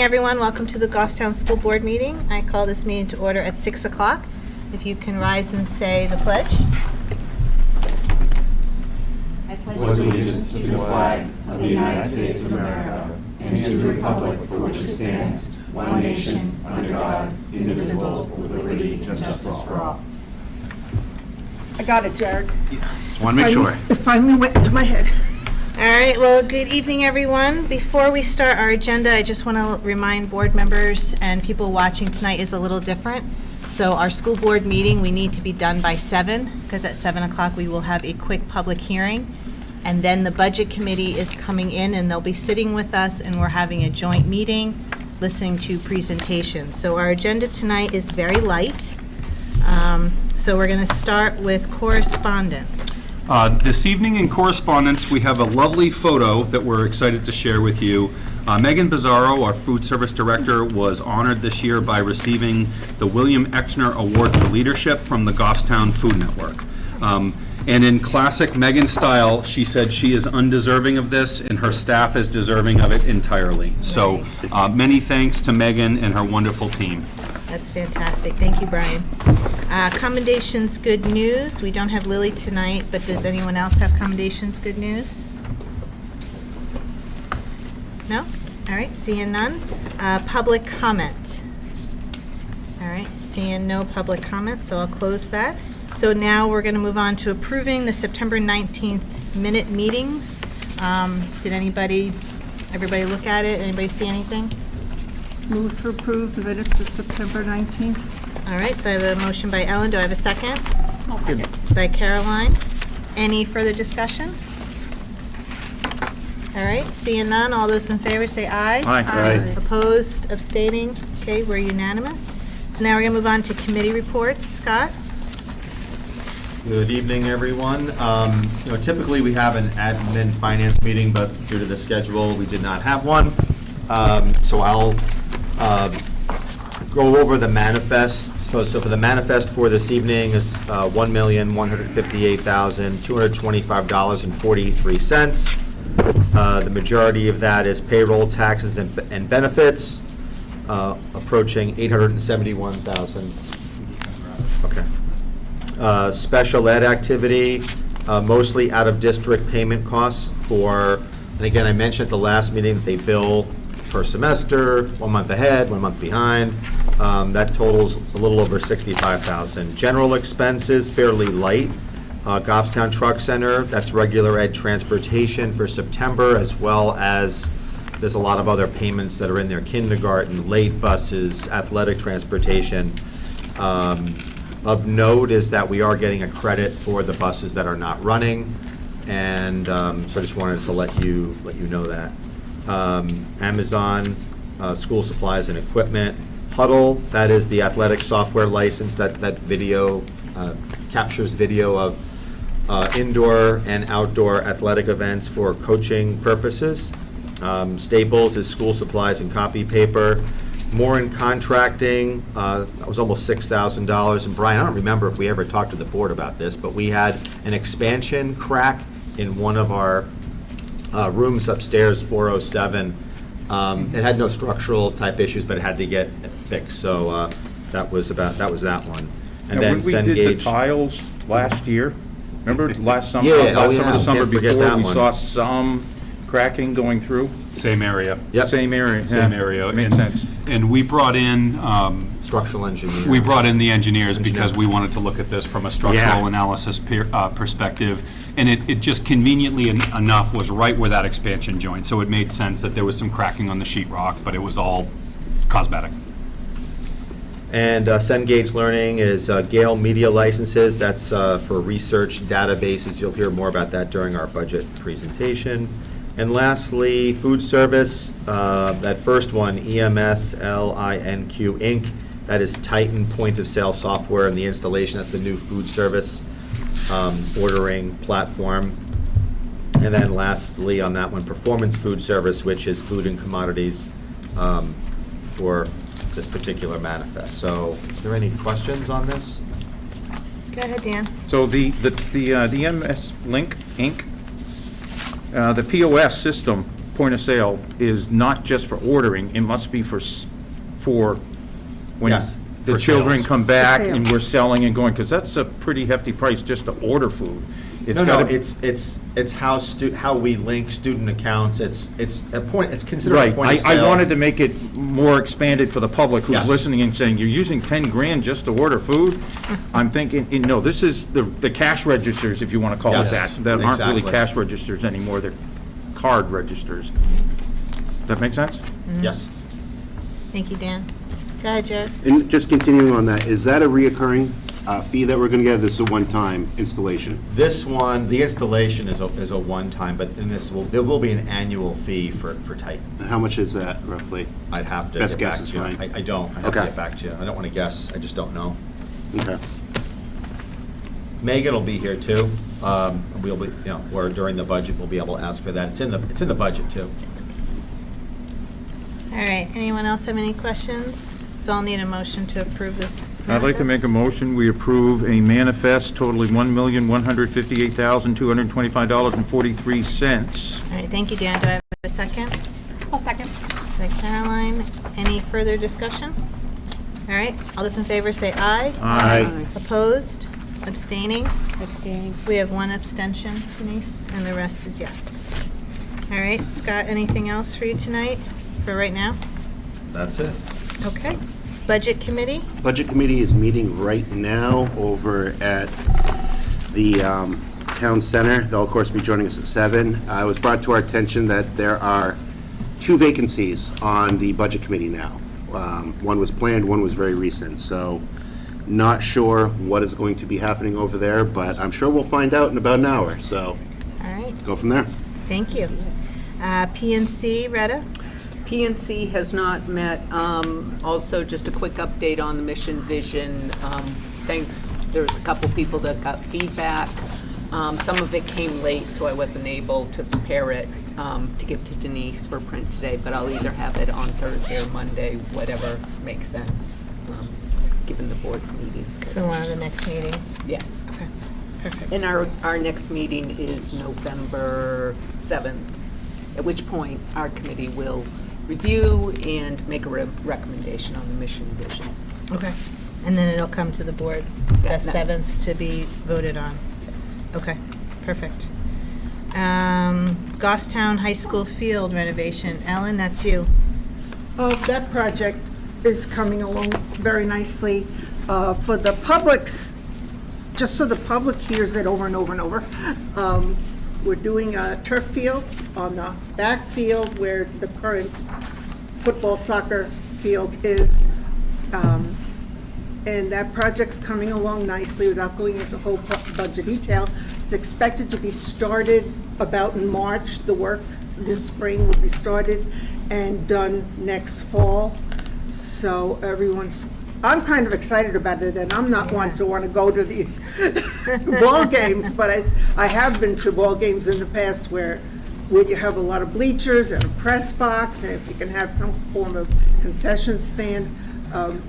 everyone. Welcome to the Gosstown School Board meeting. I call this meeting to order at 6 o'clock. If you can rise and say the pledge. I pledge allegiance to the flag of the United States of America and to the republic for which it stands, one nation, under God, indivisible, with liberty and justice for all. I got it, Jared. Just want to make sure. It finally went into my head. All right, well, good evening, everyone. Before we start our agenda, I just want to remind board members and people watching tonight is a little different. So our school board meeting, we need to be done by 7, because at 7 o'clock we will have a quick public hearing. And then the budget committee is coming in and they'll be sitting with us and we're having a joint meeting, listening to presentations. So our agenda tonight is very light. So we're going to start with correspondence. This evening in correspondence, we have a lovely photo that we're excited to share with you. Megan Bizzaro, our food service director, was honored this year by receiving the William Exner Award for Leadership from the Gosstown Food Network. And in classic Megan style, she said she is undeserving of this and her staff is deserving of it entirely. So many thanks to Megan and her wonderful team. That's fantastic. Thank you, Brian. Commendations, good news. We don't have Lily tonight, but does anyone else have commendations, good news? No? All right, seeing none. Public comment. All right, seeing no public comment, so I'll close that. So now we're going to move on to approving the September 19th minute meetings. Did everybody look at it? Anybody see anything? Move to approve the minutes of September 19th. All right, so I have a motion by Ellen. Do I have a second? I'll second. By Caroline. Any further discussion? All right, seeing none, all those in favor say aye. Aye. Opposed, abstaining, okay, we're unanimous. So now we're gonna move on to committee reports. Scott? Good evening, everyone. Typically we have an admin finance meeting, but due to the schedule, we did not have one. So I'll go over the manifest. So for the manifest for this evening is $1,158,225.43. The majority of that is payroll, taxes, and benefits, approaching $871,000. Okay. Special ed activity, mostly out-of-district payment costs for, and again, I mentioned at the last meeting that they bill per semester, 1 month ahead, 1 month behind. That totals a little over $65,000. General expenses, fairly light. Goffstown Truck Center, that's regular ed transportation for September, as well as there's a lot of other payments that are in there, kindergarten, late buses, athletic transportation. Of note is that we are getting a credit for the buses that are not running, and so I just wanted to let you know that. Amazon, school supplies and equipment. Huddle, that is the athletic software license that video captures video of indoor and outdoor athletic events for coaching purposes. Staples is school supplies and copy paper. More in contracting, that was almost $6,000. And Brian, I don't remember if we ever talked to the board about this, but we had an expansion crack in one of our rooms upstairs, 407. It had no structural type issues, but it had to get fixed. So that was that one. And then we did the tiles last year. Remember last summer? Yeah, the summer before we one. saw some cracking going through. Same area. Yep. Same area. Same yeah. area. Makes sense. And we brought in Structural engineer. We brought in the engineers because we wanted to look at this from a structural Yeah. analysis perspective. And it just conveniently enough was right where that expansion joint. So it made sense that there was some cracking on the sheetrock, but it was all cosmetic. And Cengage Learning is Gale Media Licenses. That's for research databases. You'll hear more about that during our budget presentation. And lastly, food service, that first one, EMSLINQ Inc., that is Titan point of sale software and the installation. That's the new food service ordering platform. And then lastly on that one, Performance Food Service, which is food and commodities for this particular manifest. So, are there any questions on this? Go ahead, Dan. So the MS Link Inc., the POS system point of sale is not just for ordering, it must be for when Yes, the for children sales. come back For and sales. we're selling and going, because that's a pretty hefty price just to order food. No, gotta- it's how we link student accounts. It's considered a Right, point of I sale. wanted to make it more expanded for the public who's Yes. listening and saying, you're using 10 grand just to order food? I'm thinking, no, this is the cash registers, if you want to call it Yes, that, that aren't really exactly. cash registers anymore, they're card registers. Does that make sense? Yes. Thank you, Dan. Go ahead, Jared. And just continuing on that, is that a reoccurring fee that we're going to get? This is a one-time installation? This one, the installation is a one-time, but in there will be an annual fee for Titan. And how much is that roughly? I'd have to Best get back guess is to you. fine. I don't. I have to Okay. get back to you. I don't want to guess. I just don't know. Okay. Megan will be here too. We'll be, or during the budget, we'll be able to ask for that. It's in the budget too. All right, anyone else have any questions? So I'll need a motion to approve this I'd like to make a motion, we approve a manifest totaling $1,158,225.43. All right, thank you, Dan. Do I have a second? I'll second. By Caroline. Any further discussion? All right, all those in favor say aye. Aye. Opposed? Abstaining? Abstaining. We have one abstention, Denise, and the rest is yes. All right, Scott, anything else for you tonight, for right now? That's it. Okay. Budget Committee? Budget Committee is meeting right now over at the Town Center. They'll, of course, be joining us at 7. It was brought to our attention that there are 2 vacancies on the Budget Committee now. One was planned, one was very recent, so not sure what is going to be happening over there, but I'm sure we'll find out in about an hour, so All right, go from there. thank you. PNC, Retta? PNC has not met. Also, just a quick update on the mission vision. Thanks, there's a couple people that got feedback. Some of it came late, so I wasn't able to prepare it to give to Denise for print today, but I'll either have it on Thursday or Monday, whatever makes sense, given the board's meetings. For one of the next meetings. Yes. Okay, perfect. And our next meeting is November 7th, at which point our committee will review and make a recommendation on the mission vision. Okay, and then it'll come to the board, the 7th, to be voted on. Okay, perfect. Gosstown High School field renovation. Ellen, that's you. That project is coming along very nicely. For the public's, just so the public hears it over and over and over, we're doing a turf field on the back field where the current football soccer field is. And that project's coming along nicely without going into a whole bunch of detail. It's expected to be started about in March. The work this spring will be started and done next fall. So I'm kind of excited about it, and I'm not one to want to go to these ball games, but I have been to ball games in the past where you have a lot of bleachers and a press box, and if you can have some form of concession stand,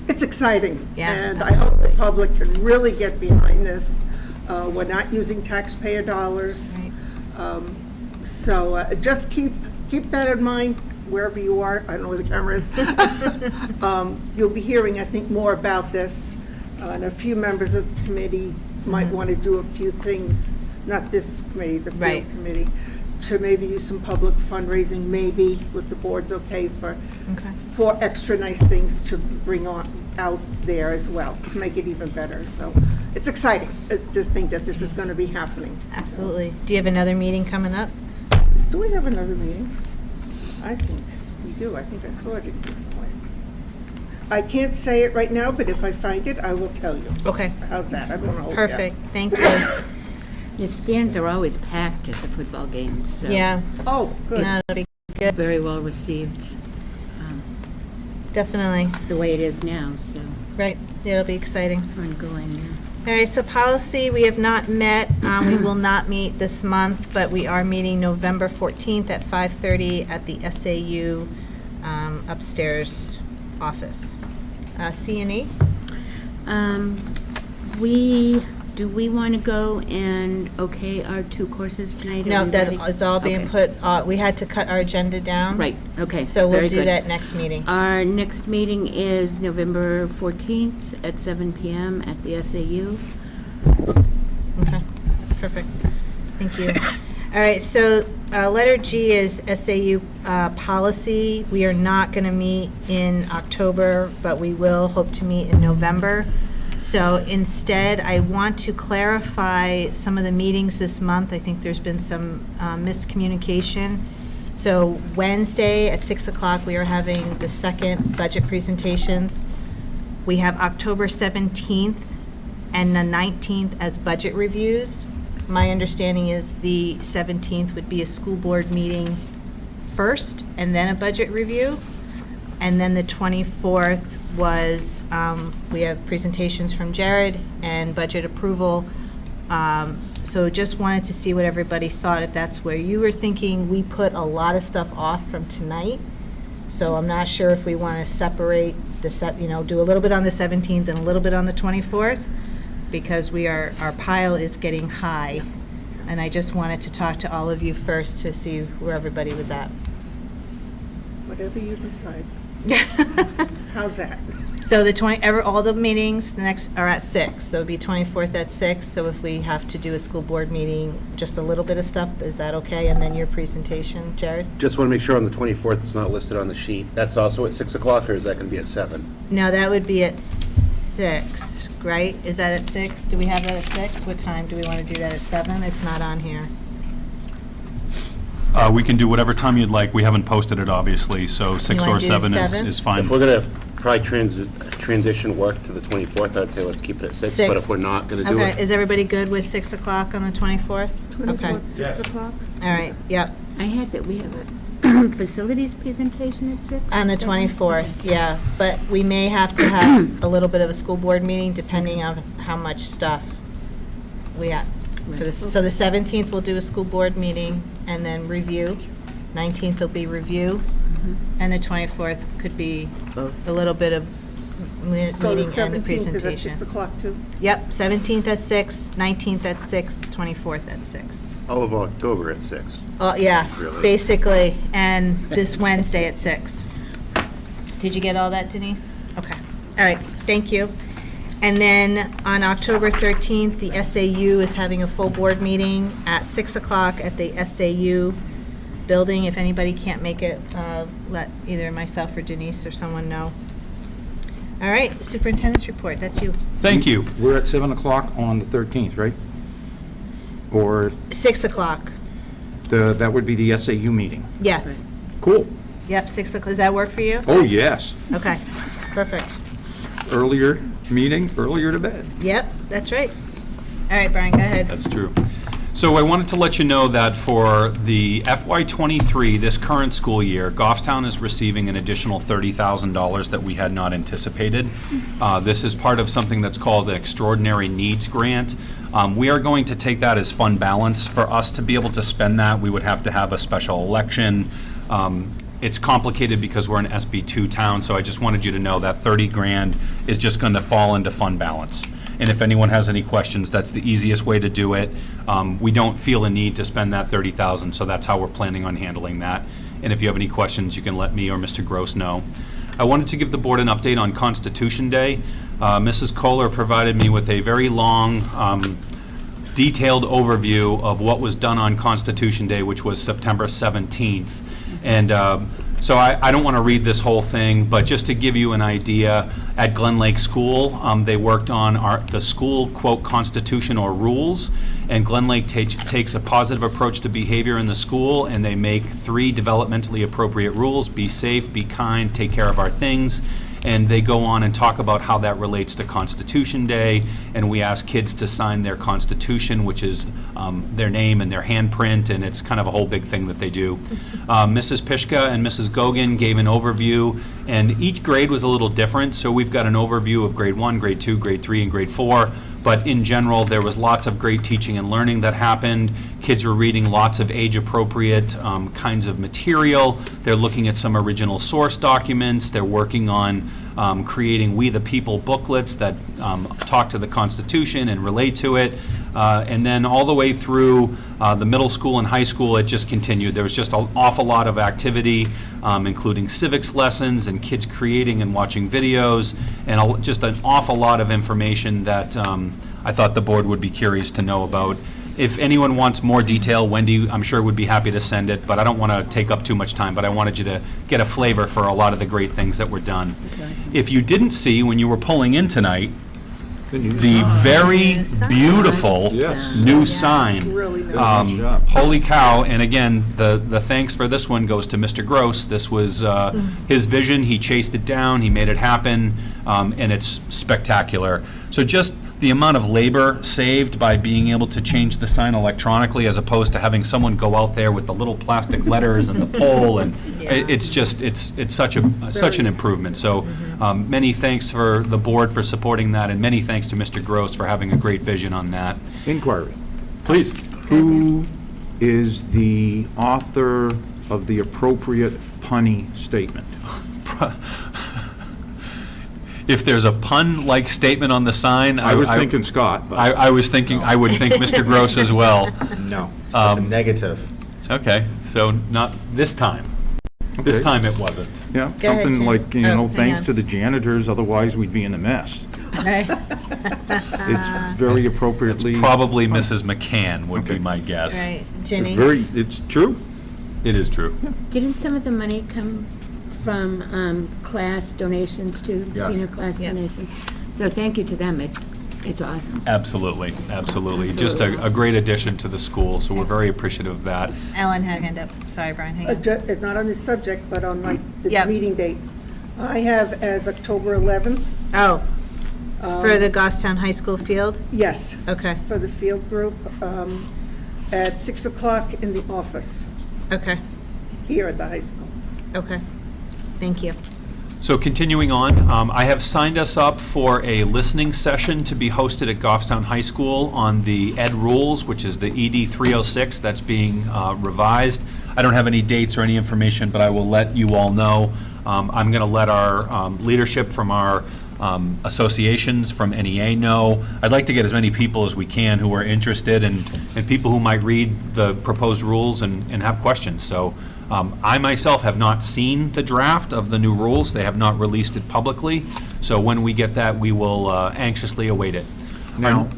it's exciting. Yeah, and I hope the public can really get behind this. We're not using taxpayer dollars. Right. So just keep that in mind wherever you are. I don't know where the camera is. You'll be hearing, I think, more about this. And a few members of the committee might want to do a few things, not this committee, the Right. field committee, to maybe use some public fundraising, maybe, with the board's okay, for extra nice things to bring out there as well, to make it even better. So it's exciting to think that this is going to be happening. Absolutely. Do you have another meeting coming up? Do we have another meeting? I think we do. I think I saw it in here somewhere. I can't say it right now, but if I find it, I will tell you. Okay, How's that? I don't know. perfect. Thank you. The stands are always packed at the football games, so. Yeah, Oh, good. no, it'll be good, Very well received, definitely. the way it is now, so Right, it'll be exciting. ongoing, yeah. All right, so policy, we have not met. We will not meet this month, but we are meeting November 14th at 5:30 at the SAU upstairs office. C&E? We do we want to go and okay our 2 courses tonight? Are No, we that ready? is all being Okay. put, we had to cut our agenda down. Right, okay. So we'll very do good. that next meeting. Our next meeting is November 14th at 7 PM at the SAU. Okay, perfect. Thank you. All right, so letter G is SAU policy. We are not going to meet in October, but we will hope to meet in November. So instead, I want to clarify some of the meetings this month. I think there's been some miscommunication. So Wednesday at 6 o'clock, we are having the second budget presentations. We have October 17th and the 19th as budget reviews. My understanding is the 17th would be a school board meeting first, and then a budget review. And then the 24th was, we have presentations from Jared and budget approval. So just wanted to see what everybody thought, if that's where you were thinking. We put a lot of stuff off from tonight, so I'm not sure if we want to separate do a little bit on the 17th and a little bit on the 24th, because our pile is getting high. And I just wanted to talk to all of you first to see where everybody was at. Whatever you decide. How's that? So all the meetings next are at 6, so it'd be 24th at 6. So if we have to do a school board meeting, just a little bit of stuff, is that okay? And then your presentation, Jared? Just want to make sure on the 24th it's not listed on the sheet. That's also at 6 o'clock, or is that going to be at 7? No, that would be at 6, right? Is that at 6? Do we have that at 6? What time do we want to do that at 7? It's not on here. We can do whatever time you'd like. We haven't posted it, obviously, so 6 wanna or do 7 7? is fine. If we're going to probably transition work to the 24th, I'd say let's keep it at 6. But 6. if we're not going to do Okay, it, is everybody good with 6 o'clock on the 24th? Okay, 24th, 6 o'clock? all right, yep. I had that we have a facilities presentation at 6? On the 24th, yeah, but we may have to have a little bit of a school board meeting depending on how much stuff we have. So the 17th, we'll do a school board meeting and then review. 19th will be review, and the 24th could be a little bit of meeting So the and the 17th is at presentation. 6 o'clock too? Yep, 17th at 6, 19th at 6, 24th at 6. all of October at 6. Yeah, Really? basically, and this Wednesday at 6. Did you get all that, Denise? Okay, all right, thank you. And then on October 13th, the SAU is having a full board meeting at 6 o'clock at the SAU building. If anybody can't make it, let either myself or Denise or someone know. All right, superintendent's report, that's you. Thank you. We're at 7 o'clock on the 13th, right? Or 6 o'clock, that would be the SAU meeting. yes. Cool. Yep, 6 o'clock, does that work for you? Oh, 6? yes. Okay, perfect. Earlier meeting, earlier to bed. Yep, that's right. All right, Brian, go ahead. That's true. So I wanted to let you know that for the FY23, this current school year, Goffstown is receiving an additional $30,000 that we had not anticipated. This is part of something that's called an Extraordinary Needs Grant. We are going to take that as fund balance. For us to be able to spend that, we would have to have a special election. It's complicated because we're an SB2 town, so I just wanted you to know that 30 grand is just going to fall into fund balance. And if anyone has any questions, that's the easiest way to do it. We don't feel a need to spend that $30,000, so that's how we're planning on handling that. And if you have any questions, you can let me or Mr. Gross know. I wanted to give the board an update on Constitution Day. Mrs. Kohler provided me with a very long, detailed overview of what was done on Constitution Day, which was September 17th. And so I don't want to read this whole thing, but just to give you an idea, at Glen Lake School, they worked on the school, quote, constitution or rules, and Glen Lake takes a positive approach to behavior in the school, and they make 3 developmentally appropriate rules: be safe, be kind, take care of our things. And they go on and talk about how that relates to Constitution Day, and we ask kids to sign their Constitution, which is their name and their handprint, and it's kind of a whole big thing that they do. Mrs. Pishka and Mrs. Gogan gave an overview, and each grade was a little different, so we've got an overview of grade 1, grade 2, grade 3, and grade 4. But in general, there was lots of great teaching and learning that happened. Kids were reading lots of age-appropriate kinds of material. They're looking at some original source documents. They're working on creating We the People booklets that talk to the Constitution and relate to it. And then all the way through the middle school and high school, it just continued. There was just an awful lot of activity, including civics lessons and kids creating and watching videos, and just an awful lot of information that I thought the board would be curious to know about. If anyone wants more detail, Wendy, I'm sure would be happy to send it, but I don't want to take up too much time, but I wanted you to get a flavor for a lot of the great things that were done. If you didn't see when you were pulling in tonight, the very beautiful new sign. Really nice. Holy cow, and again, the thanks for this one goes to Mr. Gross. This was his vision, he chased it down, he made it happen, and it's spectacular. So just the amount of labor saved by being able to change the sign electronically as opposed to having someone go out there with the little plastic letters and the pole, and it's just, it's such an improvement. So many thanks for the board for supporting that, and many thanks to Mr. Gross for having a great vision on that. Inquiry. Please. Who is the author of the appropriate punny statement? If there's a pun-like statement on the sign, I was thinking Scott. But I was thinking, I would think Mr. Gross as well. No, it's a negative. Okay, so not this time. This Okay. time it wasn't. Yeah, ahead, something Jen. like, Oh, hang thanks on. to the janitors, otherwise we'd be in a mess. Okay. It's very appropriately. Probably Mrs. McCann would be Okay. my guess. Right, It's Ginny? it's true. It is true. Didn't some of the money come from class donations too? Yes. Senior class Yeah. donations? So thank you to them. It's awesome. Absolutely, absolutely. Just a great addition to the school, so we're very appreciative of that. Ellen had a hand up. Sorry, Brian, hang on. Not on this subject, but on the Yep. meeting date. I have as October 11th, Oh, for the Gosstown High School field? yes, Okay, for the field group, at 6 o'clock in the office, okay, here at the high school. okay. Thank you. So continuing on, I have signed us up for a listening session to be hosted at Goffstown High School on the Ed Rules, which is the ED 306 that's being revised. I don't have any dates or any information, but I will let you all know. I'm going to let our leadership from our associations from NEA know. I'd like to get as many people as we can who are interested and people who might read the proposed rules and have questions. So I myself have not seen the draft of the new rules. They have not released it publicly. So when we get that, we will anxiously await it. Now,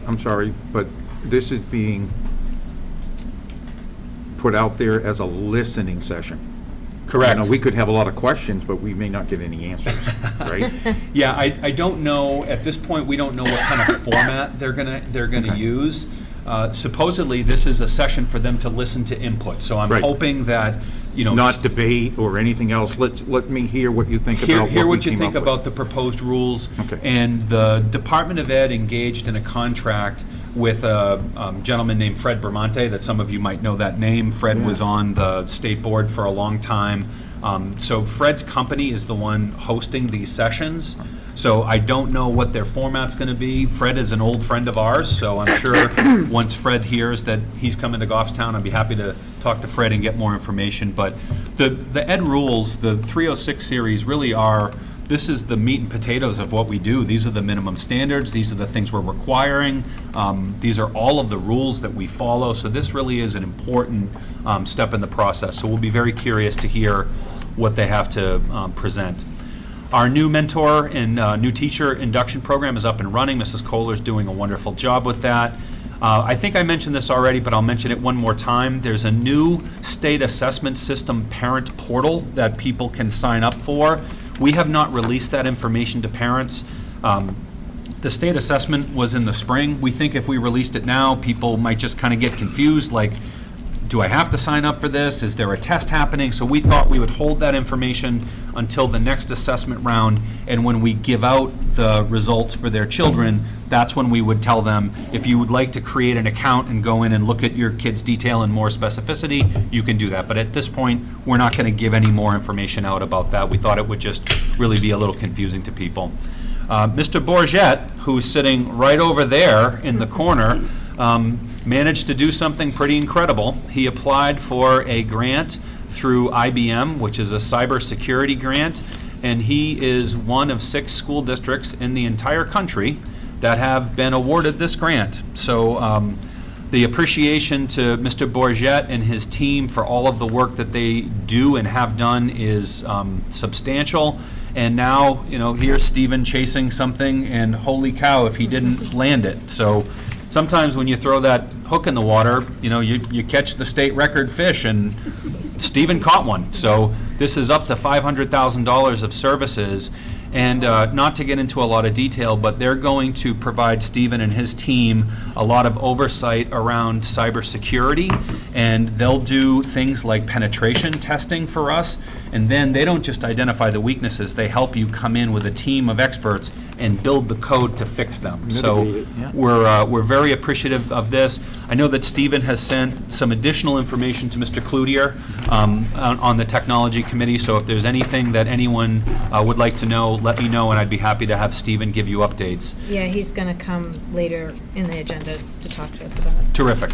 I'm sorry, but this is being put out there as a listening session. Correct. You know, we could have a lot of questions, but we may not get any answers, right? Yeah, I don't know, at this point, we don't know what kind of format they're gonna use. Supposedly, this is a session for them to listen to input, so I'm Right. hoping that, Not debate or anything else. Let me hear what you think about Hear what what we you came think up about with. the proposed rules. Okay. And the Department of Ed engaged in a contract with a gentleman named Fred Bramante, that some of you might know that name. Fred was on the state board for a long time. So Fred's company is the one hosting these sessions. So I don't know what their format's going to be. Fred is an old friend of ours, so I'm sure once Fred hears that he's coming to Goffstown, I'd be happy to talk to Fred and get more information. But the Ed Rules, the 306 series really are, this is the meat and potatoes of what we do. These are the minimum standards. These are the things we're requiring. These are all of the rules that we follow. So this really is an important step in the process. So we'll be very curious to hear what they have to present. Our new mentor and new teacher induction program is up and running. Mrs. Kohler's doing a wonderful job with that. I think I mentioned this already, but I'll mention it one more time. There's a new state assessment system parent portal that people can sign up for. We have not released that information to parents. The state assessment was in the spring. We think if we released it now, people might just kind of get confused, like, do I have to sign up for this? Is there a test happening? So we thought we would hold that information until the next assessment round, and when we give out the results for their children, that's when we would tell them, if you would like to create an account and go in and look at your kid's detail in more specificity, you can do that. But at this point, we're not going to give any more information out about that. We thought it would just really be a little confusing to people. Mr. Bourget, who's sitting right over there in the corner, managed to do something pretty incredible. He applied for a grant through IBM, which is a cybersecurity grant, and he is one of 6 school districts in the entire country that have been awarded this grant. So the appreciation to Mr. Bourget and his team for all of the work that they do and have done is substantial. And now, here's Stephen chasing something, and holy cow, if he didn't land it. So sometimes when you throw that hook in the water, you catch the state record fish, and Stephen caught one. So this is up to $500,000 of services. And not to get into a lot of detail, but they're going to provide Stephen and his team a lot of oversight around cybersecurity, and they'll do things like penetration testing for us, and then they don't just identify the weaknesses, they help you come in with a team of experts and build the code to fix them. So we're very appreciative of this. I know that Stephen has sent some additional information to Mr. Cloutier on the technology committee, so if there's anything that anyone would like to know, let me know, and I'd be happy to have Stephen give you updates. Yeah, he's going to come later in the agenda to talk to us about it. Terrific.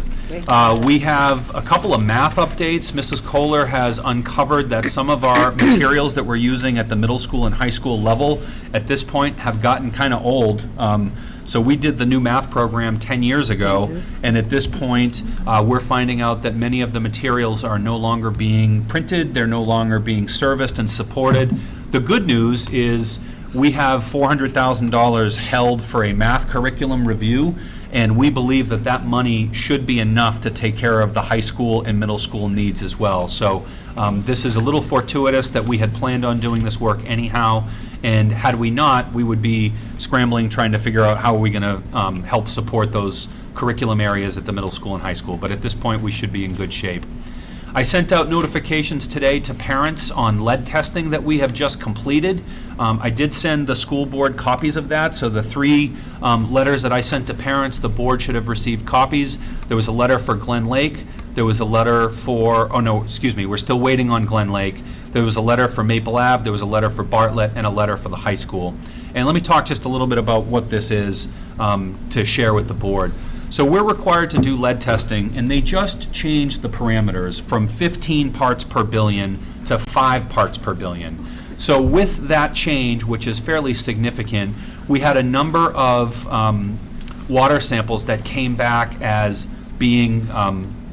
We have a couple of math updates. Mrs. Kohler has uncovered that some of our materials that we're using at the middle school and high school level at this point have gotten kind of old. So we did the new math program 10 years ago, and at this point, we're finding out that many of the materials are no longer being printed, they're no longer being serviced and supported. The good news is we have $400,000 held for a math curriculum review, and we believe that that money should be enough to take care of the high school and middle school needs as well. So this is a little fortuitous that we had planned on doing this work anyhow, and had we not, we would be scrambling trying to figure out how are we going to help support those curriculum areas at the middle school and high school. But at this point, we should be in good shape. I sent out notifications today to parents on lead testing that we have just completed. I did send the school board copies of that, so the 3 letters that I sent to parents, the board should have received copies. There was a letter for Glen Lake. There was a letter for, we're still waiting on Glen Lake. There was a letter for Maple Ave, there was a letter for Bartlett, and a letter for the high school. And let me talk just a little bit about what this is to share with the board. So we're required to do lead testing, and they just changed the parameters from 15 parts per billion to 5 parts per billion. So with that change, which is fairly significant, we had a number of water samples that came back as being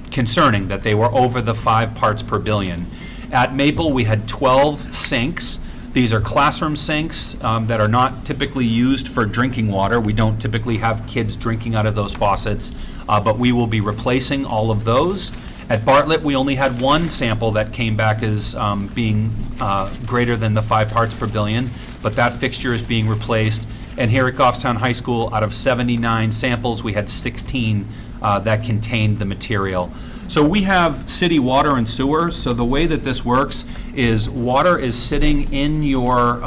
concerning, that they were over the 5 parts per billion. At Maple, we had 12 sinks. These are classroom sinks that are not typically used for drinking water. We don't typically have kids drinking out of those faucets, but we will be replacing all of those. At Bartlett, we only had 1 sample that came back as being greater than the 5 parts per billion, but that fixture is being replaced. And here at Goffstown High School, out of 79 samples, we had 16 that contained the material. So we have city water and sewer, so the way that this works is water is sitting in your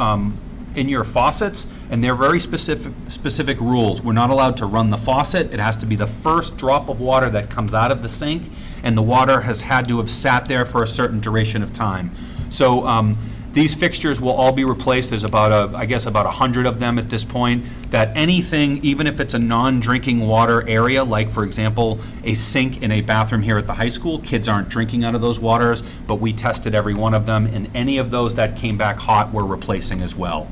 faucets, and there are very specific rules. We're not allowed to run the faucet. It has to be the first drop of water that comes out of the sink, and the water has had to have sat there for a certain duration of time. So these fixtures will all be replaced. There's about 100 of them at this point, that anything, even if it's a non-drinking water area, like for example, a sink in a bathroom here at the high school, kids aren't drinking out of those waters, but we tested every one of them, and any of those that came back hot, we're replacing as well.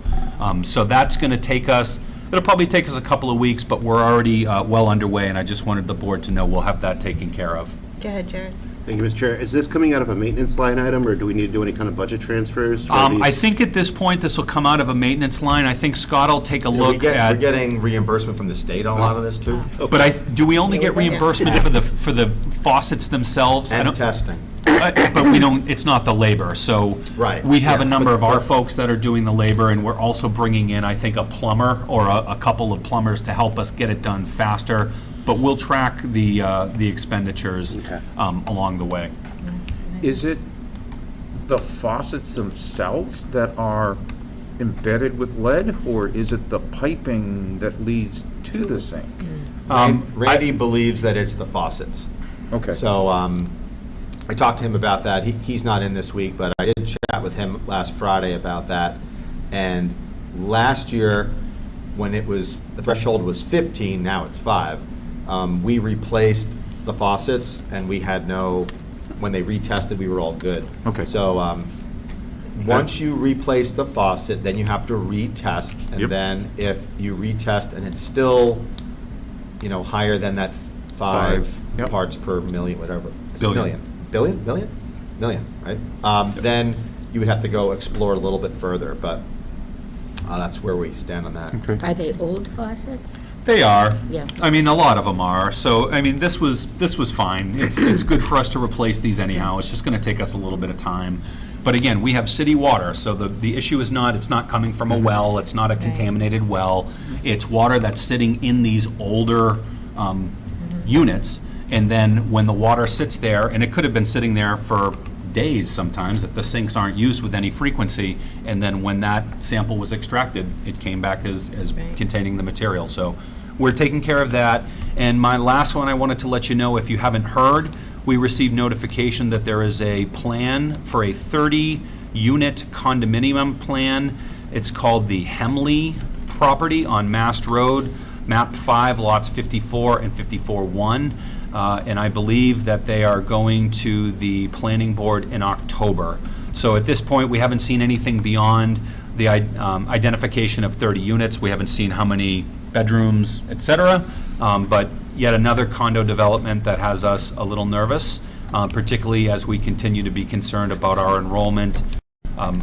So that's going to take us, it'll probably take us a couple of weeks, but we're already well underway, and I just wanted the board to know we'll have that taken care of. Go ahead, Jared. Thank you, Mr. Chair. Is this coming out of a maintenance line item, or do we need to do any kind of budget transfers for these? I think at this point, this will come out of a maintenance line. I think Scott will take a look at. We're getting reimbursement from the state on a lot of this too. But do we only get reimbursement for the faucets themselves? And testing. But we don't, it's not the labor, so. Right, We have yeah, a number but- of our folks that are doing the labor, and we're also bringing in, I think, a plumber or a couple of plumbers to help us get it done faster. But we'll track the expenditures along the way. Is it the faucets themselves that are embedded with lead, or is it the piping that leads to the sink? Randy believes that it's the faucets. Okay. So I talked to him about that. He's not in this week, but I did chat with him last Friday about that. And last year, when it was, the threshold was 15, now it's 5, we replaced the faucets, and we had no, when they retested, we were all good. Okay. So once you replace the faucet, then you have to retest, and Yep. then if you retest and it's still, higher than that 5 Yep. parts per million, whatever. Is it Billion. Billion? Million, right? Then you would have to go explore a little bit further, but that's where we stand on that. Okay. Are they old faucets? They are. Yeah. I mean, a lot of them are. So, I mean, this was fine. It's good for us to replace these anyhow. It's just going to take us a little bit of time. But again, we have city water, so the issue is it's not coming from a well, it's not a contaminated well. It's water that's sitting in these older units. And then when the water sits there, and it could have been sitting there for days sometimes if the sinks aren't used with any frequency, and then when that sample was extracted, it came back as containing the material. So we're taking care of that. And my last one, I wanted to let you know, if you haven't heard, we received notification that there is a plan for a 30-unit condominium plan. It's called the Hemley property on Mast Road, map 5, lots 54 and 54-1. And I believe that they are going to the planning board in October. So at this point, we haven't seen anything beyond the identification of 30 units. We haven't seen how many bedrooms, et cetera. But yet another condo development that has us a little nervous, particularly as we continue to be concerned about our enrollment,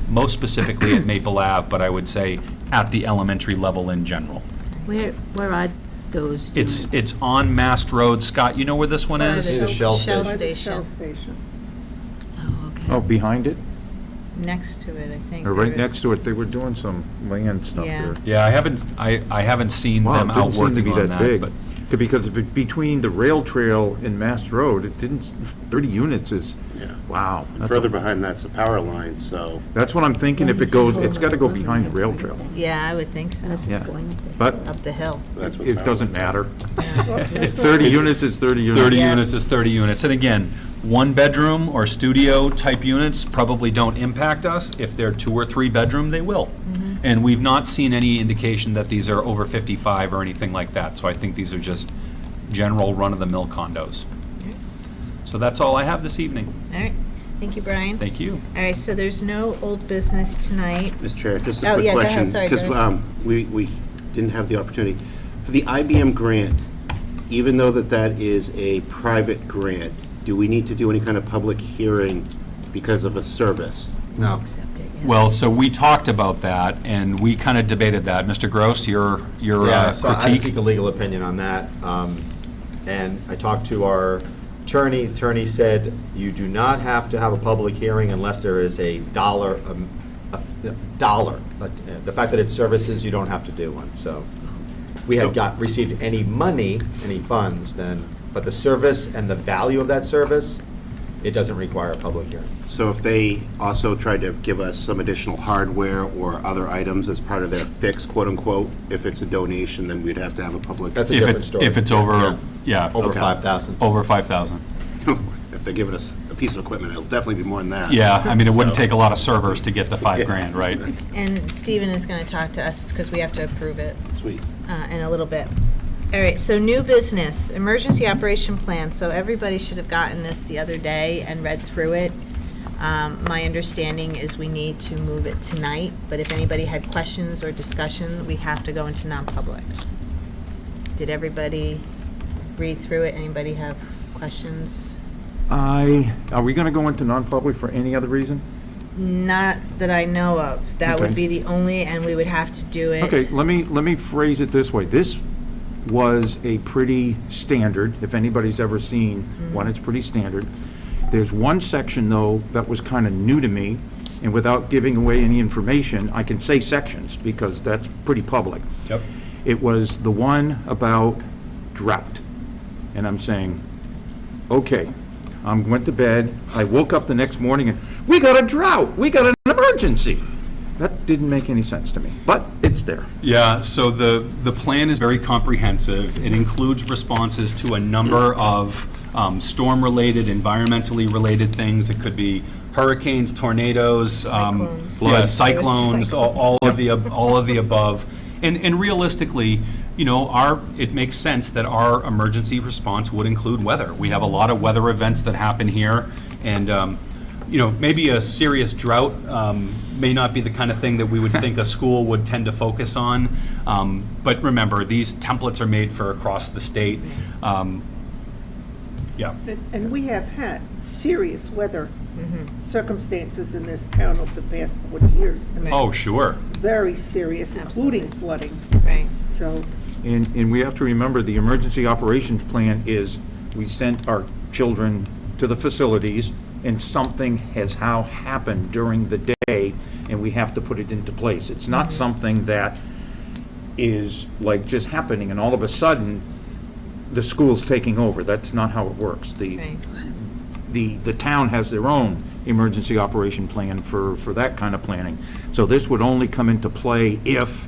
most specifically at Maple Ave, but I would say at the elementary level in general. Where are those units? It's on Mast Road. Scott, you know where this one Sorry, is? the Shell By the station. Shell station. Oh, okay. Oh, behind it? Next to it, I think. Or right there next is- to it, they were doing some land stuff Yeah. there. Yeah, I haven't seen Wow, them it out didn't seem to working be on that that, big. but Because between the rail trail and Mast Road, it didn't, 30 units is, Yeah. wow. And further behind that's the power line, so That's what I'm thinking, if it goes, it's gotta go behind the rail trail. Yeah, I would think so, Unless Yeah. it's going up there. But up the hill. that's what. it power doesn't line's matter. Well, It's 30 units, it's 30 units. 30 Yeah. units is 30 units. And again, one bedroom or studio type units probably don't impact us. If they're 2 or 3 bedroom, they will. And we've not seen any indication that these are over 55 or anything like that. So I think these are just general run-of-the-mill condos. So that's all I have this evening. All right, thank you, Brian. Thank you. All right, so there's no old business tonight. Mr. Chair, just a Oh, quick yeah, go ahead. question. Sorry, go Because ahead. we didn't have the opportunity. For the IBM grant, even though that is a private grant, do we need to do any kind of public hearing because of a service? No. Accept it, yeah. Well, so we talked about that, and we kind of debated that. Mr. Gross, your Yeah, so I critique? seek a legal opinion on that. And I talked to our attorney. Attorney said you do not have to have a public hearing unless there is a dollar. The fact that it's services, you don't have to do one. So if we had received any money, any funds, then, but the service and the value of that service, it doesn't require a public hearing. So if they also tried to give us some additional hardware or other items as part of their fix, quote-unquote, if it's a donation, then we'd have to have a public. That's a If different it's, story. if it's over, yeah. Over Okay. 5,000. Over 5,000. If they're giving us a piece of equipment, it'll definitely be more than that. Yeah, I mean, it wouldn't So- take a lot of servers to get the 5 grand, right? And Stephen is going to talk to us because we have to approve it Sweet. in a little bit. All right, so new business, emergency operation plan. So everybody should have gotten this the other day and read through it. My understanding is we need to move it tonight, but if anybody had questions or discussion, we have to go into non-public. Did everybody read through it? Anybody have questions? Are we gonna go into non-public for any other reason? Not that I know of. That would Okay. be the only, and we would have to do it. Okay, let me phrase it this way. This was a pretty standard, if anybody's ever seen one, it's pretty standard. There's one section, though, that was kind of new to me, and without giving away any information, I can say sections, because that's pretty public. Yep. It was the one about drought. And I'm saying, okay, I went to bed, I woke up the next morning and, we got a drought, we got an emergency. That didn't make any sense to me, but it's there. Yeah, so the plan is very comprehensive. It includes responses to a number of storm-related, environmentally related things. It could be hurricanes, tornadoes, Cyclones. yeah, Floods. cyclones, all of the above. And realistically, you know, it makes sense that our emergency response would include weather. We have a lot of weather events that happen here, and maybe a serious drought may not be the kind of thing that we would think a school would tend to focus on. But remember, these templates are made for across the state. Yeah. And we have had serious weather circumstances in this town over the past 40 years. I mean, Oh, sure. very serious, including flooding. Right. So, And we have to remember, the emergency operations plan is, we sent our children to the facilities, and something has now happened during the day, and we have to put it into place. It's not something that is like just happening, and all of a sudden, the school's taking over. That's not how it works. Right. The town has their own emergency operation plan for that kind of planning. So this would only come into play if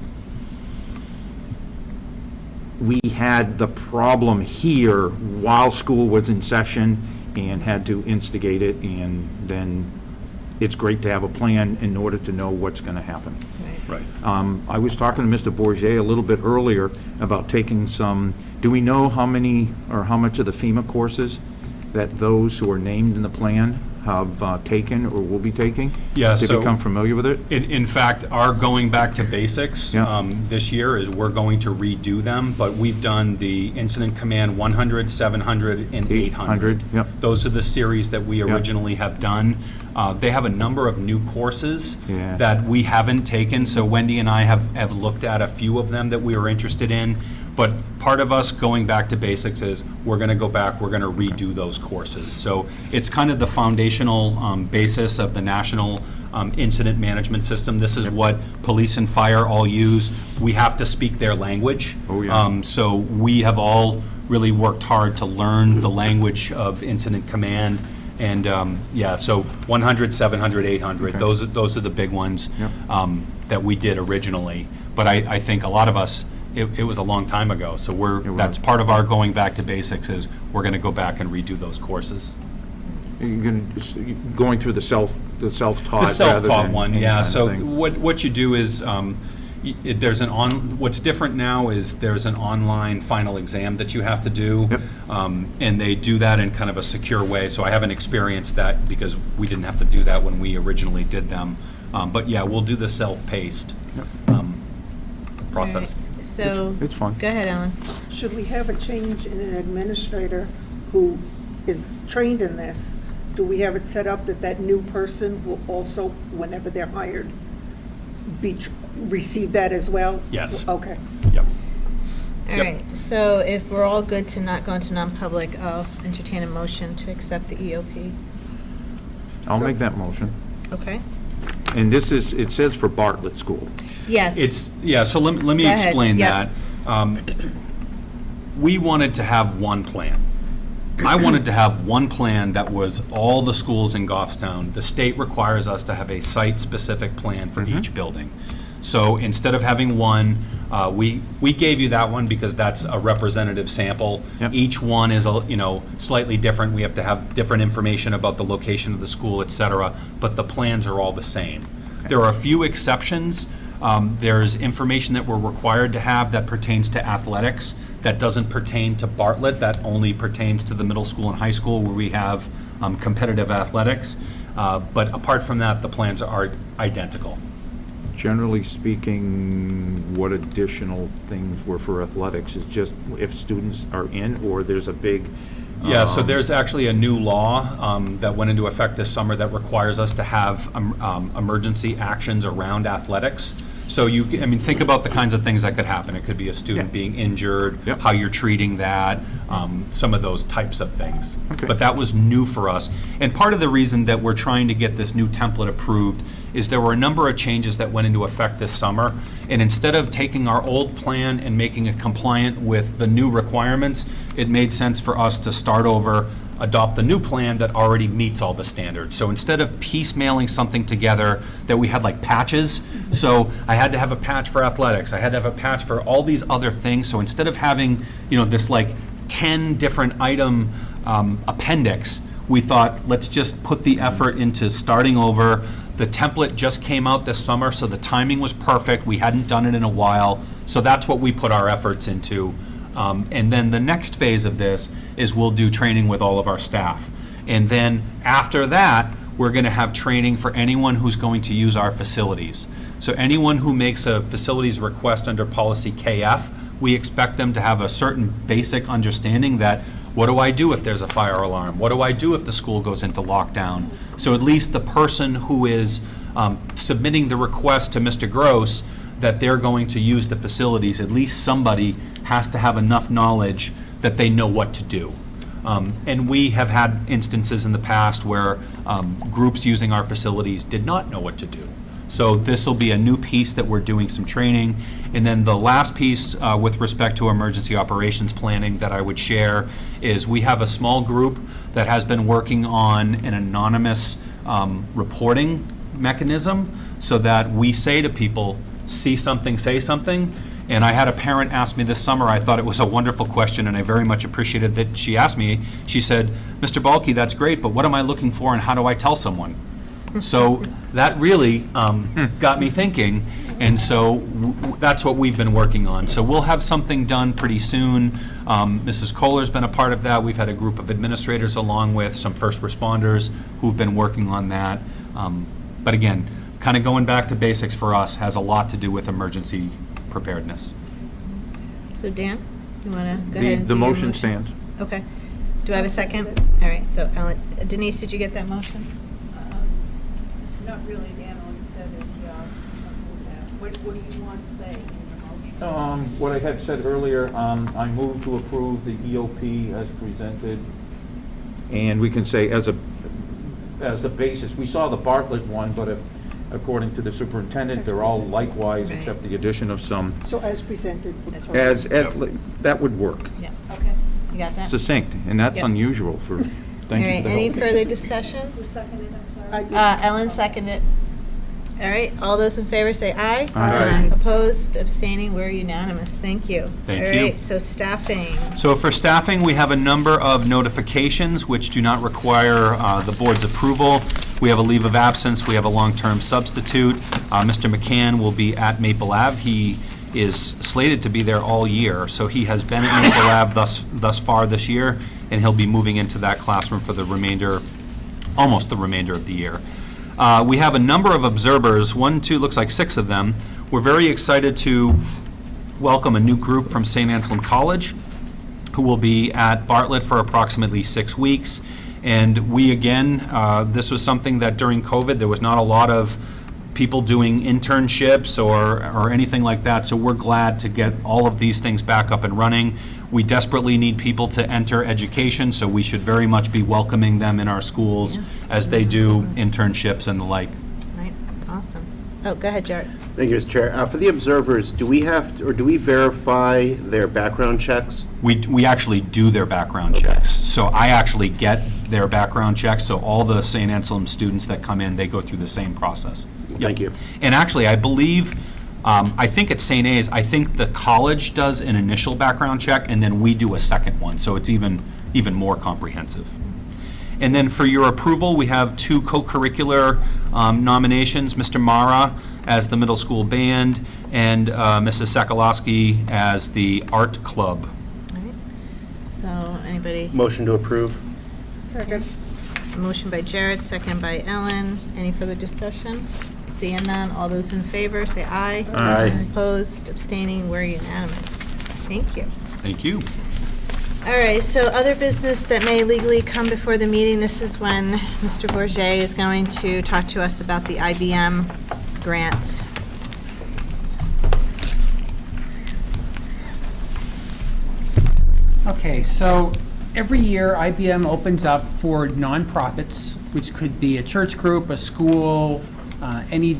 we had the problem here while school was in session and had to instigate it, and then it's great to have a plan in order to know what's going to happen. Right. I was talking to Mr. Bourget a little bit earlier about taking some, do we know how many or how much of the FEMA courses that those who are named in the plan have taken or will be taking? Yeah, To so- become familiar with it? In fact, our going back to basics Yeah. this year is we're going to redo them, but we've done the Incident Command 100, 700, and 800. Yep. Those are the series that we Yep. originally have done. They have a number of new courses Yeah. that we haven't taken, so Wendy and I have looked at a few of them that we were interested in. But part of us going back to basics is we're going to go back, we're going to redo those courses. So it's kind of the foundational basis of the National Incident Management System. This is what police and fire all use. We have to speak their language. Oh, yeah. So we have all really worked hard to learn the language of incident command. And, so 100, 700, 800, Okay. those are the big ones Yep. that we did originally. But I think a lot of us, it was a long time ago, so It was. that's part of our going back to basics is we're going to go back and redo those courses. Going through the self-taught The rather self-taught than one, any yeah, kind of so thing. what you do is, what's different now is there's an online final exam that you have to do. Yep. And they do that in kind of a secure way, so I haven't experienced that because we didn't have to do that when we originally did them. But yeah, we'll do the self-paced process. Right. So. It's fun. Go ahead, Ellen. should we have a change in an administrator who is trained in this? Do we have it set up that that new person will also, whenever they're hired, receive that as well? Yes. Okay. Yep. All Yep. right, so if we're all good to not go into non-public, I'll entertain a motion to accept the EOP. I'll make that motion. Okay? And this is, it says for Bartlett School. Yes. So let me Go ahead. explain Yep. that. We wanted to have one plan. I wanted to have one plan that was all the schools in Goffstown. The state requires us to have a site-specific plan for each building. So instead of having one, we gave you that one because that's a representative sample. Yep. Each one is, slightly different. We have to have different information about the location of the school, et cetera, but the plans are all the same. There are a few exceptions. There's information that we're required to have that pertains to athletics. That doesn't pertain to Bartlett. That only pertains to the middle school and high school where we have competitive athletics. But apart from that, the plans are identical. Generally speaking, what additional things were for athletics? Is just if students are in, or there's a big... Yeah, so there's actually a new law that went into effect this summer that requires us to have emergency actions around athletics. So think about the kinds of things that could happen. It could be a student Yeah. being injured, Yep. how you're treating that, some of those types of things. Okay. But that was new for us. And part of the reason that we're trying to get this new template approved is there were a number of changes that went into effect this summer. And instead of taking our old plan and making it compliant with the new requirements, it made sense for us to start over, adopt the new plan that already meets all the standards. So instead of piecemealing something together that we had like patches, so I had to have a patch for athletics, I had to have a patch for all these other things. So instead of having, this like 10 different item appendix, we thought, let's just put the effort into starting over. The template just came out this summer, so the timing was perfect. We hadn't done it in a while. So that's what we put our efforts into. And then the next phase of this is we'll do training with all of our staff. And then after that, we're going to have training for anyone who's going to use our facilities. So anyone who makes a facilities request under policy KF, we expect them to have a certain basic understanding that, what do I do if there's a fire alarm? What do I do if the school goes into lockdown? So at least the person who is submitting the request to Mr. Gross that they're going to use the facilities, at least somebody has to have enough knowledge that they know what to do. And we have had instances in the past where groups using our facilities did not know what to do. So this will be a new piece that we're doing some training. And then the last piece with respect to emergency operations planning that I would share is we have a small group that has been working on an anonymous reporting mechanism so that we say to people, see something, say something. And I had a parent ask me this summer, I thought it was a wonderful question, and I very much appreciated that she asked me. She said, Mr. Balke, that's great, but what am I looking for and how do I tell someone? So that really got me thinking, and so that's what we've been working on. So we'll have something done pretty soon. Mrs. Kohler's been a part of that. We've had a group of administrators along with some first responders who've been working on that. But again, kind of going back to basics for us has a lot to do with emergency preparedness. So Dan, you want to go ahead and do The your motion stands. Okay. Do I have a second? All right, so Ellen, Denise, did you get that motion? Not really, Dan only said is, what do you want to say in the motion? What I had said earlier, I move to approve the EOP as presented. And we can say as a basis, we saw the Bartlett one, but according to the superintendent, they're all likewise, Right. except the addition of some, So as presented. that would work. Yeah. Okay. You got that? Succinct, and that's Yep. unusual for, All thank you right, for the any help. further discussion? Who seconded, I'm sorry? Ellen seconded. All right, all those in favor say aye. Aye. Opposed, abstaining, we're unanimous. Thank you. Thank All you. right, so staffing. So for staffing, we have a number of notifications which do not require the board's approval. We have a leave of absence, we have a long-term substitute. Mr. McCann will be at Maple Ave. He is slated to be there all year, so he has been at Maple Ave thus far this year, and he'll be moving into that classroom for the remainder, almost the remainder of the year. We have a number of observers, 1, 2, looks like 6 of them. We're very excited to welcome a new group from St. Anselm College who will be at Bartlett for approximately 6 weeks. And we, again, this was something that during COVID, there was not a lot of people doing internships or anything like that, so we're glad to get all of these things back up and running. We desperately need people to enter education, so we should very much be welcoming them in our schools as they do internships and the like. Right, awesome. Oh, go ahead, Jared. Thank you, Mr. Chair. For the observers, do we have, or do we verify their background checks? We actually do their background checks. So I actually get their background checks, so all the St. Anselm students that come in, they go through the same process. Thank you. And actually, I believe, I think at St. A's, I think the college does an initial background check, and then we do a second one, so it's even more comprehensive. And then for your approval, we have 2 co-curricular nominations, Mr. Mara as the middle school band, and Mrs. Sokolowski as the art club. All right. So, anybody? Motion to approve? Second. Motion by Jared, second by Ellen. Any further discussion? Seeing none, all those in favor, say aye. Aye. Opposed, abstaining, we're unanimous. Thank you. Thank you. All right, so other business that may legally come before the meeting, this is when Mr. Bourget is going to talk to us about the IBM grant. Okay, so every year IBM opens up for nonprofits, which could be a church group, a school, any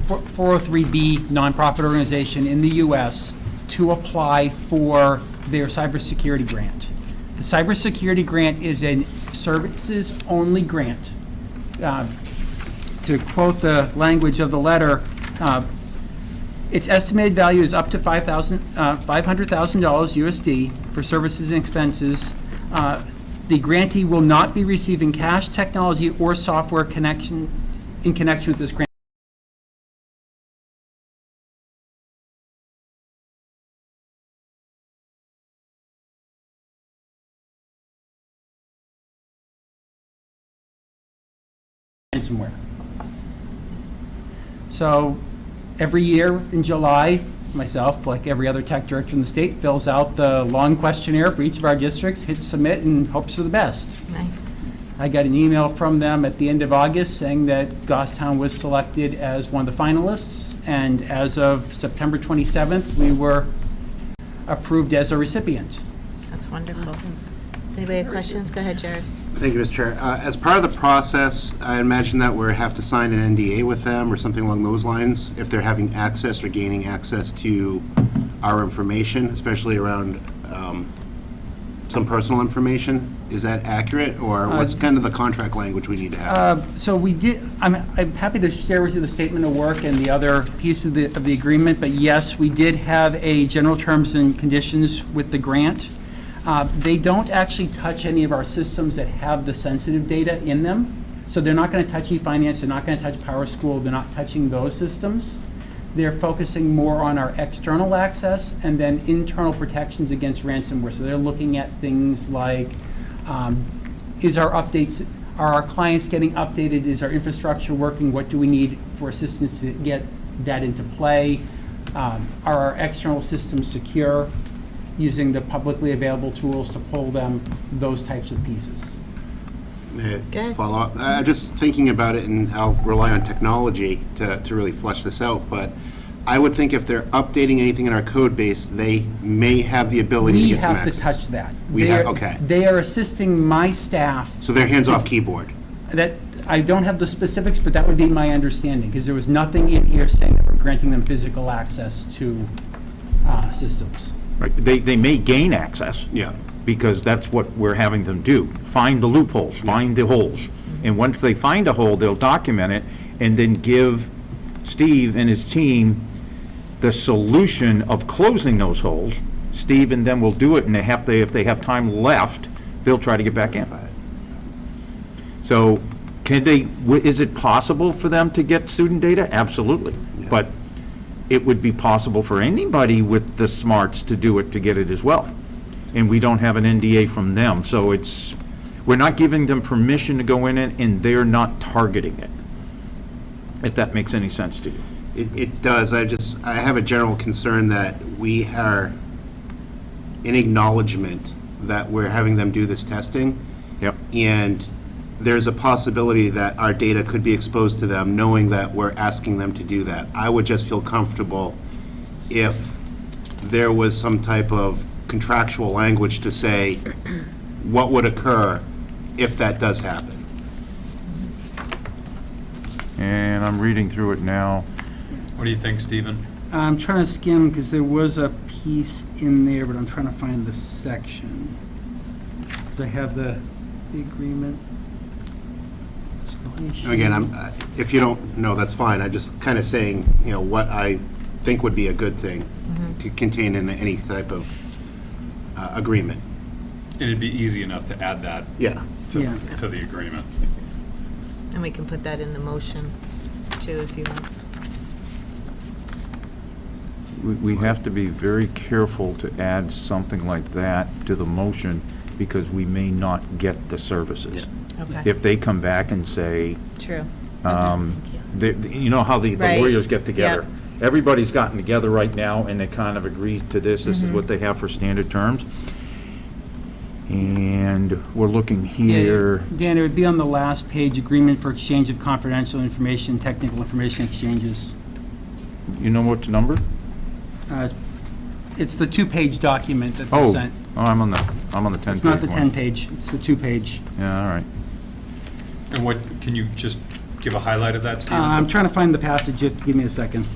403B nonprofit organization in the U.S. to apply for their cybersecurity grant. The cybersecurity grant is a services-only grant. To quote the language of the letter, its estimated value is up to $500,000 USD for services and expenses. The grantee will not be receiving cash, technology, or software in connection with this grant. ransomware. So every year in July, myself, like every other tech director in the state, fills out the long questionnaire for each of our districts, hits submit, and hopes for the best. Nice. I got an email from them at the end of August saying that Gosstown was selected as one of the finalists, and as of September 27th, we were approved as a recipient. That's wonderful. Does anybody have questions? Go ahead, Jared. Thank you, Mr. Chair. As part of the process, I imagine that we have to sign an NDA with them or something along those lines if they're having access or gaining access to our information, especially around some personal information. Is that accurate, or what's kind of the contract language we need to have? So we did, I'm happy to share with you the statement of work and the other piece of the agreement, but yes, we did have a general terms and conditions with the grant. They don't actually touch any of our systems that have the sensitive data in them. So they're not going to touch eFinance, they're not going to touch PowerSchool, they're not touching those systems. They're focusing more on our external access and then internal protections against ransomware. So they're looking at things like, are our clients getting updated? Is our infrastructure working? What do we need for assistance to get that into play? Are our external systems secure? Using the publicly available tools to pull them, those types of pieces. May I Good. follow up? Just thinking about it, and I'll rely on technology to really flesh this out, but I would think if they're updating anything in our code base, they may have the ability to We get some have to access. touch that. We have, okay. They are assisting my staff. So they're hands-off keyboard. That, I don't have the specifics, but that would be my understanding, because there was nothing in here saying that we're granting them physical access to systems. Right, they may gain access. Yeah. Because that's what we're having them do. Find the loopholes, find the holes. And once they find a hole, they'll document it and then give Steve and his team the solution of closing those holes. Steve and them will do it, and if they have time left, they'll try to get back in. So is it possible for them to get student data? Absolutely. But it would be possible for anybody with the smarts to do it, to get it as well. And we don't have an NDA from them, so we're not giving them permission to go in it, and they're not targeting it, if that makes any sense to you. It does. I have a general concern that we are in acknowledgement that we're having them do this testing. Yep. And there's a possibility that our data could be exposed to them, knowing that we're asking them to do that. I would just feel comfortable if there was some type of contractual language to say what would occur if that does happen. And I'm reading through it now. What do you think, Stephen? I'm trying to skim, because there was a piece in there, but I'm trying to find the section. Because I have the agreement. And again, if you don't know, that's fine. I'm just kind of saying, what I think would be a good thing to contain in any type of agreement. And it'd be easy enough to add that Yeah. to the agreement. And we can put that in the motion, too, if you want. We have to be very careful to add something like that to the motion, because we may not get the services. Okay. If they come back and say, True. you know how the Right. lawyers get together. Yep. Everybody's gotten together right now, and they kind of agree to this. This is what they have for standard terms. And we're looking here. Dan, it would be on the last page, agreement for exchange of confidential information, technical information exchanges. You know what's number? It's the 2-page document that they sent. I'm on the 10-page one. It's not the 10-page, it's the 2-page. Yeah, all right. And can you just give a highlight of that, Stephen? I'm trying to find the passage, you have to give me a second.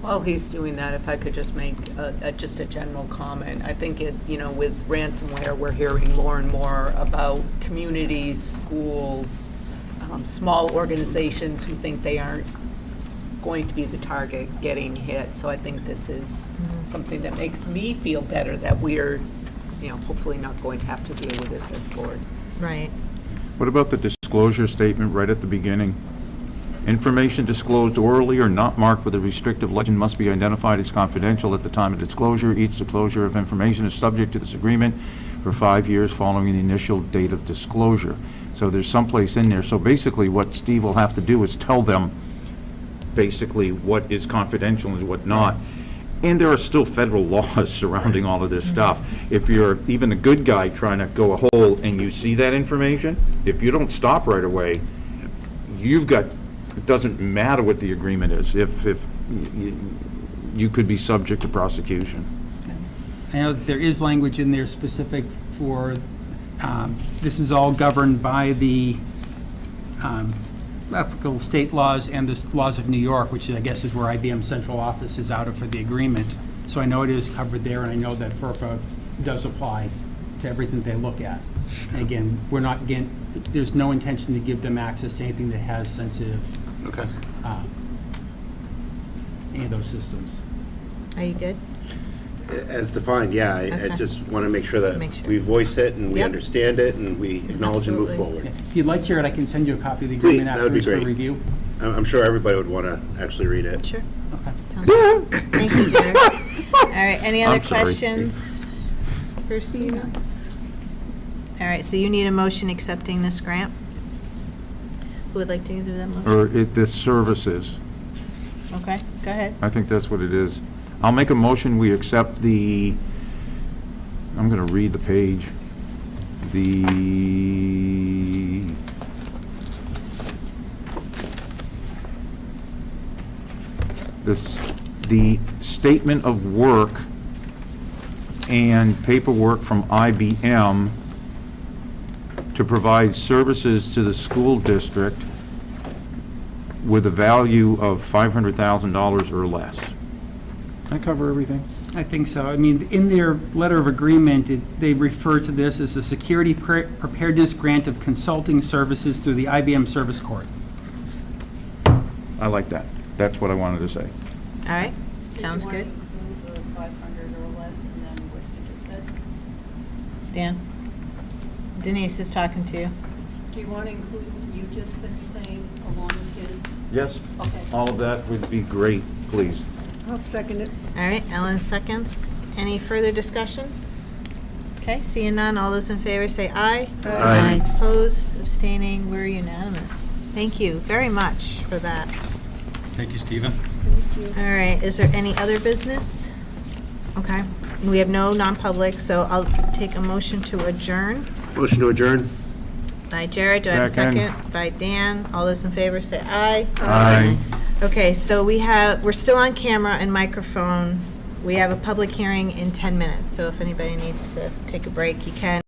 While he's doing that, if I could just make just a general comment, I think with ransomware, we're hearing more and more about communities, schools, small organizations who think they aren't going to be the target getting hit. So I think this is something that makes me feel better, that we're hopefully not going to have to deal with this as board. Right. What about the disclosure statement right at the beginning? Information disclosed orally or not marked with a restrictive legend must be identified as confidential at the time of disclosure. Each disclosure of information is subject to this agreement for 5 years following the initial date of disclosure. So there's someplace in there. So basically what Steve will have to do is tell them basically what is confidential and what not. And there are still federal laws surrounding all of this stuff. If you're even a good guy trying to go a hole and you see that information, if you don't stop right away, you've got, it doesn't matter what the agreement is, if you could be subject to prosecution. I know that there is language in there specific for, this is all governed by the applicable state laws and the laws of New York, which I guess is where IBM's central office is out of for the agreement. So I know it is covered there, and I know that FERPA does apply to everything they look at. And again, there's no intention to give them access to anything that has sensitive, Okay. any of those systems. Are you good? As defined, yeah. I Okay. just want to make sure that Make sure. we voice it and we Yep. understand it and we acknowledge and move Absolutely. forward. If you'd like, Jared, I can send you a copy of the Please, agreement that would be afterwards for great. review. I'm sure everybody would want to actually read it. Sure. Okay. Sounds good. Thank you, Jared. All right, any other I'm sorry. questions for Steve? All right, so you need a motion accepting this grant? Who would like to do that motion? Or this services. Okay, go ahead. I think that's what it is. I'll make a motion, we accept the, I'm going to read the page. The statement of work and paperwork from IBM to provide services to the school district with a value of $500,000 or less. Did I cover everything? I think so. I mean, in their letter of agreement, they refer to this as a security preparedness grant of consulting services through the IBM Service Corps. I like that. That's what I wanted to say. All right, sounds good. Did you want to include the 500 or less and then what you just said? Dan? Denise is talking to you. Do you want to include what you just finished saying along with his? Yes, Okay. all of that would be great, please. I'll second it. All right, Ellen seconds. Any further discussion? Okay, seeing none, all those in favor say aye. Aye. Opposed, abstaining, we're unanimous. Thank you very much for that. Thank you, Stephen. All right, is there any other business? Okay, we have no non-public, so I'll take a motion to adjourn. Motion to adjourn? By Jared, do I have a Second. second? By Dan, all those in favor say aye. Aye. Okay, so we're still on camera and microphone. We have a public hearing in 10 minutes, so if anybody needs to take a break, you can.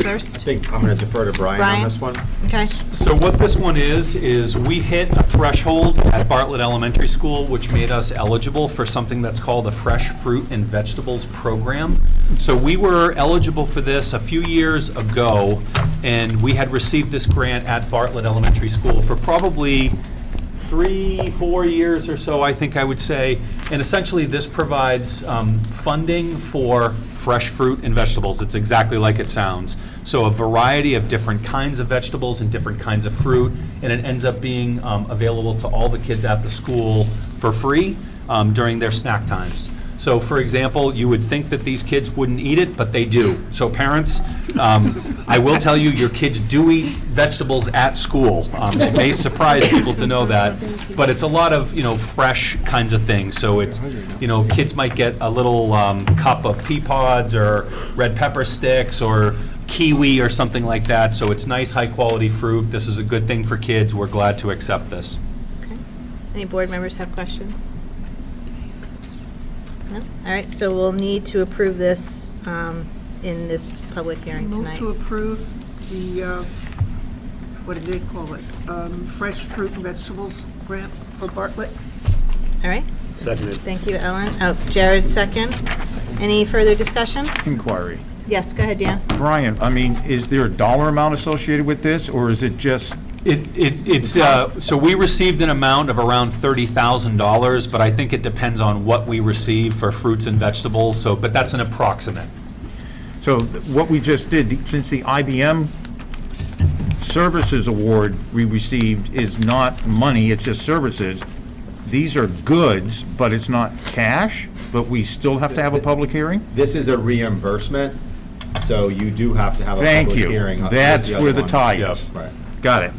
first? I think I'm going to defer to Brian Brian? on this one. Okay. So what this one is we hit a threshold at Bartlett Elementary School, which made us eligible for something that's called a Fresh Fruit and Vegetables Program. So we were eligible for this a few years ago, and we had received this grant at Bartlett Elementary School for probably 3-4 years or so, I think I would say. And essentially, this provides funding for fresh fruit and vegetables. It's exactly like it sounds. So a variety of different kinds of vegetables and different kinds of fruit, and it ends up being available to all the kids at the school for free during their snack times. So, for example, you would think that these kids wouldn't eat it, but they do. So parents, I will tell you, your kids do eat vegetables at school. It may surprise people to know that, but it's a lot of, fresh kinds of things. So it's, kids might get a little cup of pea pods or red pepper sticks or kiwi or something like that. So it's nice, high-quality fruit. This is a good thing for kids. We're glad to accept this. Okay. Any board members have questions? No? All right, so we'll need to approve this in this public hearing Move tonight. to approve the, what do they call it? Fresh fruit and vegetables grant for Bartlett. All right? Seconded. Thank you, Ellen. Oh, Jared, second. Any further discussion? Inquiry. Yes, go ahead, Dan. Brian, I mean, is there a dollar amount associated with this, or is it just, So we received an amount of around $30,000, but I think it depends on what we receive for fruits and vegetables, but that's an approximate. so what we just did, since the IBM Services Award we received is not money, it's just services, these are goods, but it's not cash, but we still have to have a public hearing? This is a reimbursement, so you do have to have a Thank public you. hearing. That's where the tie Yep. is. Right. Got it.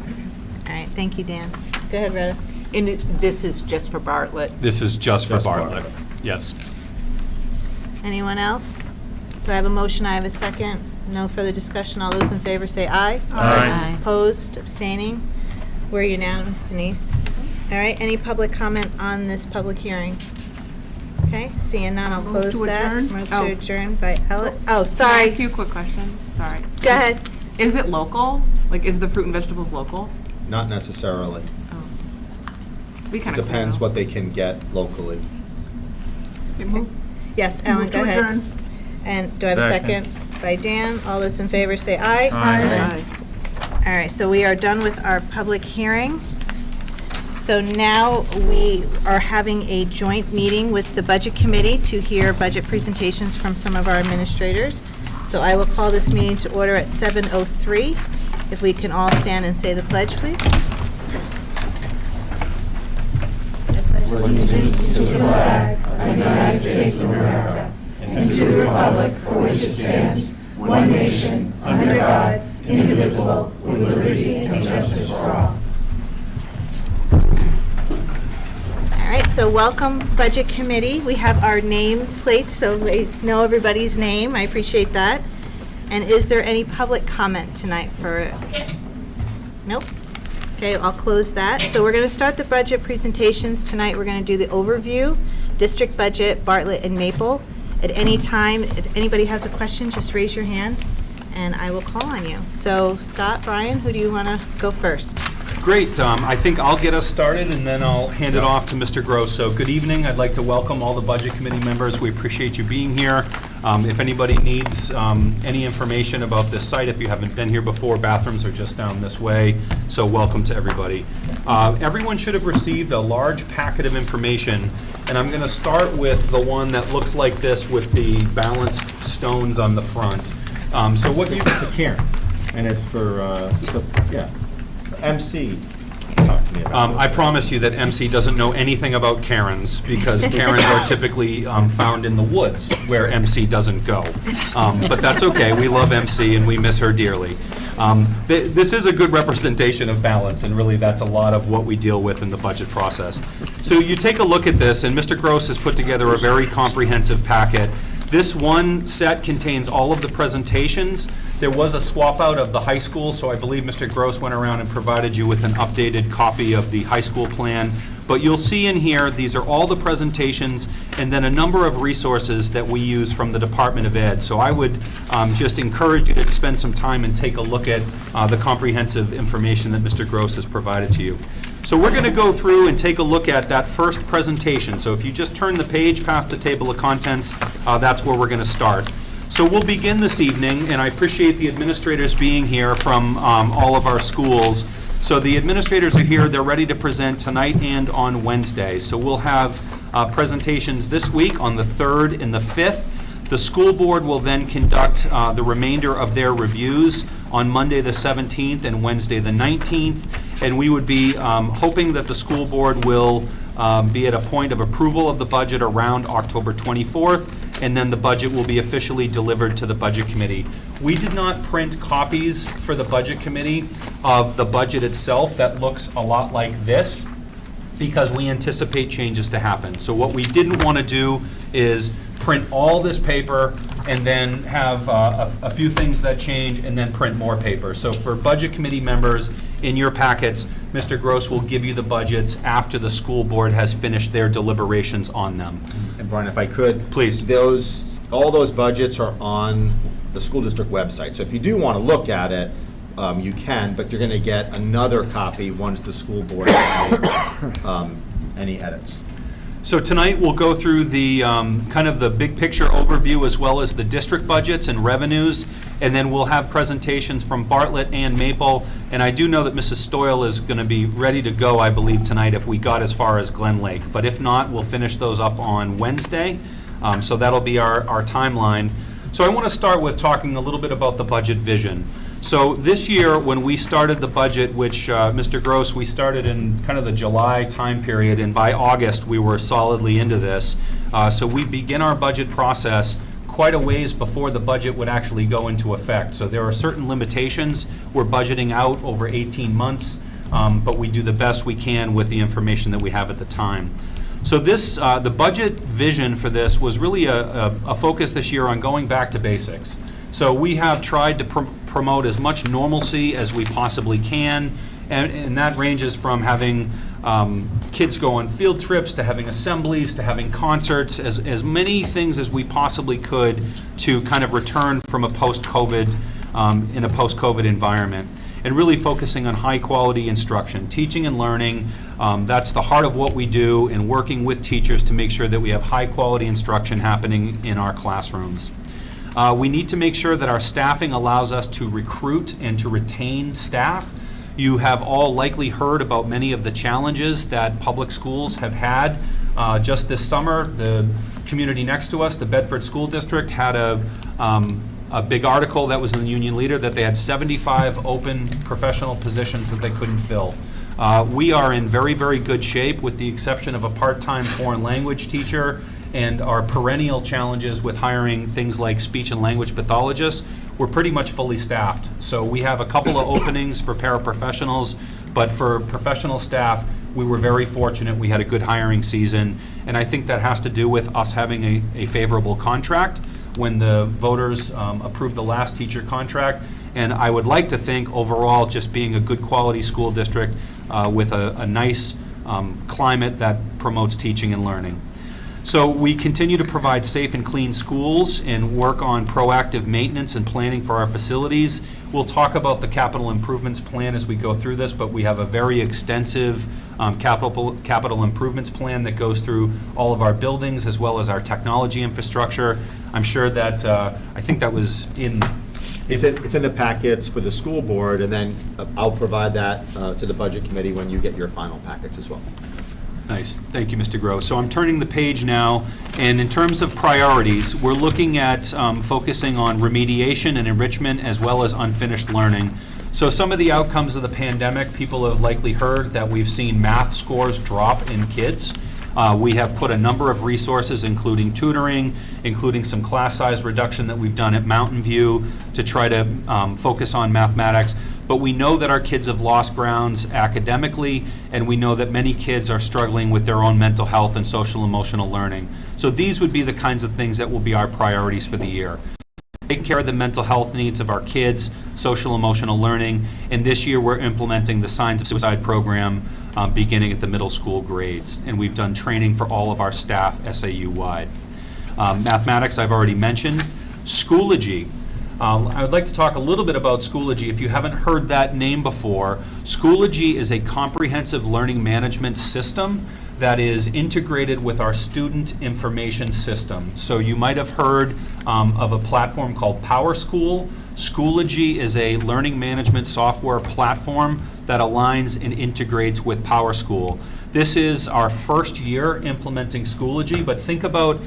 All right, thank you, Dan. Go ahead, Retta. And this is just for Bartlett. This is just for Just Bartlett. Bartlett. Yes. Anyone else? So I have a motion, I have a second. No further discussion. All those in favor say aye. Aye. Opposed, abstaining? We're unanimous, Denise. All right, any public comment on this public hearing? Okay, seeing none, I'll Move close to that. adjourn. Move Oh. to adjourn by Ellen. Oh, Can I sorry. ask you a quick question? Sorry. Go ahead. Is it local? Like, is the fruit and vegetables local? Not necessarily. We kind of Depends what they can get locally. Yes, Ellen, Move go to ahead. adjourn. And do I have a Second. second? By Dan. All those in favor say aye. Aye. All right, so we are done with our public hearing. So now we are having a joint meeting with the Budget Committee to hear budget presentations from some of our administrators. So I will call this meeting to order at 7:03. If we can all stand and say the pledge, please. All right, so welcome, Budget Committee. We have our name plates, so we know everybody's name. I appreciate that. And is there any public comment tonight for? Nope. Okay, I'll close that. So we're going to start the budget presentations tonight. We're going to do the overview, district budget, Bartlett and Maple. At any time, if anybody has a question, just raise your hand, and I will call on you. So Scott, Brian, who do you want to go first? Great. I think I'll get us started, and then I'll hand it off to Mr. Gross. So good evening. I'd like to welcome all the Budget Committee members. We appreciate you being here. If anybody needs any information about this site, if you haven't been here before, bathrooms are just down this way. So welcome to everybody. Everyone should have received a large packet of information, and I'm going to start with the one that looks like this with the balanced stones on the front. So what you... It's a Karen, and it's for, MC. Talk to me about I this. promise you that MC doesn't know anything about Karens, because Karens are typically found in the woods where MC doesn't go. But that's okay, we love MC and we miss her dearly. This is a good representation of balance, and really that's a lot of what we deal with in the budget process. So you take a look at this, and Mr. Gross has put together a very comprehensive packet. This one set contains all of the presentations. There was a swap out of the high school, so I believe Mr. Gross went around and provided you with an updated copy of the high school plan. But you'll see in here, these are all the presentations and then a number of resources that we use from the Department of Ed. So I would just encourage you to spend some time and take a look at the comprehensive information that Mr. Gross has provided to you. So we're going to go through and take a look at that first presentation. So if you just turn the page past the table of contents, that's where we're going to start. So we'll begin this evening, and I appreciate the administrators being here from all of our schools. So the administrators are here, they're ready to present tonight and on Wednesday. So we'll have presentations this week on the 3rd and the 5th. The school board will then conduct the remainder of their reviews on Monday the 17th and Wednesday the 19th. And we would be hoping that the school board will be at a point of approval of the budget around October 24th, and then the budget will be officially delivered to the Budget Committee. We did not print copies for the Budget Committee of the budget itself that looks a lot like this, because we anticipate changes to happen. So what we didn't want to do is print all this paper and then have a few things that change and then print more paper. So for Budget Committee members, in your packets, Mr. Gross will give you the budgets after the school board has finished their deliberations on them. And Brian, if I could. Please. All those budgets are on the school district website. So if you do want to look at it, you can, but you're going to get another copy once the school board has made any edits. So tonight we'll go through the kind of the big picture overview as well as the district budgets and revenues, and then we'll have presentations from Bartlett and Maple. And I do know that Mrs. Stoyle is going to be ready to go, I believe, tonight if we got as far as Glen Lake. But if not, we'll finish those up on Wednesday. So that'll be our timeline. So I want to start with talking a little bit about the budget vision. So this year, when we started the budget, which, Mr. Gross, we started in kind of the July time period, and by August, we were solidly into this. So we begin our budget process quite a ways before the budget would actually go into effect. So there are certain limitations. We're budgeting out over 18 months, but we do the best we can with the information that we have at the time. So this, the budget vision for this was really a focus this year on going back to basics. So we have tried to promote as much normalcy as we possibly can, and that ranges from having kids go on field trips, to having assemblies, to having concerts, as many things as we possibly could to kind of return from a post-COVID, in a post-COVID environment, and really focusing on high-quality instruction, teaching and learning. That's the heart of what we do, and working with teachers to make sure that we have high-quality instruction happening in our classrooms. We need to make sure that our staffing allows us to recruit and to retain staff. You have all likely heard about many of the challenges that public schools have had. Just this summer, the community next to us, the Bedford School District, had a big article that was in the Union Leader that they had 75 open professional positions that they couldn't fill. We are in very, very good shape, with the exception of a part-time foreign language teacher and our perennial challenges with hiring things like speech and language pathologists. We're pretty much fully staffed. So we have a couple of openings for paraprofessionals, but for professional staff, we were very fortunate. We had a good hiring season, and I think that has to do with us having a favorable contract when the voters approved the last teacher contract. And I would like to think overall just being a good quality school district with a nice climate that promotes teaching and learning. So we continue to provide safe and clean schools and work on proactive maintenance and planning for our facilities. We'll talk about the capital improvements plan as we go through this, but we have a very extensive capital improvements plan that goes through all of our buildings as well as our technology infrastructure. I'm sure that, I think that was in... It's in the packets for the school board, and then I'll provide that to the budget committee when you get your final packets as well. Nice. Thank you, Mr. Gross. So I'm turning the page now, and in terms of priorities, we're looking at focusing on remediation and enrichment as well as unfinished learning. So some of the outcomes of the pandemic, people have likely heard that we've seen math scores drop in kids. We have put a number of resources, including tutoring, including some class size reduction that we've done at Mountain View to try to focus on mathematics. But we know that our kids have lost grounds academically, and we know that many kids are struggling with their own mental health and social emotional learning. So these would be the kinds of things that will be our priorities for the year. Take care of the mental health needs of our kids, social emotional learning, and this year we're implementing the Signs of Suicide program beginning at the middle school grades. And we've done training for all of our staff SAU-wide. Mathematics, I've already mentioned. Schoology. I would like to talk a little bit about Schoology. If you haven't heard that name before, Schoology is a comprehensive learning management system that is integrated with our student information system. So you might have heard of a platform called PowerSchool. Schoology is a learning management software platform that aligns and integrates with PowerSchool. This is our first year implementing Schoology, but think about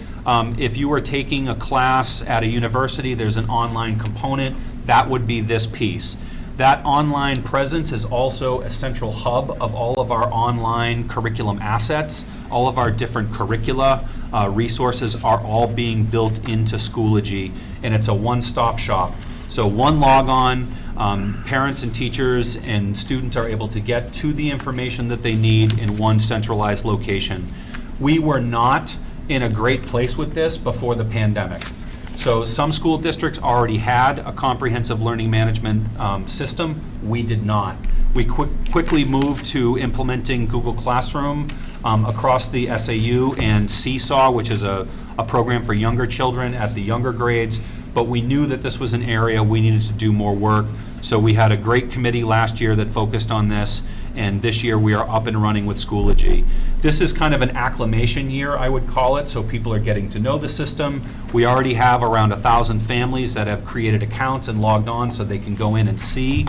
if you were taking a class at a university, there's an online component, that would be this piece. That online presence is also a central hub of all of our online curriculum assets. All of our different curricula resources are all being built into Schoology, and it's a one-stop shop. So one log-on, parents and teachers and students are able to get to the information that they need in one centralized location. We were not in a great place with this before the pandemic. So some school districts already had a comprehensive learning management system. We did not. We quickly moved to implementing Google Classroom across the SAU and Seesaw, which is a program for younger children at the younger grades. But we knew that this was an area we needed to do more work. So we had a great committee last year that focused on this, and this year we are up and running with Schoology. This is kind of an acclimation year, I would call it, so people are getting to know the system. We already have around 1,000 families that have created accounts and logged on so they can go in and see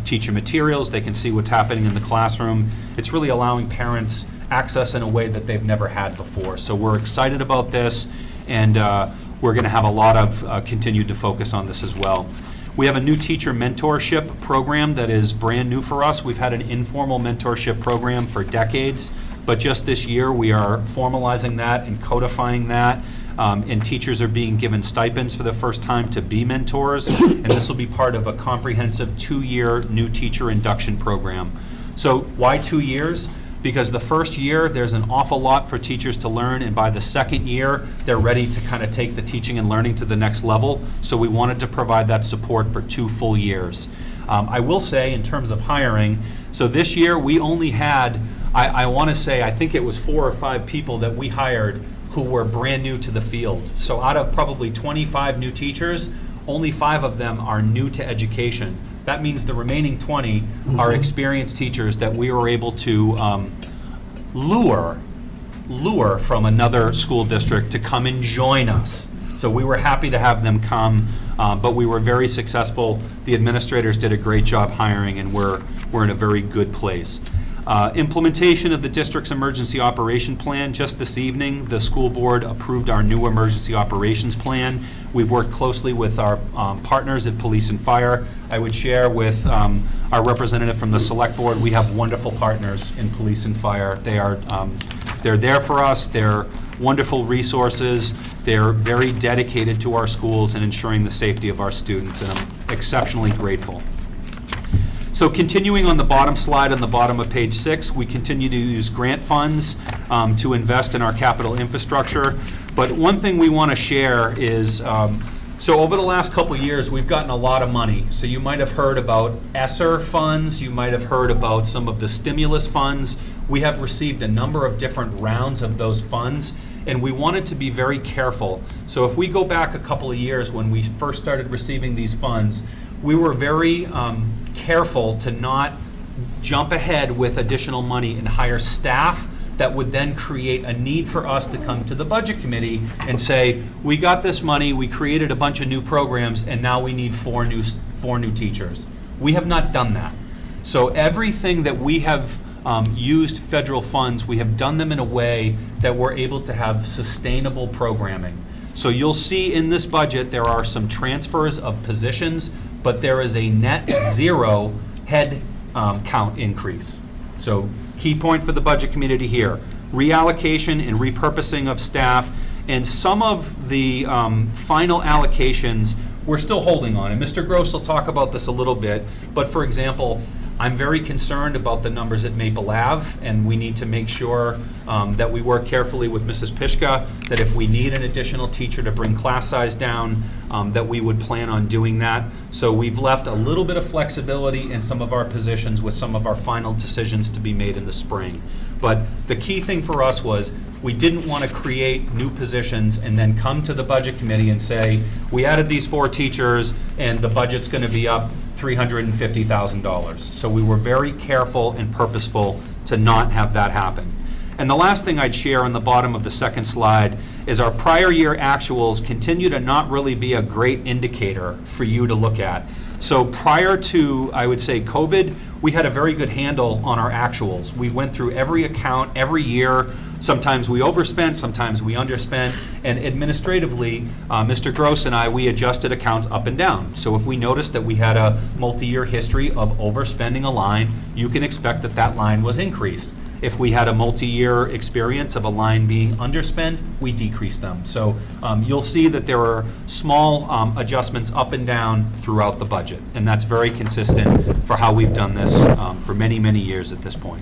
teacher materials, they can see what's happening in the classroom. It's really allowing parents access in a way that they've never had before. So we're excited about this, and we're going to have a lot of continued to focus on this as well. We have a new teacher mentorship program that is brand new for us. We've had an informal mentorship program for decades, but just this year we are formalizing that and codifying that, and teachers are being given stipends for the first time to be mentors, and this will be part of a comprehensive 2-year new teacher induction program. So why 2 years? Because the first year, there's an awful lot for teachers to learn, and by the second year, they're ready to kind of take the teaching and learning to the next level. So we wanted to provide that support for 2 full years. I will say, in terms of hiring, so this year, we only had, I want to say, I think it was 4 or 5 people that we hired who were brand new to the field. So out of probably 25 new teachers, only 5 of them are new to education. That means the remaining 20 are experienced teachers that we were able to lure from another school district to come and join us. So we were happy to have them come, but we were very successful. The administrators did a great job hiring, and we're in a very good place. Implementation of the district's emergency operation plan. Just this evening, the school board approved our new emergency operations plan. We've worked closely with our partners at Police and Fire. I would share with our representative from the Select Board, we have wonderful partners in Police and Fire. They're there for us. They're wonderful resources. They're very dedicated to our schools and ensuring the safety of our students, and I'm exceptionally grateful. So continuing on the bottom slide on the bottom of page 6, we continue to use grant funds to invest in our capital infrastructure. But one thing we want to share is, so over the last couple of years, we've gotten a lot of money. So you might have heard about ESSER funds. You might have heard about some of the stimulus funds. We have received a number of different rounds of those funds, and we wanted to be very careful. So if we go back a couple of years when we first started receiving these funds, we were very careful to not jump ahead with additional money and hire staff that would then create a need for us to come to the budget committee and say, we got this money, we created a bunch of new programs, and now we need four new teachers. We have not done that. So everything that we have used federal funds, we have done them in a way that we're able to have sustainable programming. So you'll see in this budget, there are some transfers of positions, but there is a net 0 head count increase. So key point for the budget committee here, reallocation and repurposing of staff, and some of the final allocations we're still holding on. And Mr. Gross will talk about this a little bit, but for example, I'm very concerned about the numbers at Maple Ave, and we need to make sure that we work carefully with Mrs. Pishka, that if we need an additional teacher to bring class size down, that we would plan on doing that. So we've left a little bit of flexibility in some of our positions with some of our final decisions to be made in the spring. But the key thing for us was we didn't want to create new positions and then come to the budget committee and say, we added these 4 teachers and the budget's going to be up $350,000. So we were very careful and purposeful to not have that happen. And the last thing I'd share on the bottom of the second slide is our prior year actuals continue to not really be a great indicator for you to look at. So prior to, I would say, COVID, we had a very good handle on our actuals. We went through every account every year. Sometimes we overspent, sometimes we underspent, and administratively, Mr. Gross and I, we adjusted accounts up and down. So if we noticed that we had a multi-year history of overspending a line, you can expect that that line was increased. If we had a multi-year experience of a line being underspent, we decreased them. So you'll see that there are small adjustments up and down throughout the budget, and that's very consistent for how we've done this for many, many years at this point.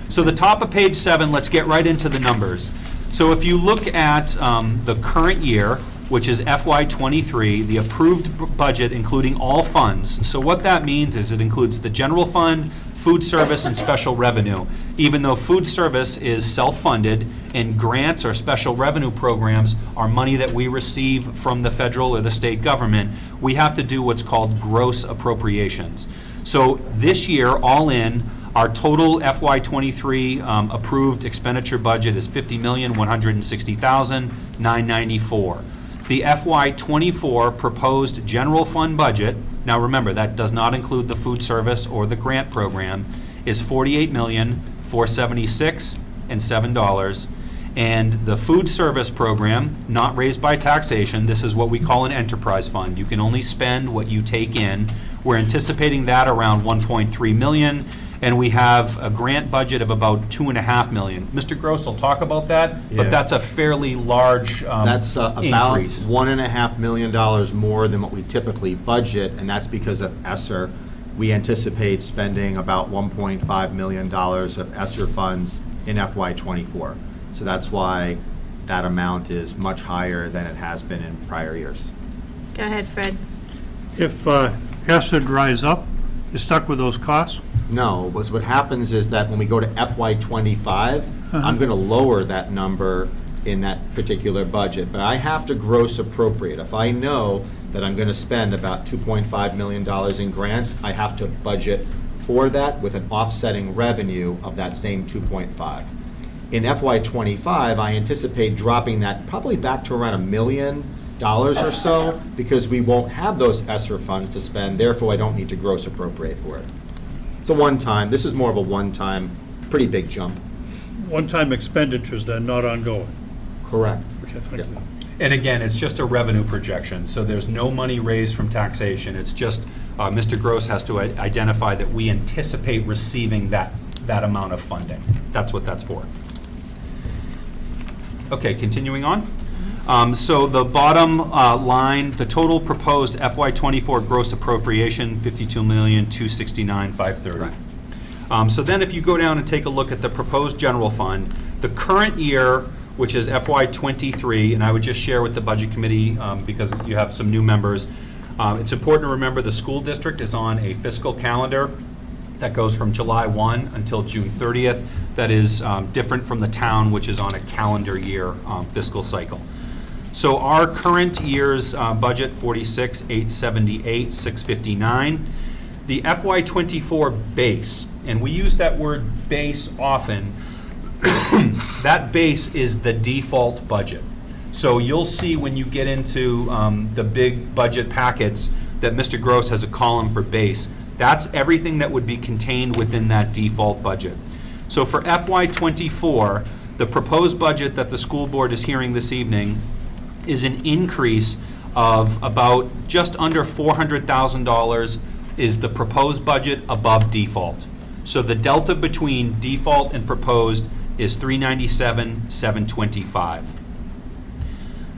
So the top of page 7, let's get right into the numbers. So if you look at the current year, which is FY23, the approved budget including all funds. So what that means is it includes the general fund, food service, and special revenue. Even though food service is self-funded and grants or special revenue programs are money that we receive from the federal or the state government, we have to do what's called gross appropriations. So this year, all in, our total FY23 approved expenditure budget is $50,160,994. The FY24 proposed general fund budget, now remember, that does not include the food service or the grant program, is $48,476,007. And the food service program, not raised by taxation, this is what we call an enterprise fund. You can only spend what you take in. We're anticipating that around $1.3 million. And we have a grant budget of about $2.5 million. Mr. Gross will talk about that, but Yeah. that's a fairly large That's about increase. $1.5 million more than what we typically budget, and that's because of ESSER. We anticipate spending about $1.5 million of ESSER funds in FY24. So that's why that amount is much higher than it has been in prior years. Go ahead, Fred. If ESSER dries up, you're stuck with those costs? No, because what happens is that when we go to FY25, I'm going to lower that number in that particular budget, but I have to gross appropriate. If I know that I'm going to spend about $2.5 million in grants, I have to budget for that with an offsetting revenue of that same 2.5. In FY25, I anticipate dropping that probably back to around $1 million or so, because we won't have those ESSER funds to spend, therefore I don't need to gross appropriate for it. It's a one-time, this is more of a one-time, pretty big jump. One-time expenditures then, not ongoing? Correct. Okay, thank you. And again, it's just a revenue projection, so there's no money raised from taxation. It's just, Mr. Gross has to identify that we anticipate receiving that amount of funding. That's what that's for. Okay, continuing on. So the bottom line, the total proposed FY24 gross appropriation, $52,269,530. Right. So then if you go down and take a look at the proposed general fund, the current year, which is FY23, and I would just share with the budget committee because you have some new members, it's important to remember the school district is on a fiscal calendar that goes from July 1 until June 30th. That is different from the town, which is on a calendar year fiscal cycle. So our current year's budget, $46,878,659. The FY24 base, and we use that word base often, that base is the default budget. So you'll see when you get into the big budget packets that Mr. Gross has a column for base. That's everything that would be contained within that default budget. So for FY24, the proposed budget that the school board is hearing this evening is an increase of about just under $400,000 is the proposed budget above default. So the delta between default and proposed is $397,725.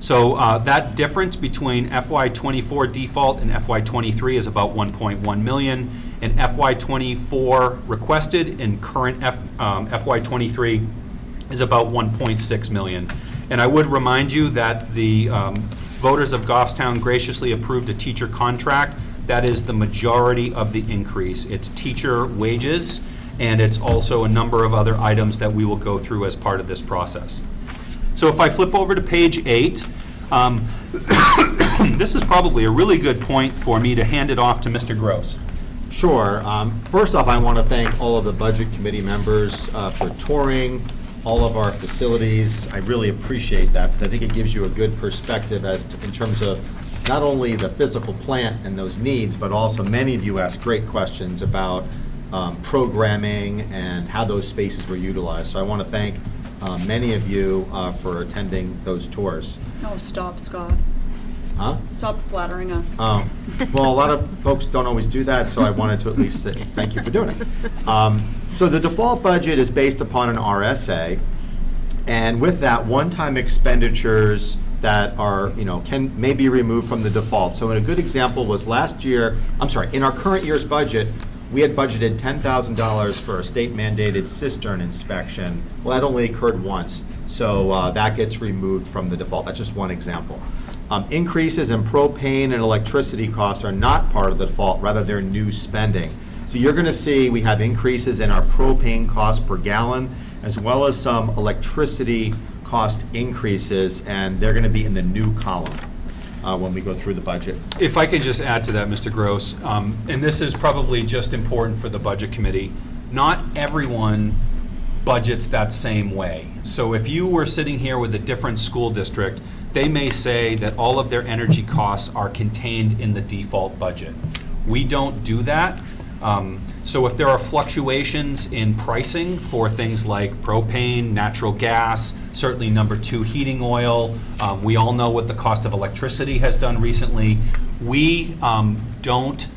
So that difference between FY24 default and FY23 is about 1.1 million, and FY24 requested and current FY23 is about 1.6 million. And I would remind you that the voters of Goffstown graciously approved a teacher contract. That is the majority of the increase. It's teacher wages, and it's also a number of other items that we will go through as part of this process. So if I flip over to page 8, this is probably a really good point for me to hand it off to Mr. Gross. Sure. First off, I want to thank all of the Budget Committee members for touring all of our facilities. I really appreciate that, because I think it gives you a good perspective as to, in terms of not only the physical plant and those needs, but also many of you asked great questions about programming and how those spaces were utilized. So I want to thank many of you for attending those tours. Oh, stop, Scott. Huh? Stop flattering us. Well, a lot of folks don't always do that, so I wanted to at least say thank you for doing it. So the default budget is based upon an RSA, and with that, one-time expenditures that are, may be removed from the default. So a good example was last year, in our current year's budget, we had budgeted $10,000 for a state-mandated cistern inspection. Well, that only occurred once, so that gets removed from the default. That's just one example. Increases in propane and electricity costs are not part of the default, rather they're new spending. So you're going to see we have increases in our propane cost per gallon, as well as some electricity cost increases, and they're going to be in the new column when we go through the budget. If I could just add to that, Mr. Gross, and this is probably just important for the Budget Committee, not everyone budgets that same way. So if you were sitting here with a different school district, they may say that all of their energy costs are contained in the default budget. We don't do that. So if there are fluctuations in pricing for things like propane, natural gas, certainly number 2 heating oil, we all know what the cost of electricity has done recently. We don't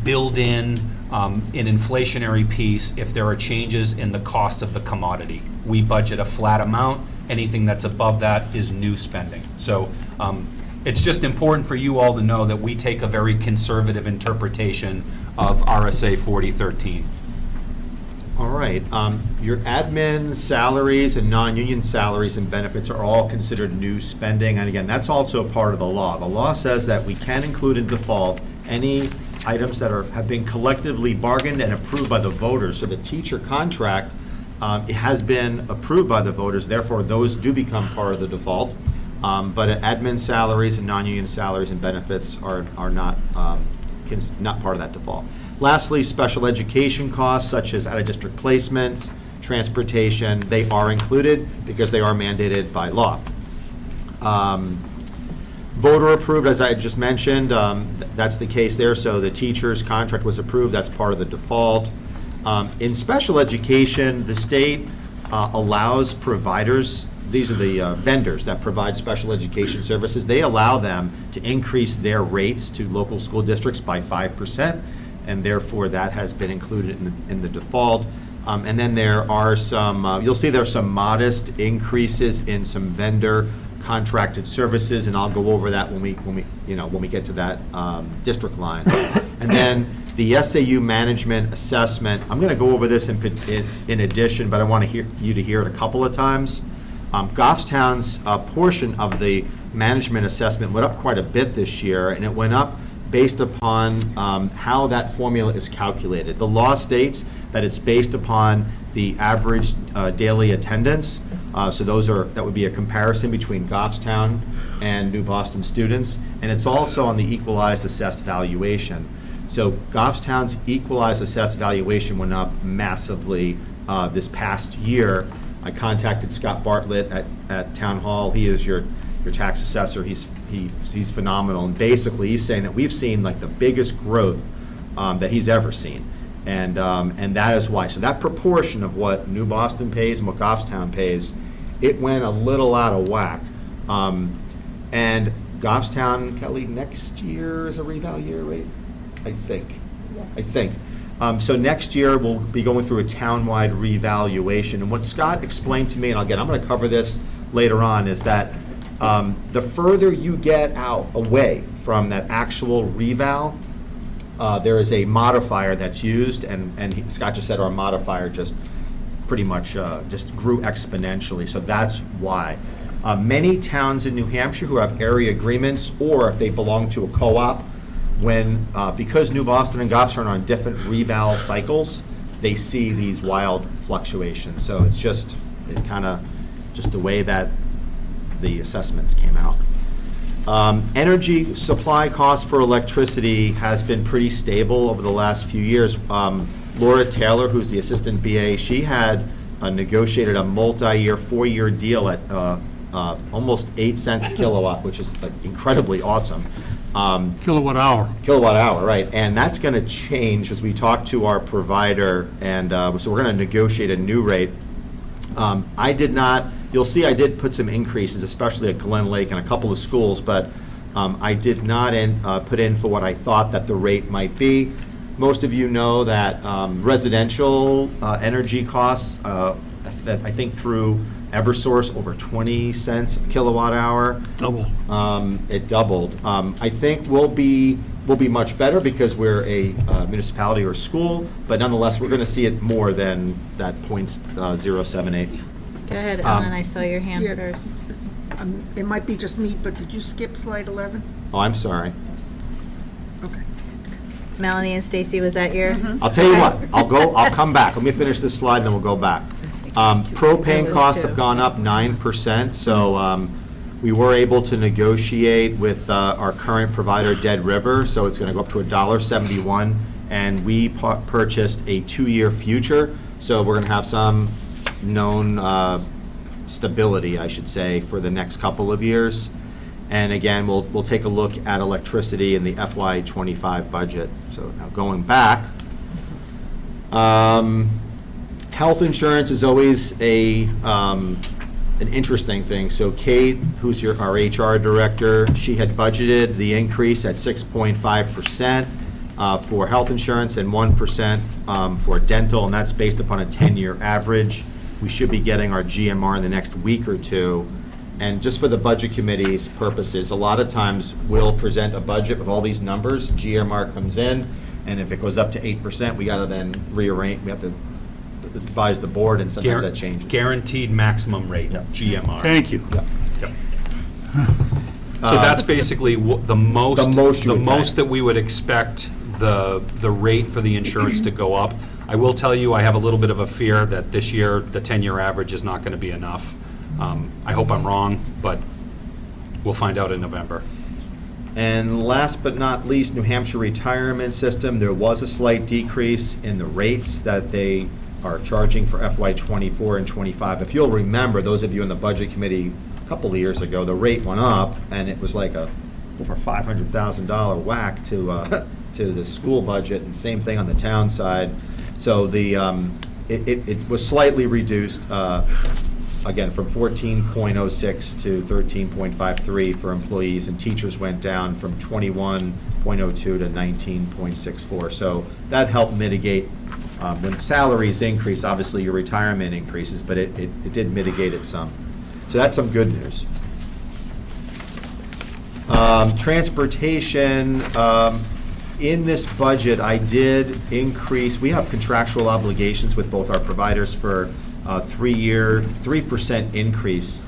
build in an inflationary piece if there are changes in the cost of the commodity. We budget a flat amount. Anything that's above that is new spending. So it's just important for you all to know that we take a very conservative interpretation of RSA 4013. All right. Your admin salaries and non-union salaries and benefits are all considered new spending. And again, that's also part of the law. The law says that we can include in default any items that have been collectively bargained and approved by the voters. So the teacher contract it has been approved by the voters, therefore those do become part of the default. But admin salaries and non-union salaries and benefits are not part of that default. Lastly, special education costs such as out-of-district placements, transportation, they are included because they are mandated by law. Voter approved, as I just mentioned, that's the case there. So the teacher's contract was approved, that's part of the default. In special education, the state allows providers, these are the vendors that provide special education services, they allow them to increase their rates to local school districts by 5%, and therefore that has been included in the default. And then there are some, you'll see there are some modest increases in some vendor contracted services, and I'll go over that when we get to that district line. And then the SAU Management Assessment, I'm going to go over this in addition, but I want you to hear it a couple of times. Gosstown's portion of the management assessment went up quite a bit this year, and it went up based upon how that formula is calculated. The law states that it's based upon the average daily attendance. So that would be a comparison between Goffstown and New Boston students, and it's also on the equalized assessed valuation. So Goffstown's equalized assessed valuation went up massively this past year. I contacted Scott Bartlett at Town Hall. He is your tax assessor. He's phenomenal, and basically he's saying that we've seen like the biggest growth that he's ever seen, and that is why. So that proportion of what New Boston pays and what Goffstown pays, it went a little out of whack. And Goffstown, Kelly, next year is a reval year, right? I think. Yes. I think. So next year, we'll be going through a town-wide revaluation. And what Scott explained to me, and I'm going to cover this later on, is that The further you get away from that actual reval, there is a modifier that's used, and Scott just said our modifier just pretty much just grew exponentially, so that's why. Many towns in New Hampshire who have area agreements, or if they belong to a co-op, because New Boston and Goffstown are on different reval cycles, they see these wild fluctuations. So it's just the way that the assessments came out. Energy supply costs for electricity has been pretty stable over the last few years. Laura Taylor, who's the assistant BA, she had negotiated a multi-year, 4-year deal at almost 8 cents a kilowatt, which is incredibly awesome. Kilowatt hour. Kilowatt hour, right. And that's going to change as we talk to our provider, and so we're going to negotiate a new rate. You'll see I did put some increases, especially at Glen Lake and a couple of schools, but I did not put in for what I thought that the rate might be. Most of you know that residential energy costs, I think through Eversource, over 20 cents a kilowatt hour. Double. It doubled. I think we'll be much better because we're a municipality or school, but nonetheless, we're going to see it more than that .078. Go ahead, Ellen, I saw your hand Yeah. first. It might be just me, but did you skip slide 11? Oh, I'm sorry. Okay. Melanie and Stacy, was that your? I'll tell you what, I'll come back. Let me finish this slide, and then we'll go back. Propane costs have gone up 9%, so we were able to negotiate with our current provider, Dead River, so it's going to go up to $1.71, and we purchased a 2-year future, so we're going to have some known stability, I should say, for the next couple of years. And again, we'll take a look at electricity in the FY25 budget. So now going back, health insurance is always an interesting thing. So Kate, who's our HR director, she had budgeted the increase at 6.5% for health insurance and 1% for dental, and that's based upon a 10-year average. We should be getting our GMR in the next week or two. And just for the budget committee's purposes, a lot of times we'll present a budget with all these numbers, GMR comes in, and if it goes up to 8%, we gotta then rearrange, we have to advise the board, and sometimes that changes. Guaranteed maximum rate, Yep. GMR. Thank you. Yep. So that's basically the most that we would expect the rate for the insurance to go up. I will tell you, I have a little bit of a fear that this year, the 10-year average is not going to be enough. I hope I'm wrong, but we'll find out in November. And last but not least, New Hampshire retirement system, there was a slight decrease in the rates that they are charging for FY24 and 25. If you'll remember, those of you in the budget committee a couple of years ago, the rate went up, and it was like over $500,000 whack to the school budget, and same thing on the town side. So it was slightly reduced, again, from 14.06 to 13.53 for employees, and teachers went down from 21.02 to 19.64. So that helped mitigate, when salaries increase, obviously your retirement increases, but it did mitigate it some. So that's some good news. Transportation, in this budget, I did increase, we have contractual obligations with both our providers for 3% increase.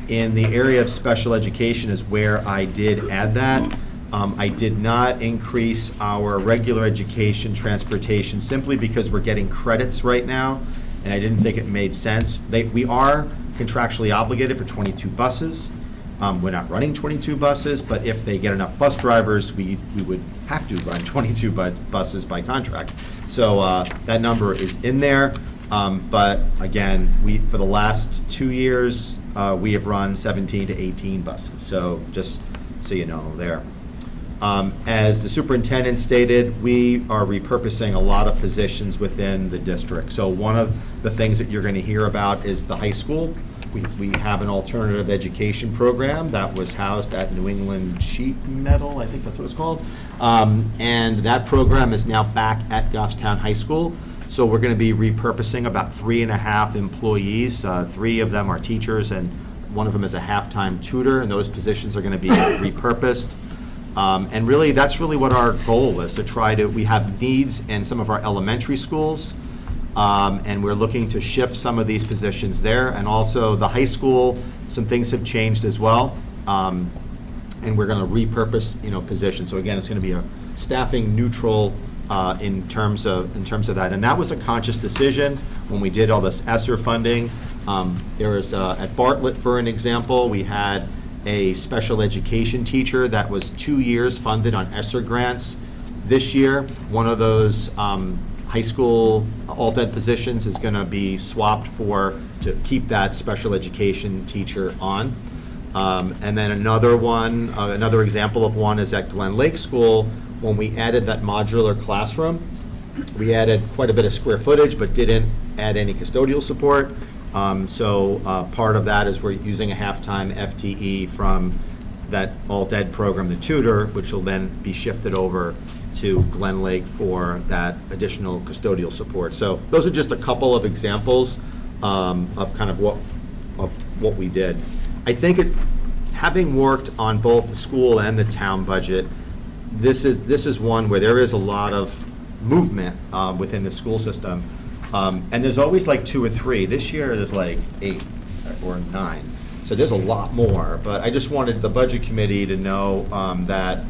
In the area of special education is where I did add that. I did not increase our regular education transportation simply because we're getting credits right now, and I didn't think it made sense. We are contractually obligated for 22 buses. We're not running 22 buses, but if they get enough bus drivers, we would have to run 22 buses by contract. So that number is in there. But again, for the last 2 years, we have run 17 to 18 buses. So just so you know there. As the superintendent stated, we are repurposing a lot of positions within the district. So one of the things that you're going to hear about is the high school. We have an alternative education program that was housed at New England Sheet Metal, I think that's what it's called. And that program is now back at Gosstown High School. So we're going to be repurposing about 3.5 employees. 3 of them are teachers, and one of them is a half-time tutor, and those positions are going to be repurposed. And really, that's really what our goal is, to try to, we have needs in some of our elementary schools, and we're looking to shift some of these positions there. And also, the high school, some things have changed as well, and we're going to repurpose, positions. So again, it's going to be a staffing neutral in terms of that. And that was a conscious decision when we did all this ESSER funding. There was, at Bartlett, for an example, we had a special education teacher that was 2 years funded on ESSER grants. This year, one of those high school alt-ed positions is going to be swapped to keep that special education teacher on. And then another example of one is at Glen Lake School. When we added that modular classroom, we added quite a bit of square footage, but didn't add any custodial support. So part of that is we're using a half-time FTE from that alt-ed program, the tutor, which will then be shifted over to Glen Lake for that additional custodial support. So those are just a couple of examples of kind of what we did. I think having worked on both the school and the town budget, this is one where there is a lot of movement within the school system. And there's always like 2 or 3. This year there's like 8 or 9. So there's a lot more. But I just wanted the budget committee to know that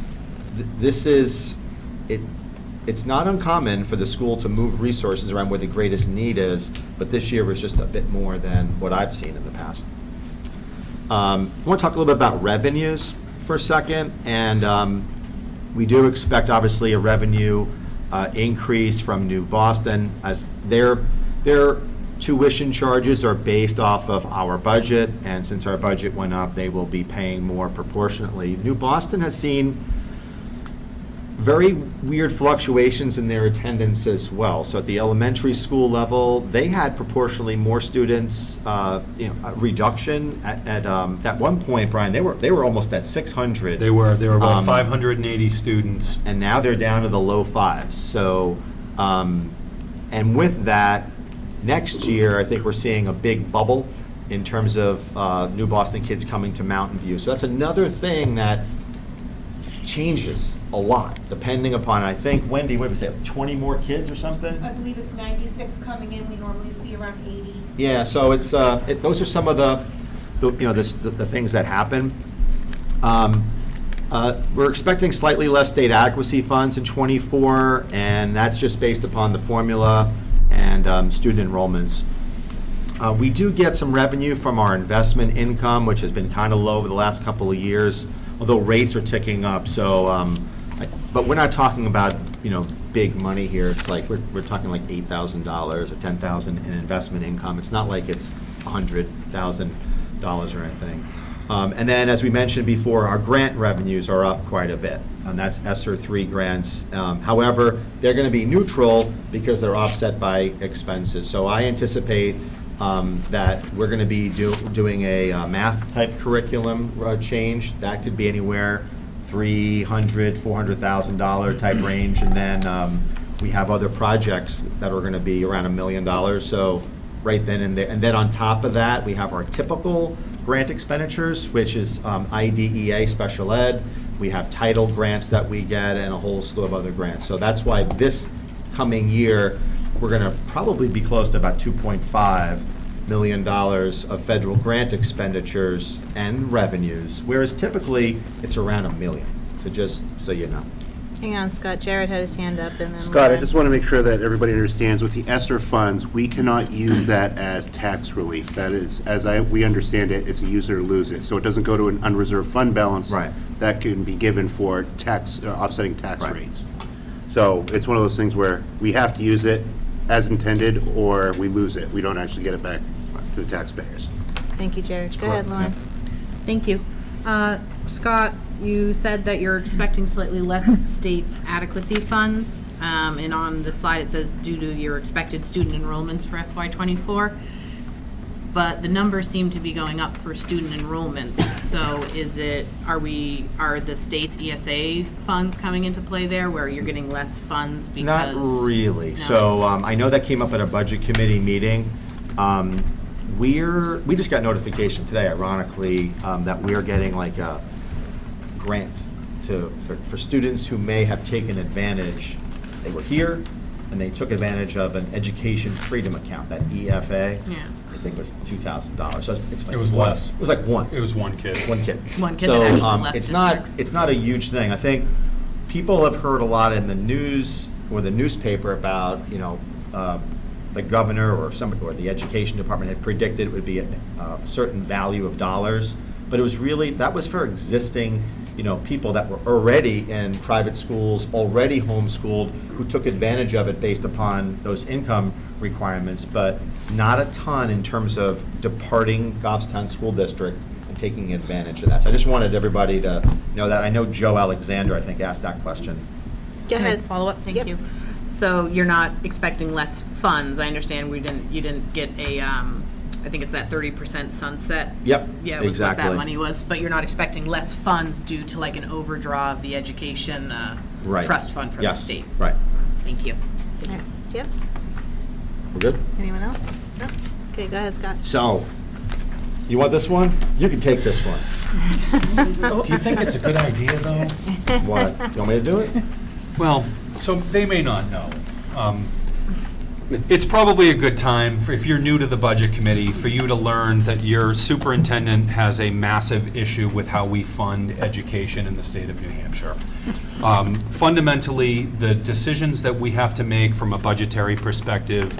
it's not uncommon for the school to move resources around where the greatest need is, but this year was just a bit more than what I've seen in the past. I want to talk a little bit about revenues for a second. And we do expect, obviously, a revenue increase from New Boston, as their tuition charges are based off of our budget, and since our budget went up, they will be paying more proportionately. New Boston has seen very weird fluctuations in their attendance as well. So at the elementary school level, they had proportionally more students, a reduction at one point, Brian, they were almost at 600. They were about 580 students. And now they're down to the low 5s. So, and with that, next year, I think we're seeing a big bubble in terms of New Boston kids coming to Mountain View. So that's another thing that changes a lot, depending upon, I think, Wendy, what did we say, 20 more kids or something? I believe it's 96 coming in. We normally see around 80. Yeah, so it's those are some of the things that happen. We're expecting slightly less state adequacy funds in '24, and that's just based upon the formula and student enrollments. We do get some revenue from our investment income, which has been kind of low over the last couple of years, although rates are ticking up. So, but we're not talking about big money here. It's like we're talking like $8,000 or $10,000 in investment income. It's not like it's $100,000 or anything. And then, as we mentioned before, our grant revenues are up quite a bit, and that's ESSER 3 grants. However, they're going to be neutral because they're offset by expenses. So I anticipate that we're going to be doing a math-type curriculum change. That could be anywhere $300,000, $400,000 type range, and then we have other projects that are going to be around $1 million. So right then and there, and then on top of that, we have our typical grant expenditures, which is IDEA special ed. We have title grants that we get and a whole slew of other grants. So that's why this coming year, we're going to probably be close to about $2.5 million of federal grant expenditures and revenues, whereas typically it's around $1 million. So just so you know. Hang on, Scott. Jared had his hand up, and then Scott, I Lauren. just want to make sure that everybody understands, with the ESSER funds, we cannot use that as tax relief. That is, we understand it, it's a use it or lose it. So it doesn't go to an unreserved fund balance. Right. That can be given for tax, offsetting tax Right. rates. So it's one of those things where we have to use it as intended, or we lose it. We don't actually get it back to the taxpayers. Thank you, Jared. Go ahead, Lauren. Thank you. Scott, you said that you're expecting slightly less state adequacy funds, and on the slide it says due to your expected student enrollments for FY24, but the numbers seem to be going up for student enrollments. So are the state's ESA funds coming into play there, where you're getting less funds because? Not really. No. So I know that came up at a budget committee meeting. we just got notification today, ironically, that we're getting like a grant for students who may have taken advantage. They were here and they took advantage of an education freedom account, that EFA. Yeah. I think it was $2,000. So it's like It was one. less. It was like one. It was one kid. One kid. One kid So, that actually left it's district. not a huge thing. I think people have heard a lot in the news or the newspaper about, the governor or somebody, or the education department had predicted it would be a certain value of dollars. But it was really, that was for existing, people that were already in private schools, already homeschooled, who took advantage of it based upon those income requirements, but not a ton in terms of departing Gosstown School District and taking advantage of that. So I just wanted everybody to know that. I know Joe Alexander, I think, asked that question. Go Can I ahead. follow up? Thank Yep. you. So you're not expecting less funds. I understand you didn't get a, I think it's that 30% sunset. Yep, Yeah, was what exactly. that money was, but you're not expecting less funds due to like an overdraw of the education Right. trust fund from the Yes, state. right. Thank you. Yep. We're good? Anyone else? No? Okay, go ahead, Scott. So, you want this one? You can take this one. Do you think it's a good idea, though? What? You want me to do it? Well, so they may not know. It's probably a good time, if you're new to the Budget Committee, for you to learn that your superintendent has a massive issue with how we fund education in the state of New Hampshire. Fundamentally, the decisions that we have to make from a budgetary perspective,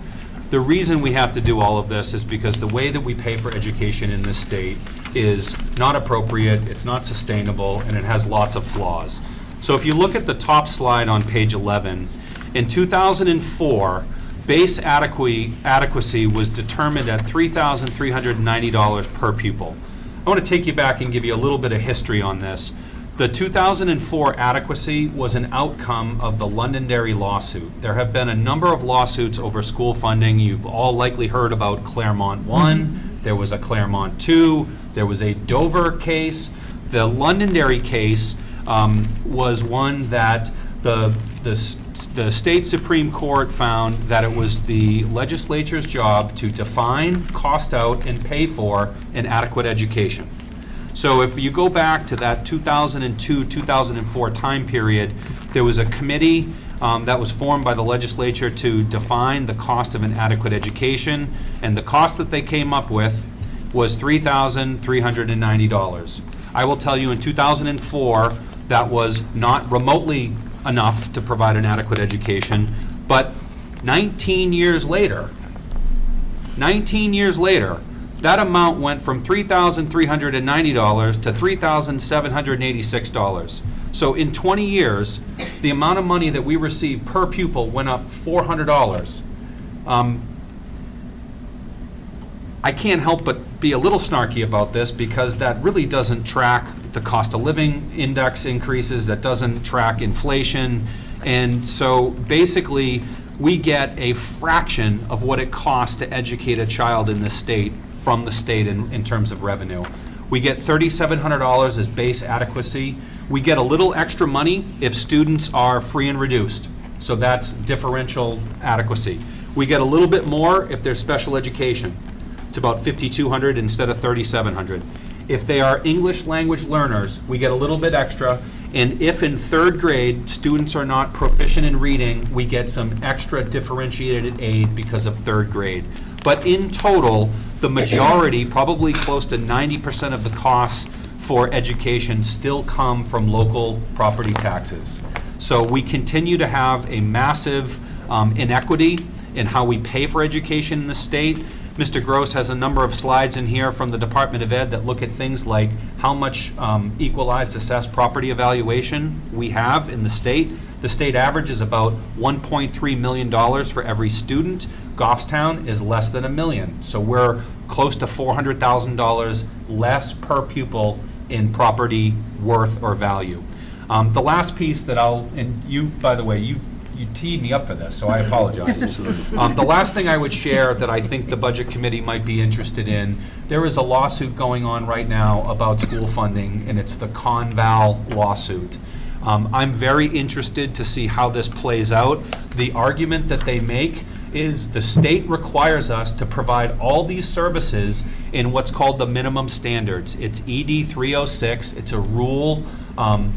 the reason we have to do all of this is because the way that we pay for education in this state is not appropriate, it's not sustainable, and it has lots of flaws. So if you look at the top slide on page 11, in 2004, base adequacy was determined at $3,390 per pupil. I want to take you back and give you a little bit of history on this. The 2004 adequacy was an outcome of the Londonderry lawsuit. There have been a number of lawsuits over school funding. You've all likely heard about Claremont 1, there was a Claremont 2, there was a Dover case. The Londonderry case was one that the state Supreme Court found that it was the legislature's job to define, cost out, and pay for an adequate education. So if you go back to that 2002, 2004 time period, there was a committee that was formed by the legislature to define the cost of an adequate education, and the cost that they came up with was $3,390. I will tell you, in 2004, that was not remotely enough to provide an adequate education, but 19 years later, that amount went from $3,390 to $3,786. So in 20 years, the amount of money that we receive per pupil went up $400. I can't help but be a little snarky about this because that really doesn't track the cost of living index increases, that doesn't track inflation. And so basically, we get a fraction of what it costs to educate a child in this state from the state in terms of revenue. We get $3,700 as base adequacy. We get a little extra money if students are free and reduced. So that's differential adequacy. We get a little bit more if there's special education. It's about $5,200 instead of $3,700. If they are English language learners, we get a little bit extra. And if in third grade, students are not proficient in reading, we get some extra differentiated aid because of third grade. But in total, the majority, probably close to 90% of the costs for education still come from local property taxes. So we continue to have a massive inequity in how we pay for education in the state. Mr. Gross has a number of slides in here from the Department of Ed that look at things like how much equalized assessed property evaluation we have in the state. The state average is about $1.3 million for every student. Goffstown is less than $1 million. So we're close to $400,000 less per pupil in property worth or value. The last piece that and you, by the way, you teed me up for this, so I apologize. The last thing I would share that I think the Budget Committee might be interested in, there is a lawsuit going on right now about school funding, and it's the Conval Lawsuit. I'm very interested to see how this plays out. The argument that they make is the state requires us to provide all these services in what's called the minimum standards. It's ED 306, it's a rule.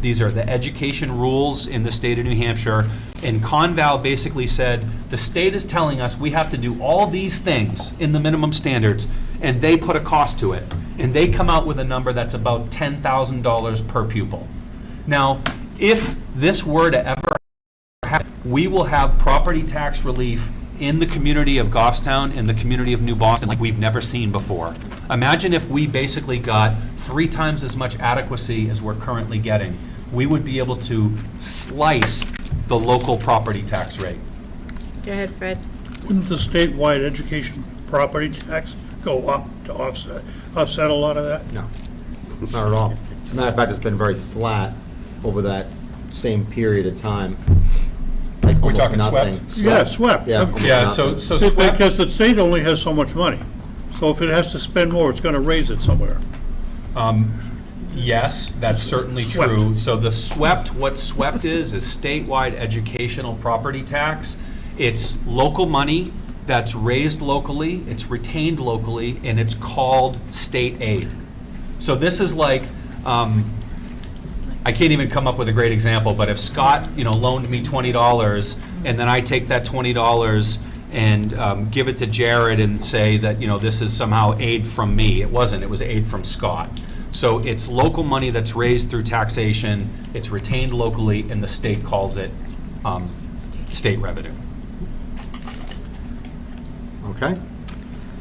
These are the education rules in the state of New Hampshire. And Conval basically said, the state is telling us we have to do all these things in the minimum standards, and they put a cost to it. And they come out with a number that's about $10,000 per pupil. Now, if this were to ever happen, we will have property tax relief in the community of Goffstown, in the community of New Boston, like we've never seen before. Imagine if we basically got 3 times as much adequacy as we're currently getting. We would be able to slice the local property tax rate. Go ahead, Fred. Wouldn't the statewide education property tax go up to offset a lot of that? No, not at all. As a matter of fact, it's been very flat over that same period of time. Like We're almost talking nothing. swept? Yeah, swept. Yeah, almost Yeah, nothing. so swept, Because the state only has so much money. So if it has to spend more, it's going to raise it somewhere. yes, that's certainly Swept. true. So the swept, what swept is statewide educational property tax. It's local money that's raised locally, it's retained locally, and it's called state aid. So this is like, I can't even come up with a great example, but if Scott, loaned me $20, and then I take that $20 and give it to Jared and say that, this is somehow aid from me. It wasn't, it was aid from Scott. So it's local money that's raised through taxation, it's retained locally, and the state calls it state revenue. Okay.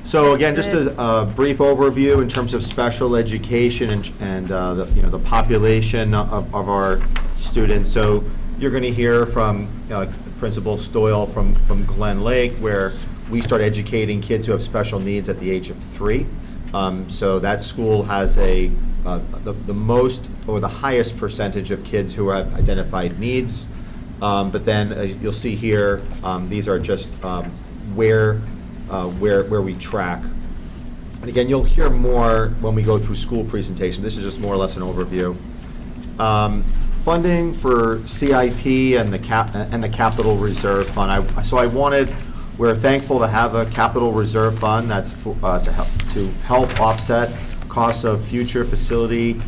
So again, just a brief overview in terms of special education and the population of our students. So you're going to hear from Principal Stoyle from Glen Lake, where we start educating kids who have special needs at the age of 3. So that school has the most or the highest percentage of kids who have identified needs. But then as you'll see here, these are just where we track. And again, you'll hear more when we go through school presentation. This is just more or less an overview. Funding for CIP and the Capital Reserve Fund. We're thankful to have a Capital Reserve Fund that's to help offset costs of future facility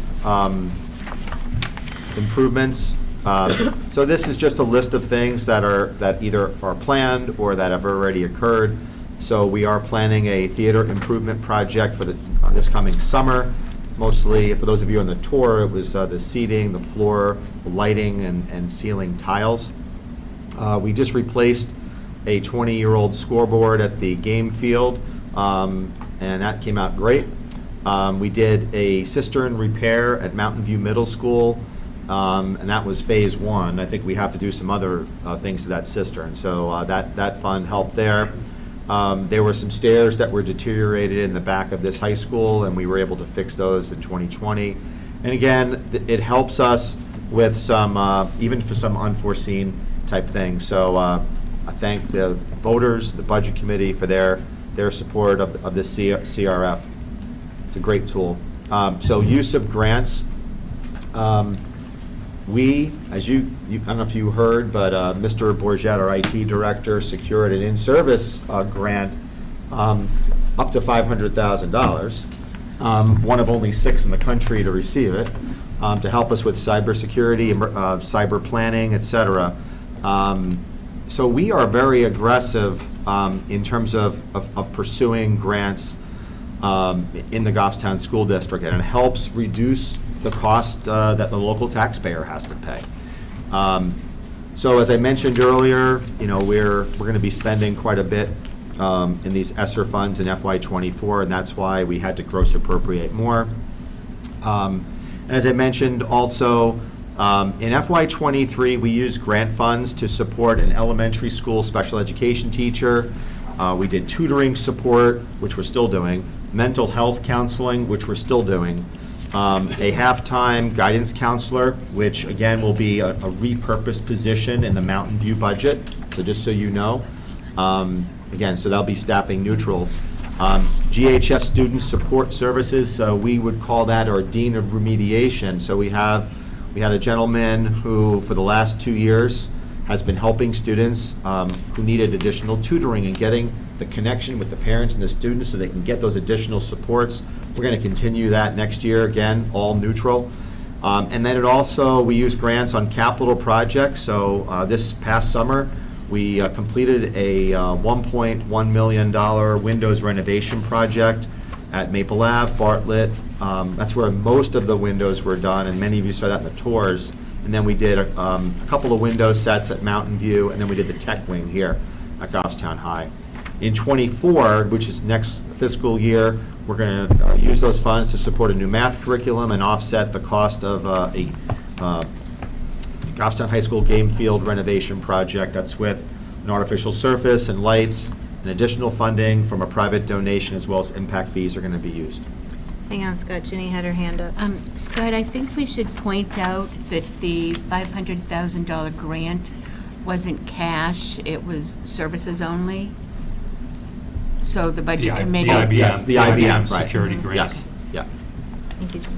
improvements. So this is just a list of things that either are planned or that have already occurred. So we are planning a theater improvement project for this coming summer. Mostly, for those of you on the tour, it was the seating, the floor, the lighting, and ceiling tiles. We just replaced a 20-year-old scoreboard at the game field, and that came out great. We did a cistern repair at Mountain View Middle School, and that was phase 1. I think we have to do some other things to that cistern, so that fund helped there. There were some stairs that were deteriorated in the back of this high school, and we were able to fix those in 2020. And again, it helps us with some, even for some unforeseen type things. So I thank the voters, the Budget Committee, for their support of this CRF. It's a great tool. So use of grants. We, as I don't know if you heard, but Mr. Bourget, our IT director, secured an in-service grant up to $500,000, one of only 6 in the country to receive it, to help us with cybersecurity, cyber planning, et cetera. So we are very aggressive in terms of pursuing grants in the Goffstown School District, and it helps reduce the cost that the local taxpayer has to pay. So as I mentioned earlier, we're going to be spending quite a bit in these ESSER funds in FY24, and that's why we had to gross appropriate more. And as I mentioned also, in FY23, we used grant funds to support an elementary school special education teacher. We did tutoring support, which we're still doing, mental health counseling, which we're still doing, a half-time guidance counselor, which again will be a repurposed position in the Mountain View budget, so just so you know. Again, so that'll be staffing neutral. GHS Student Support Services, we would call that our Dean of Remediation. So we had a gentleman who, for the last 2 years, has been helping students who needed additional tutoring and getting the connection with the parents and the students so they can get those additional supports. We're going to continue that next year, again, all neutral. And then we use grants on capital projects. So this past summer, we completed a $1.1 million Windows renovation project at Maple Ave, Bartlett. That's where most of the windows were done, and many of you saw that in the tours. And then we did a couple of window sets at Mountain View, and then we did the tech wing here at Goffstown High. In got which is next fiscal year, we're going to use those funds to support a new math curriculum and offset the cost of a Goffstown High School game field renovation project. That's with an artificial surface and lights, and additional funding from a private donation, as well as impact fees are going to be used. Hang on, Scott, Ginny had her hand up. Scott, I think we should point out that the $500,000 grant wasn't cash, it was services only. So the budget committee. Yes, the IBM, right. security grant. Yes, yeah. Thank you, Ginny.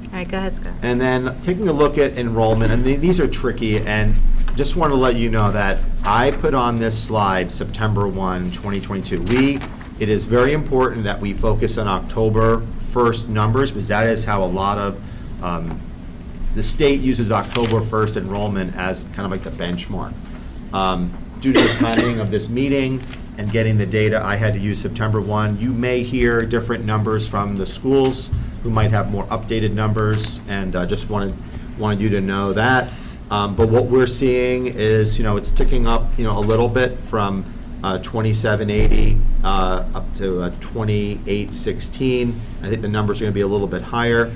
All right, go ahead, Scott. And then taking a look at enrollment, and these are tricky, and just want to let you know that I put on this slide September 1, 2022. It is very important that we focus on October 1st numbers, because that is how a lot of, the state uses October 1st enrollment as kind of like the benchmark. Due to the timing of this meeting and getting the data, I had to use September 1. You may hear different numbers from the schools who might have more updated numbers, and just wanted you to know that. But what we're seeing is, it's ticking up, a little bit from 2780 up to 2816. I think the numbers are going to be a little bit higher.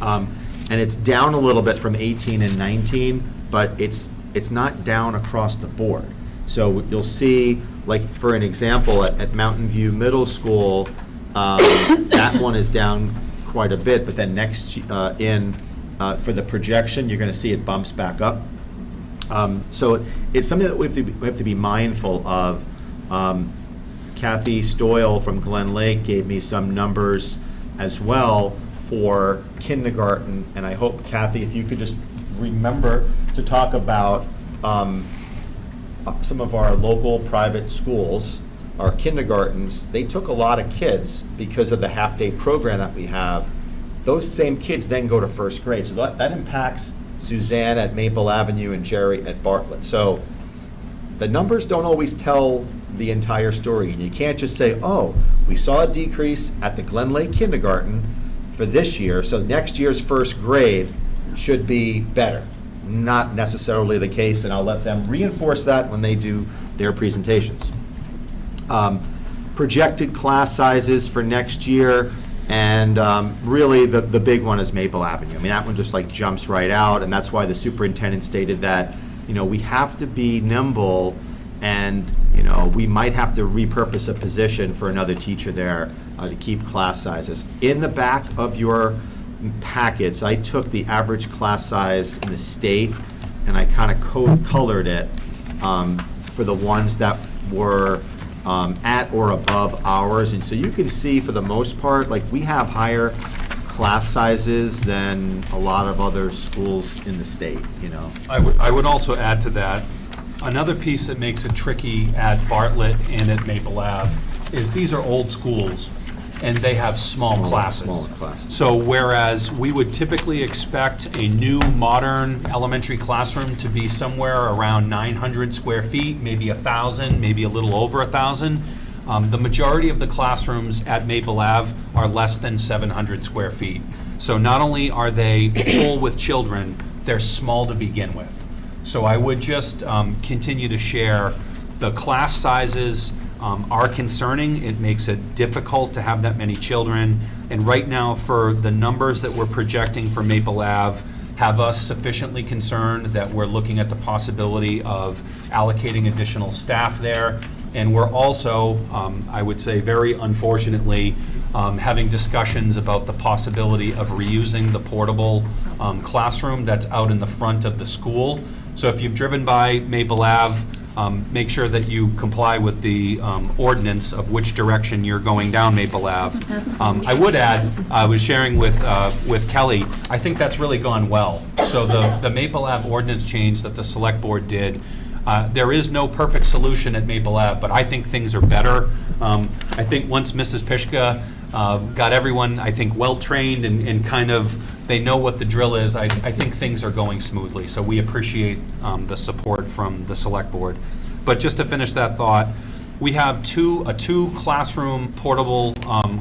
And it's down a little bit from 18 and 19, but it's not down across the board. So you'll see, like, for an example, at Mountain View Middle School, that one is down quite a bit, but then for the projection, you're going to see it bumps back up. So it's something that we have to be mindful of. Kathy Stoyle from Glen Lake gave me some numbers as well for kindergarten, and I hope, Kathy, if you could just remember to talk about some of our local private schools, our kindergartens. They took a lot of kids because of the half-day program that we have. Those same kids then go to first grade, so that impacts Suzanne at Maple Avenue and Jerry at Bartlett. So the numbers don't always tell the entire story, and you can't just say, oh, we saw a decrease at the Glen Lake kindergarten for this year, so next year's first grade should be better. Not necessarily the case, and I'll let them reinforce that when they do their presentations. Projected class sizes for next year, and really the big one is Maple Avenue. I mean, that one just like jumps right out, and that's why the superintendent stated that, we have to be nimble, and we might have to repurpose a position for another teacher there to keep class sizes. In the back of your packets, I took the average class size in the state, and I kind of colored it for the ones that were at or above ours. And so you can see, for the most part, like, we have higher class sizes than a lot of other schools in the state, I would also add to that, another piece that makes it tricky at Bartlett and at Maple Ave is these are old schools, and they have small classes. So whereas we would typically expect a new modern elementary classroom to be somewhere around 900 square feet, maybe 1,000, maybe a little over 1,000, the majority of the classrooms at Maple Ave are less than 700 square feet. So not only are they full with children, they're small to begin with. So I would just continue to share the class sizes are concerning. It makes it difficult to have that many children. And right now, for the numbers that we're projecting for Maple Ave, have us sufficiently concerned that we're looking at the possibility of allocating additional staff there. And we're also, I would say very unfortunately, having discussions about the possibility of reusing the portable classroom that's out in the front of the school. So if you've driven by Maple Ave, make sure that you comply with the ordinance of which direction you're going down Maple Ave. I would add, I was sharing with Kelly, I think that's really gone well. So the Maple Ave ordinance change that the select board did, there is no perfect solution at Maple Ave, but I think things are better. I think once Mrs. Pishka got everyone, I think, well-trained and kind of, they know what the drill is, I think things are going smoothly. So we appreciate the support from the select board. But just to finish that thought, we have a two classroom, portable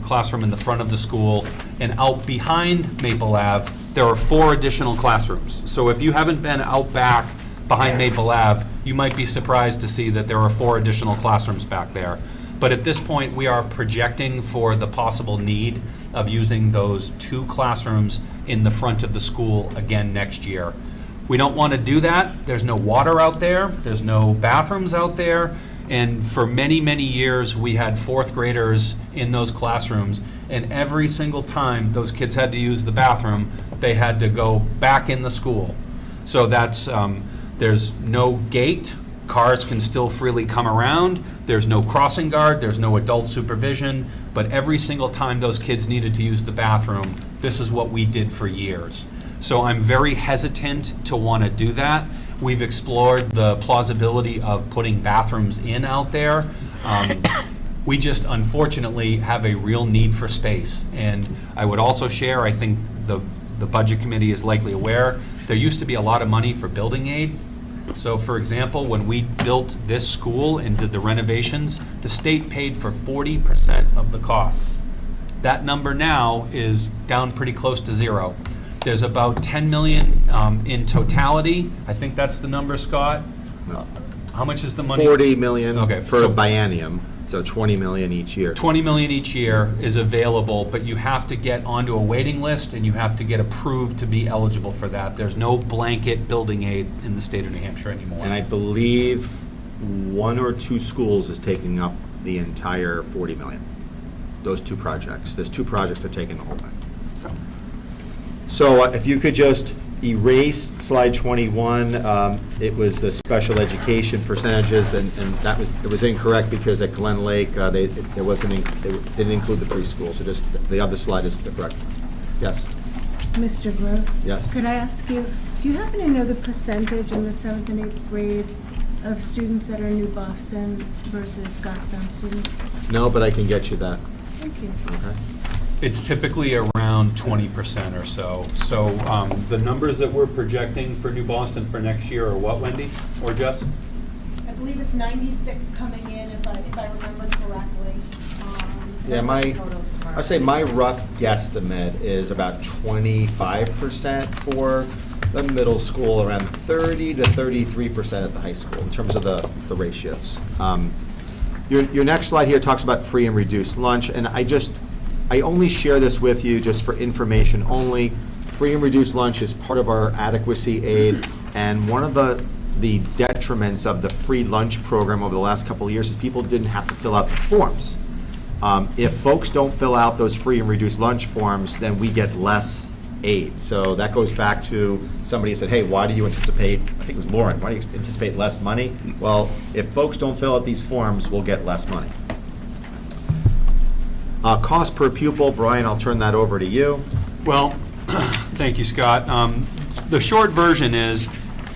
classroom in the front of the school, and out behind Maple Ave, there are 4 additional classrooms. So if you haven't been out back behind Maple Ave, you might be surprised to see that there are 4 additional classrooms back there. But at this point, we are projecting for the possible need of using those 2 classrooms in the front of the school again next year. We don't want to do that. There's no water out there. There's no bathrooms out there. And for many, many years, we had 4th graders in those classrooms. And every single time those kids had to use the bathroom, they had to go back in the school. So that's, there's no gate. Cars can still freely come around. There's no crossing guard. There's no adult supervision. But every single time those kids needed to use the bathroom, this is what we did for years. So I'm very hesitant to want to do that. We've explored the plausibility of putting bathrooms in out there. We just unfortunately have a real need for space. And I would also share, I think the Budget Committee is likely aware, there used to be a lot of money for building aid. So for example, when we built this school and did the renovations, the state paid for 40% of the cost. That number now is down pretty close to 0. There's about 10 million in totality. I think that's the number, Scott. How much is the money? 40 million Okay, for so a biennium, so 20 million each year. 20 million each year is available, but you have to get onto a waiting list and you have to get approved to be eligible for that. There's no blanket building aid in the state of New Hampshire anymore. And I believe 1 or 2 schools is taking up the entire 40 million. Those 2 projects. There's 2 projects that are taking the whole thing. So if you could just erase slide 21, it was the special education percentages, and it was incorrect because at Glen Lake, they didn't include the preschool, so just the other slide is the correct one. Yes? Mr. Gross? Yes. Could I ask you, do you happen to know the percentage in the 7th and 8th grade of students that are New Boston versus Gosstown students? No, but I can get you that. Thank you. Okay. It's typically around 20% or so. So the numbers that we're projecting for New Boston for next year are what, Wendy or Jess? I believe it's 96 coming in, if I remember correctly. Yeah, I'd say my rough guesstimate is about 25% for the middle school, around 30 to 33% at the high school in terms of the ratios. Your next slide here talks about free and reduced lunch, and I only share this with you just for information only. Free and reduced lunch is part of our adequacy aid, and one of the detriments of the free lunch program over the last couple of years is people didn't have to fill out the forms. If folks don't fill out those free and reduced lunch forms, then we get less aid. So that goes back to somebody said, hey, why do you anticipate, I think it was Lauren, why do you anticipate less money? Well, if folks don't fill out these forms, we'll get less money. Cost per pupil, Brian, I'll turn that over to you. Well, thank you, Scott. The short version is,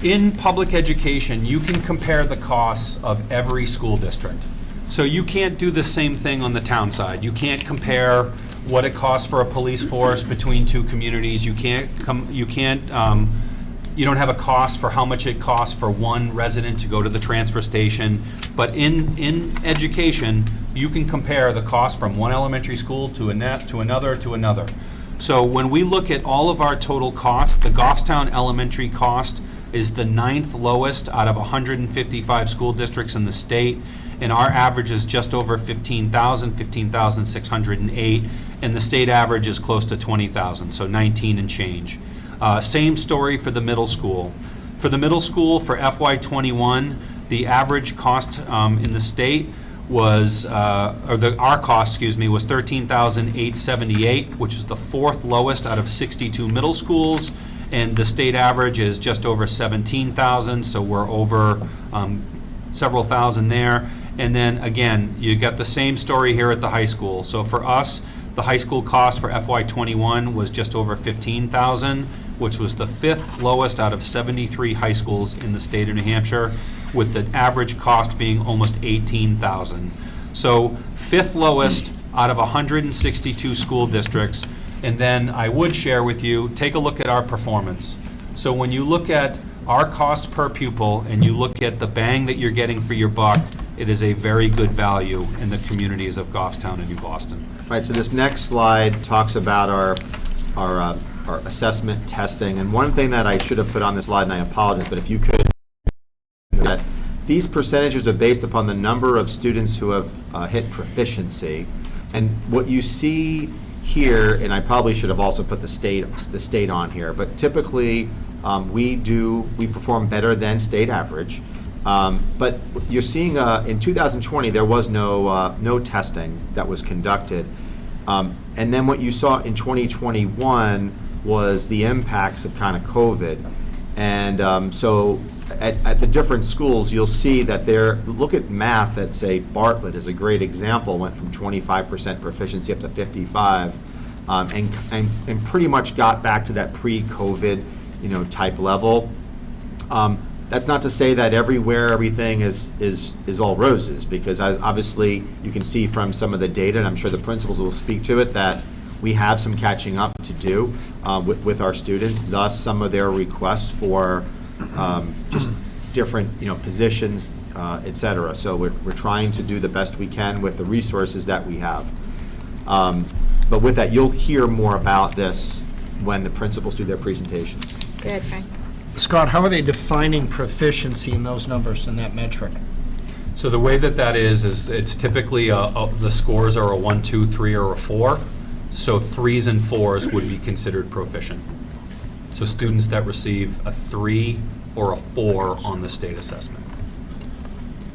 in public education, you can compare the costs of every school district. So you can't do the same thing on the town side. You can't compare what it costs for a police force between 2 communities. You don't have a cost for how much it costs for one resident to go to the transfer station. But in education, you can compare the cost from one elementary school to another. So when we look at all of our total costs, the Goffstown elementary cost is the 9th lowest out of 155 school districts in the state, and our average is just over 15,608, and the state average is close to 20,000, so 19 and change. Same story for the middle school. For the middle school, for FY21, the average cost in the state was, our cost, was $13,878, which is the 4th lowest out of 62 middle schools, and the state average is just over 17,000, so we're over several thousand there. And then, again, you got the same story here at the high school. So for us, the high school cost for FY21 was just over $15,000, which was the 5th lowest out of 73 high schools in the state of New Hampshire, with the average cost being almost $18,000. So 5th lowest out of 162 school districts. And then I would share with you, take a look at our performance. So when you look at our cost per pupil and you look at the bang that you're getting for your buck, it is a very good value in the communities of Goffstown and New Boston. Right, so this next slide talks about our assessment testing. And one thing that I should have put on this slide, and I apologize, but if you could, that these percentages are based upon the number of students who have hit proficiency. And what you see here, and I probably should have also put the state on here, but typically we perform better than state average. But you're seeing in 2020 there was no testing that was conducted, and then what you saw in 2021 was the impacts of kind of COVID, and so at the different schools you'll see that look at math at, say, Bartlett is a great example, went from 25% proficiency up to 55%, and pretty much got back to that pre-COVID type level. That's not to say that everywhere everything is all roses, because obviously you can see from some of the data, and I'm sure the principals will speak to it, that we have some catching up to do with our students, thus some of their requests for just different positions, et cetera. So we're trying to do the best we can with the resources that we have. But with that, you'll hear more about this when the principals do their presentations. Good, Frank. Scott, how are they defining proficiency in those numbers and that metric? So the way that is it's typically the scores are a 1, 2, 3, or a 4. So 3s and 4s would be considered proficient. So students that receive a 3 or a 4 on the state assessment.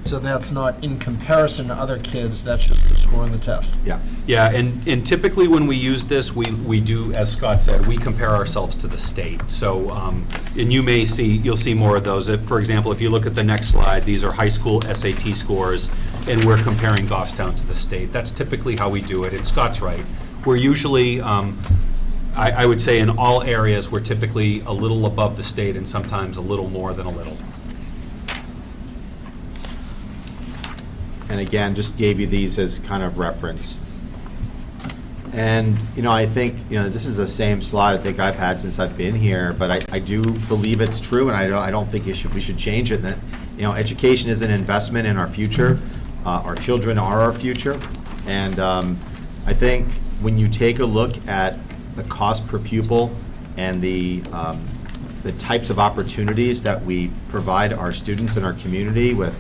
So that's not in comparison to other kids, that's just the score on the test? Yeah. Yeah, and typically when we use this, we do, as Scott said, we compare ourselves to the state. So, and you'll see more of those. For example, if you look at the next slide, these are high school SAT scores, and we're comparing Gosstown to the state. That's typically how we do it, and Scott's right. We're usually, I would say in all areas, we're typically a little above the state and sometimes a little more than a little. And again, just gave you these as kind of reference. And, I think, this is the same slide I think I've had since I've been here, but I do believe it's true, and I don't think we should change it, that, education is an investment in our future. Our children are our future. And I think when you take a look at the cost per pupil and the types of opportunities that we provide our students in our community with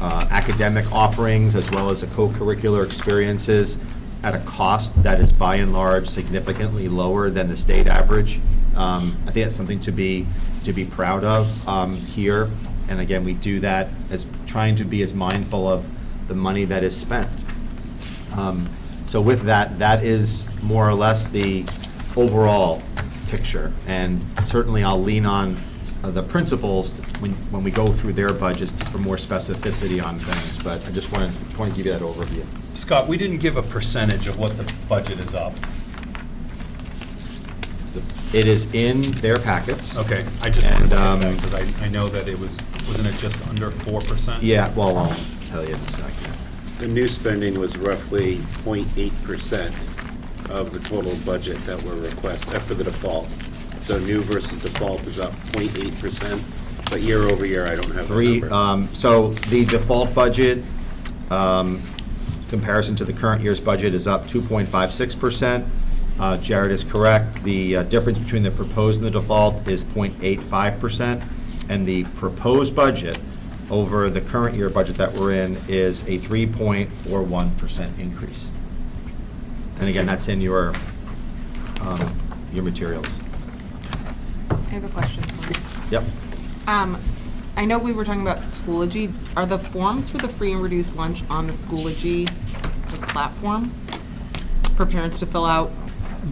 academic offerings as well as the co-curricular experiences at a cost that is by and large significantly lower than the state average. I think that's something to be proud of here. And again, we do that as trying to be as mindful of the money that is spent. So with that is more or less the overall picture. And certainly I'll lean on the principals when we go through their budgets for more specificity on things, but I just want to give you that overview. Scott, we didn't give a percentage of what the budget is up. It is in their packets. Okay, I just wanted to get that because I know that wasn't it just under 4%? Yeah, well, I'll tell you in a second. The new spending was roughly 0.8% of the total budget that were requested for the default. So new versus default is up 0.8%, but year over year, I don't have the number. So the default budget, comparison to the current year's budget, is up 2.56%. Jared is correct. The difference between the proposed and the default is 0.85%, and the proposed budget over the current year budget that we're in is a 3.41% increase. And again, that's in your materials. I have a question for you. Yep. I know we were talking about Schoology. Are the forms for the free and reduced lunch on the Schoology platform for parents to fill out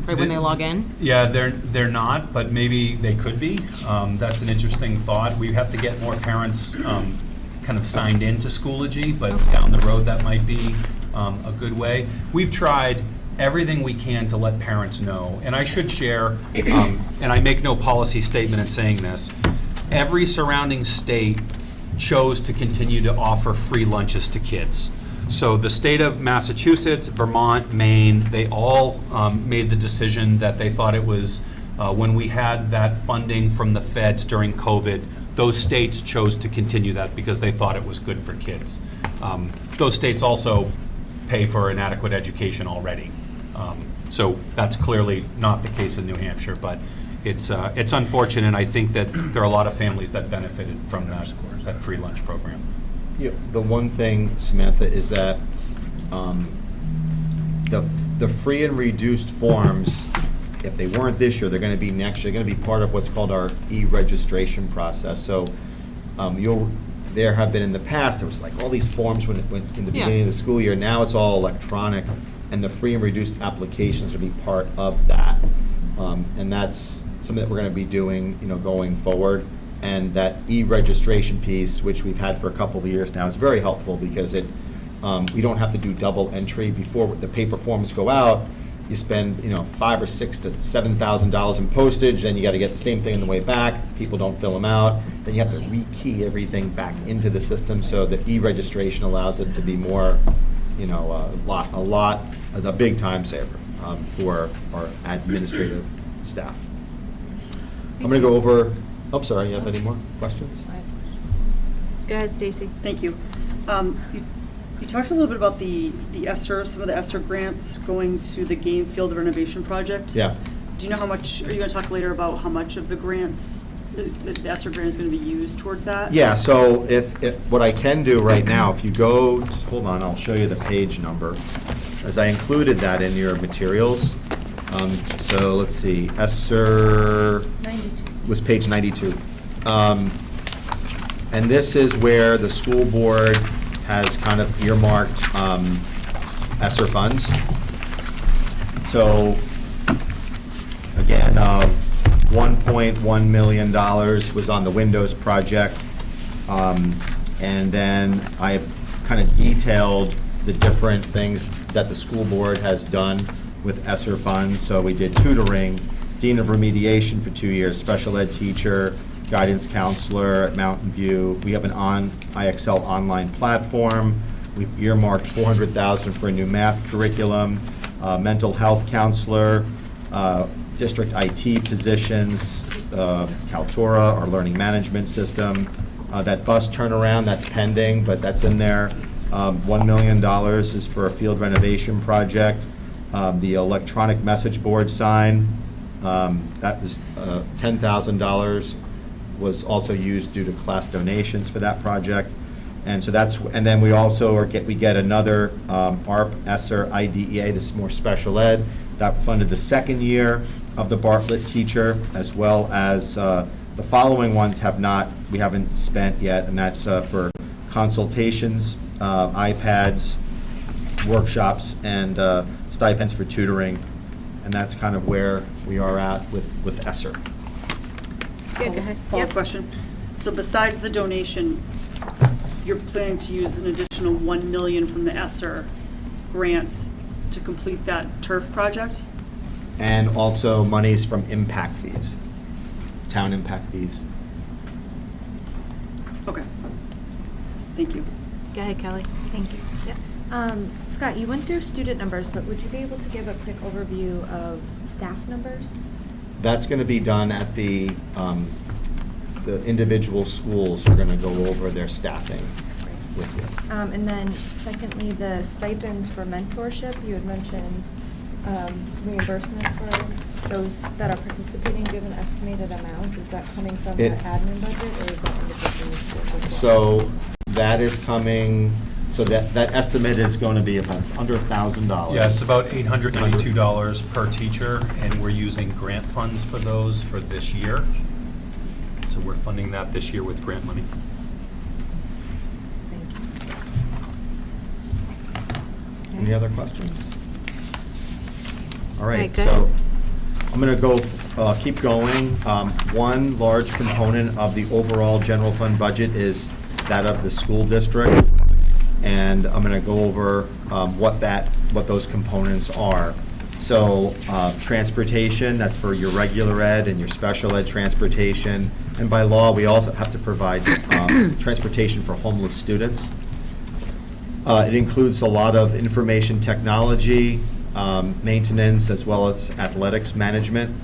right when they log in? Yeah, they're not, but maybe they could be. That's an interesting thought. We have to get more parents kind of signed into Schoology, but down the road, that might be a good way. We've tried everything we can to let parents know, and I should share, and I make no policy statement in saying this, every surrounding state chose to continue to offer free lunches to kids. So the state of Massachusetts, Vermont, Maine, they all made the decision that they thought it was, when we had that funding from the feds during COVID, those states chose to continue that because they thought it was good for kids. Those states also pay for an adequate education already. So that's clearly not the case in New Hampshire, but it's unfortunate, and I think that there are a lot of families that benefited from that free lunch program. Yeah, the one thing, Samantha, is that the free and reduced forms, if they weren't this year, they're going to be next year. They're going to be part of what's called our e-registration process. So there have been in the past, there was like all these forms when it went in the beginning of the school year. Now it's all electronic, and the free and reduced applications will be part of that. And that's something that we're going to be doing, going forward. And that e-registration piece, which we've had for a couple of years now, is very helpful because we don't have to do double entry. Before the paper forms go out, you spend $5,000 or $6,000 to $7,000 in postage. Then you got to get the same thing on the way back. People don't fill them out. Then you have to rekey everything back into the system. So the e-registration allows it to be more, a big time saver for our administrative staff. I'm going to go over. Oh, sorry, you have any more questions? Go ahead, Stacy. Thank you. You talked a little bit about the ESSER, some of the ESSER grants going to the game field renovation project. Yeah. Do you know how much, are you going to talk later about how much of the grants, the ESSER grant is going to be used towards that? Yeah, so if what I can do right now, if you go, just hold on, I'll show you the page number, as I included that in your materials. So let's see, ESSER 92. Was page 92. And this is where the school board has kind of earmarked ESSER funds. So again, $1.1 million was on the Windows project. And then I've kind of detailed the different things that the school board has done with ESSER funds. So we did tutoring, Dean of Remediation for 2 years, special ed teacher, guidance counselor at Mountain View. We have an IXL online platform. We've earmarked $400,000 for a new math curriculum, mental health counselor, district IT positions, Kaltura, our learning management system. That bus turnaround, that's pending, but that's in there. $1 million is for a field renovation project. The electronic message board sign, that was $10,000 was also used due to class donations for that project. And so and then we also get another ARP, ESSER, IDEA, this is more special ed, that funded the second year of the Bartlett teacher, as well as the following ones we haven't spent yet, and that's for consultations, iPads, workshops, and stipends for tutoring. And that's kind of where we are at with ESSER. Yeah, go ahead. Follow-up question. So besides the donation, you're planning to use an additional $1 million from the ESSER grants to complete that turf project? And also monies from impact fees, town impact fees. Okay. Thank you. Go ahead, Kelly. Thank you. Scott, you went through student numbers, but would you be able to give a quick overview of staff numbers? That's going to be done at the individual schools are going to go over their staffing with you. And then secondly, the stipends for mentorship, you had mentioned reimbursement for those that are participating. Do you have an estimated amount? Is that coming from the admin budget, or is that individual school? So that is coming, so that estimate is going to be about under $1,000. Yeah, it's about $892 per teacher, and we're using grant funds for those for this year. So we're funding that this year with grant money. Any other questions? All right, good. so I'm going to keep going. One large component of the overall general fund budget is that of the school district. And I'm going to go over what those components are. So transportation, that's for your regular ed and your special ed transportation. And by law, we also have to provide transportation for homeless students. It includes a lot of information technology, maintenance, as well as athletics management.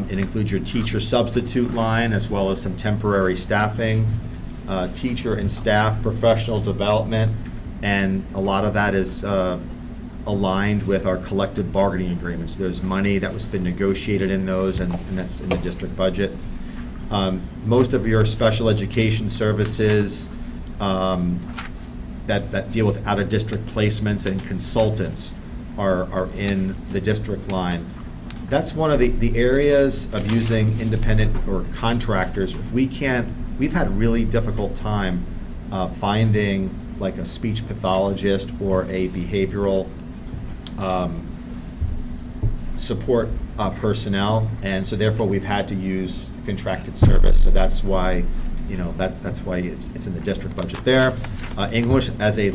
It includes your teacher substitute line, as well as some temporary staffing, teacher and staff professional development, and a lot of that is aligned with our collective bargaining agreements. There's money that was been negotiated in those, and that's in the district budget. Most of your special education services that deal with out-of-district placements and consultants are in the district line. That's one of the areas of using independent or contractors. We've had really difficult time finding like a speech pathologist or a behavioral support personnel, and so therefore we've had to use contracted service. So that's why, that's why it's in the district budget there. English as a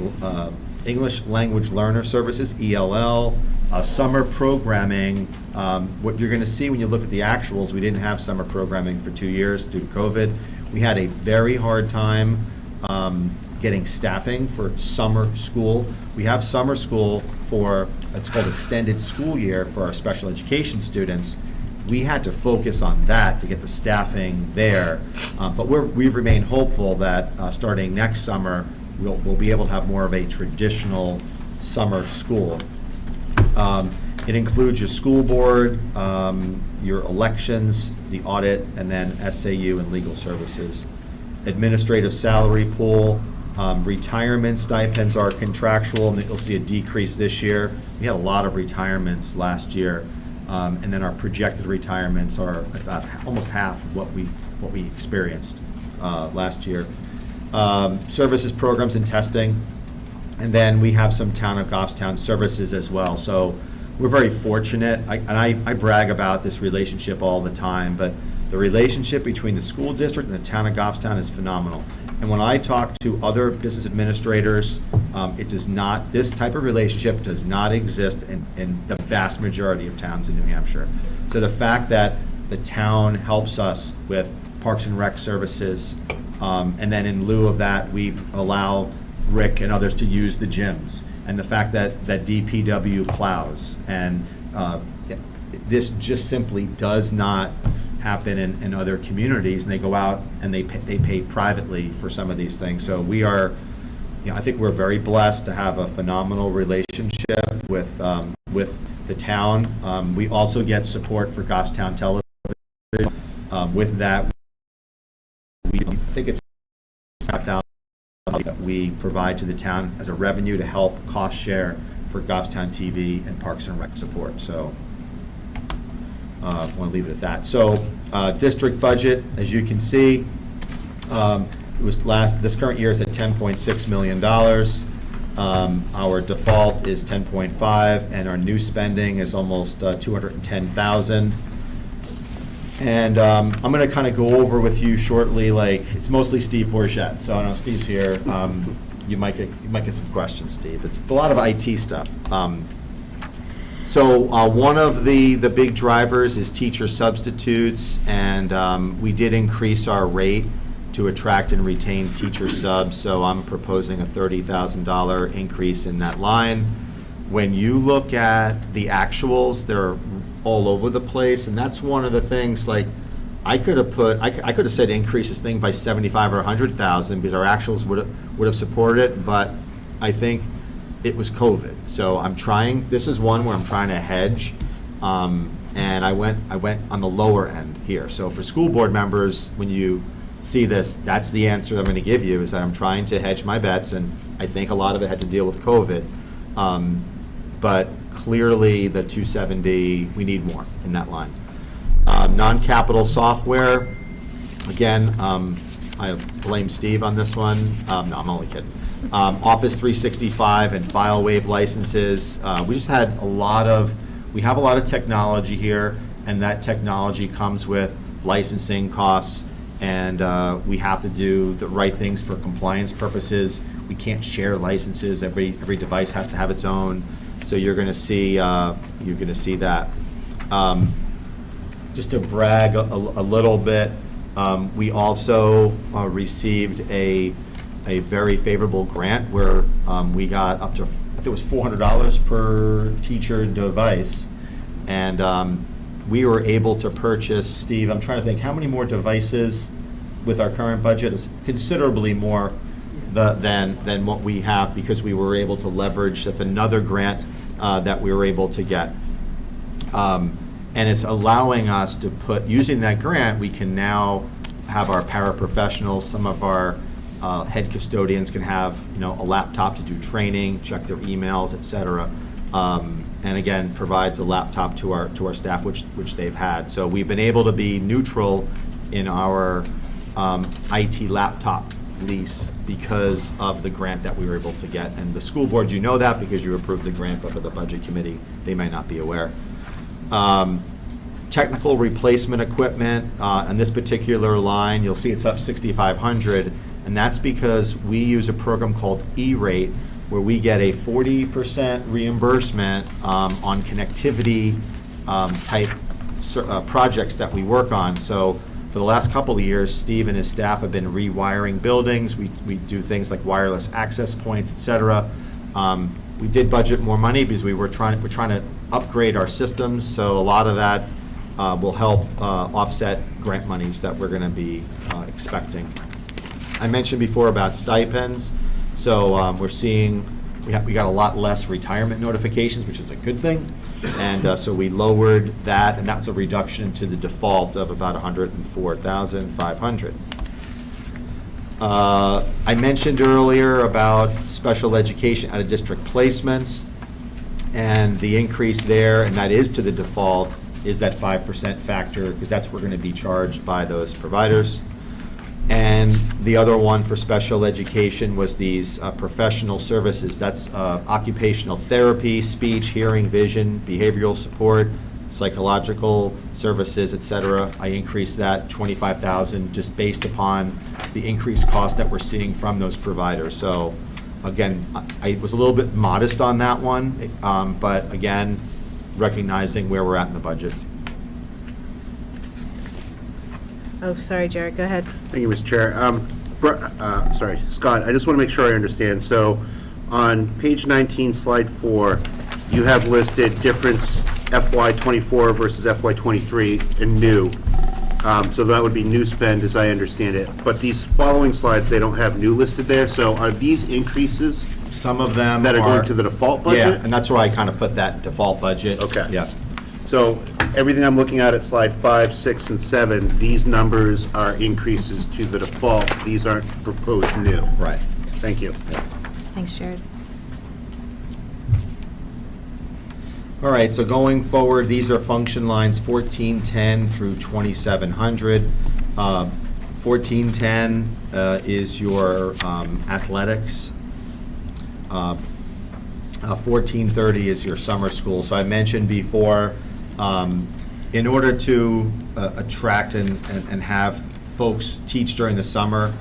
English language learner services, ELL, summer programming. What you're going to see when you look at the actuals, we didn't have summer programming for 2 years due to COVID. We had a very hard time getting staffing for summer school. We have summer school for, it's called extended school year for our special education students. We had to focus on that to get the staffing there. But we've remained hopeful that starting next summer, we'll be able to have more of a traditional summer school. It includes your school board, your elections, the audit, and then SAU and legal services. Administrative salary pool, retirement stipends are contractual, and you'll see a decrease this year. We had a lot of retirements last year, and then our projected retirements are about almost half of what we experienced last year. Services, programs, and testing, and then we have some town of Goffstown services as well. So we're very fortunate, I brag about this relationship all the time, but the relationship between the school district and the town of Goffstown is phenomenal. And when I talk to other business administrators, this type of relationship does not exist in the vast majority of towns in New Hampshire. So the fact that the town helps us with Parks and Rec services, and then in lieu of that, we allow Rick and others to use the gyms, and the fact that DPW plows, and this just simply does not happen in other communities, and they go out and they pay privately for some of these things. So we are, I think we're very blessed to have a phenomenal relationship with the town. We also get support for Gosstown Television. With that, we think it's $5,000 that we provide to the town as a revenue to help cost share for Goffstown TV and Parks and Rec support. So I want to leave it at that. So district budget, as you can see, this current year is at $10.6 million. Our default is 10.5, and our new spending is almost 210,000. And I'm going to kind of go over with you shortly, it's mostly Steve Bourget, so I know Steve's here. You might get some questions, Steve. It's a lot of IT stuff. So one of the big drivers is teacher substitutes, and we did increase our rate to attract and retain teacher subs, so I'm proposing a $30,000 increase in that line. When you look at the actuals, they're all over the place, and that's one of the things, I could have said increase this thing by 75 or 100,000 because our actuals would have supported it, but I think it was COVID. So this is one where I'm trying to hedge, and I went on the lower end here. So for school board members, when you see this, that's the answer I'm going to give you, is that I'm trying to hedge my bets, and I think a lot of it had to deal with COVID. But clearly the 270, we need more in that line. Non-capital software, again, I blame Steve on this one. No, I'm only kidding. Office 365 and FileWave licenses. We have a lot of technology here, and that technology comes with licensing costs and we have to do the right things for compliance purposes. We can't share licenses. Every device has to have its own. So you're going to see that. Just to brag a little bit, we also received a very favorable grant where we got up to, I think it was $400 per teacher device, and we were able to purchase, Steve, I'm trying to think, how many more devices with our current budget? It's considerably more than what we have, because we were able to leverage, that's another grant that we were able to get. And it's allowing us to put, using that grant, we can now have our paraprofessionals, some of our head custodians can have, a laptop to do training, check their emails, et cetera. And again, provides a laptop to our staff, which they've had. So we've been able to be neutral in our IT laptop lease because of the grant that we were able to get. And the school board, you know that because you approved the grant, but for the budget committee, they might not be aware. Technical replacement equipment, on this particular line, you'll see it's up $6,500, and that's because we use a program called E-Rate, where we get a 40% reimbursement on connectivity type projects that we work on. So for the last couple of years, Steve and his staff have been rewiring buildings. We do things like wireless access points, et cetera. We did budget more money because we're trying to upgrade our systems, so a lot of that will help offset grant monies that we're going to be expecting. I mentioned before about stipends, so we're seeing we got a lot less retirement notifications, which is a good thing, and so we lowered that, and that's a reduction to the default of about $104,500. I mentioned earlier about special education out of district placements, and the increase there, and that is to the default, is that 5% factor, because that's what we're going to be charged by those providers. And the other one for special education was these professional services. That's occupational therapy, speech, hearing, vision, behavioral support, psychological services, et cetera. I increased that $25,000 just based upon the increased cost that we're seeing from those providers. So again, I was a little bit modest on that one, but again, recognizing where we're at in the budget. Oh, sorry, Jared, go ahead. Thank you, Mr. Chair. Sorry, Scott, I just want to make sure I understand. So on page 19, slide 4, you have listed difference FY24 versus FY23 and new. So that would be new spend, as I understand it. But these following slides, they don't have new listed there. So are these increases? Some of them that are going to the default budget? Yeah, and that's where I kind of put that default budget. Okay. Yeah. So everything I'm looking at slide 5, 6, and 7, these numbers are increases to the default. These aren't proposed new. Right. Thank you. Thanks, Jared. All right, so going forward, these are function lines 1410 through 2700. 1410 is your athletics. 1430 is your summer school. So I mentioned before, in order to attract and have folks teach during the summer,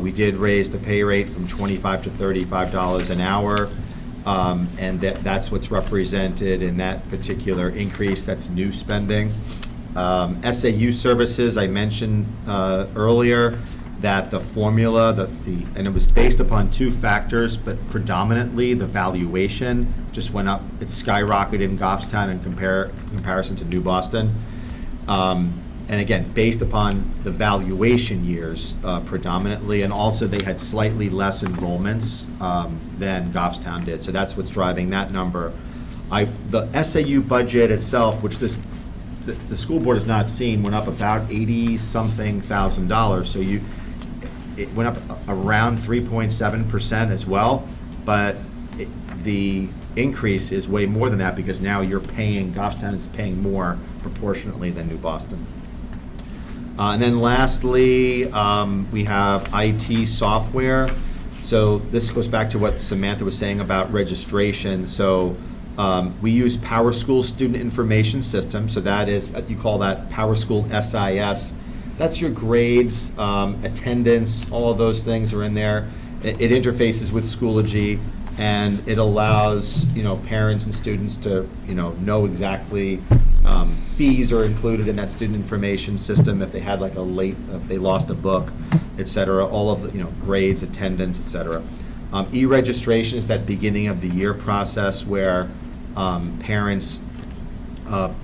we did raise the pay rate from $25 to $35 an hour. And that's what's represented in that particular increase. That's new spending. SAU services, I mentioned earlier that the formula, and it was based upon 2 factors, but predominantly the valuation just went up. It skyrocketed in Gosstown in comparison to New Boston. And again, based upon the valuation years predominantly, and also they had slightly less enrollments than Goffstown did. So that's what's driving that number. The SAU budget itself, which the school board has not seen, went up about $80-something thousand. So it went up around 3.7% as well, but the increase is way more than that because now Gosstown is paying more proportionately than New Boston. And then lastly, we have IT software. So this goes back to what Samantha was saying about registration. So we use PowerSchool Student Information System. So that is, you call that PowerSchool SIS. That's your grades, attendance, all of those things are in there. It interfaces with Schoology, and it allows, parents and students to, know exactly fees are included in that student information system if they had like if they lost a book, et cetera, all of the, grades, attendance, et cetera. E-registration is that beginning of the year process where parents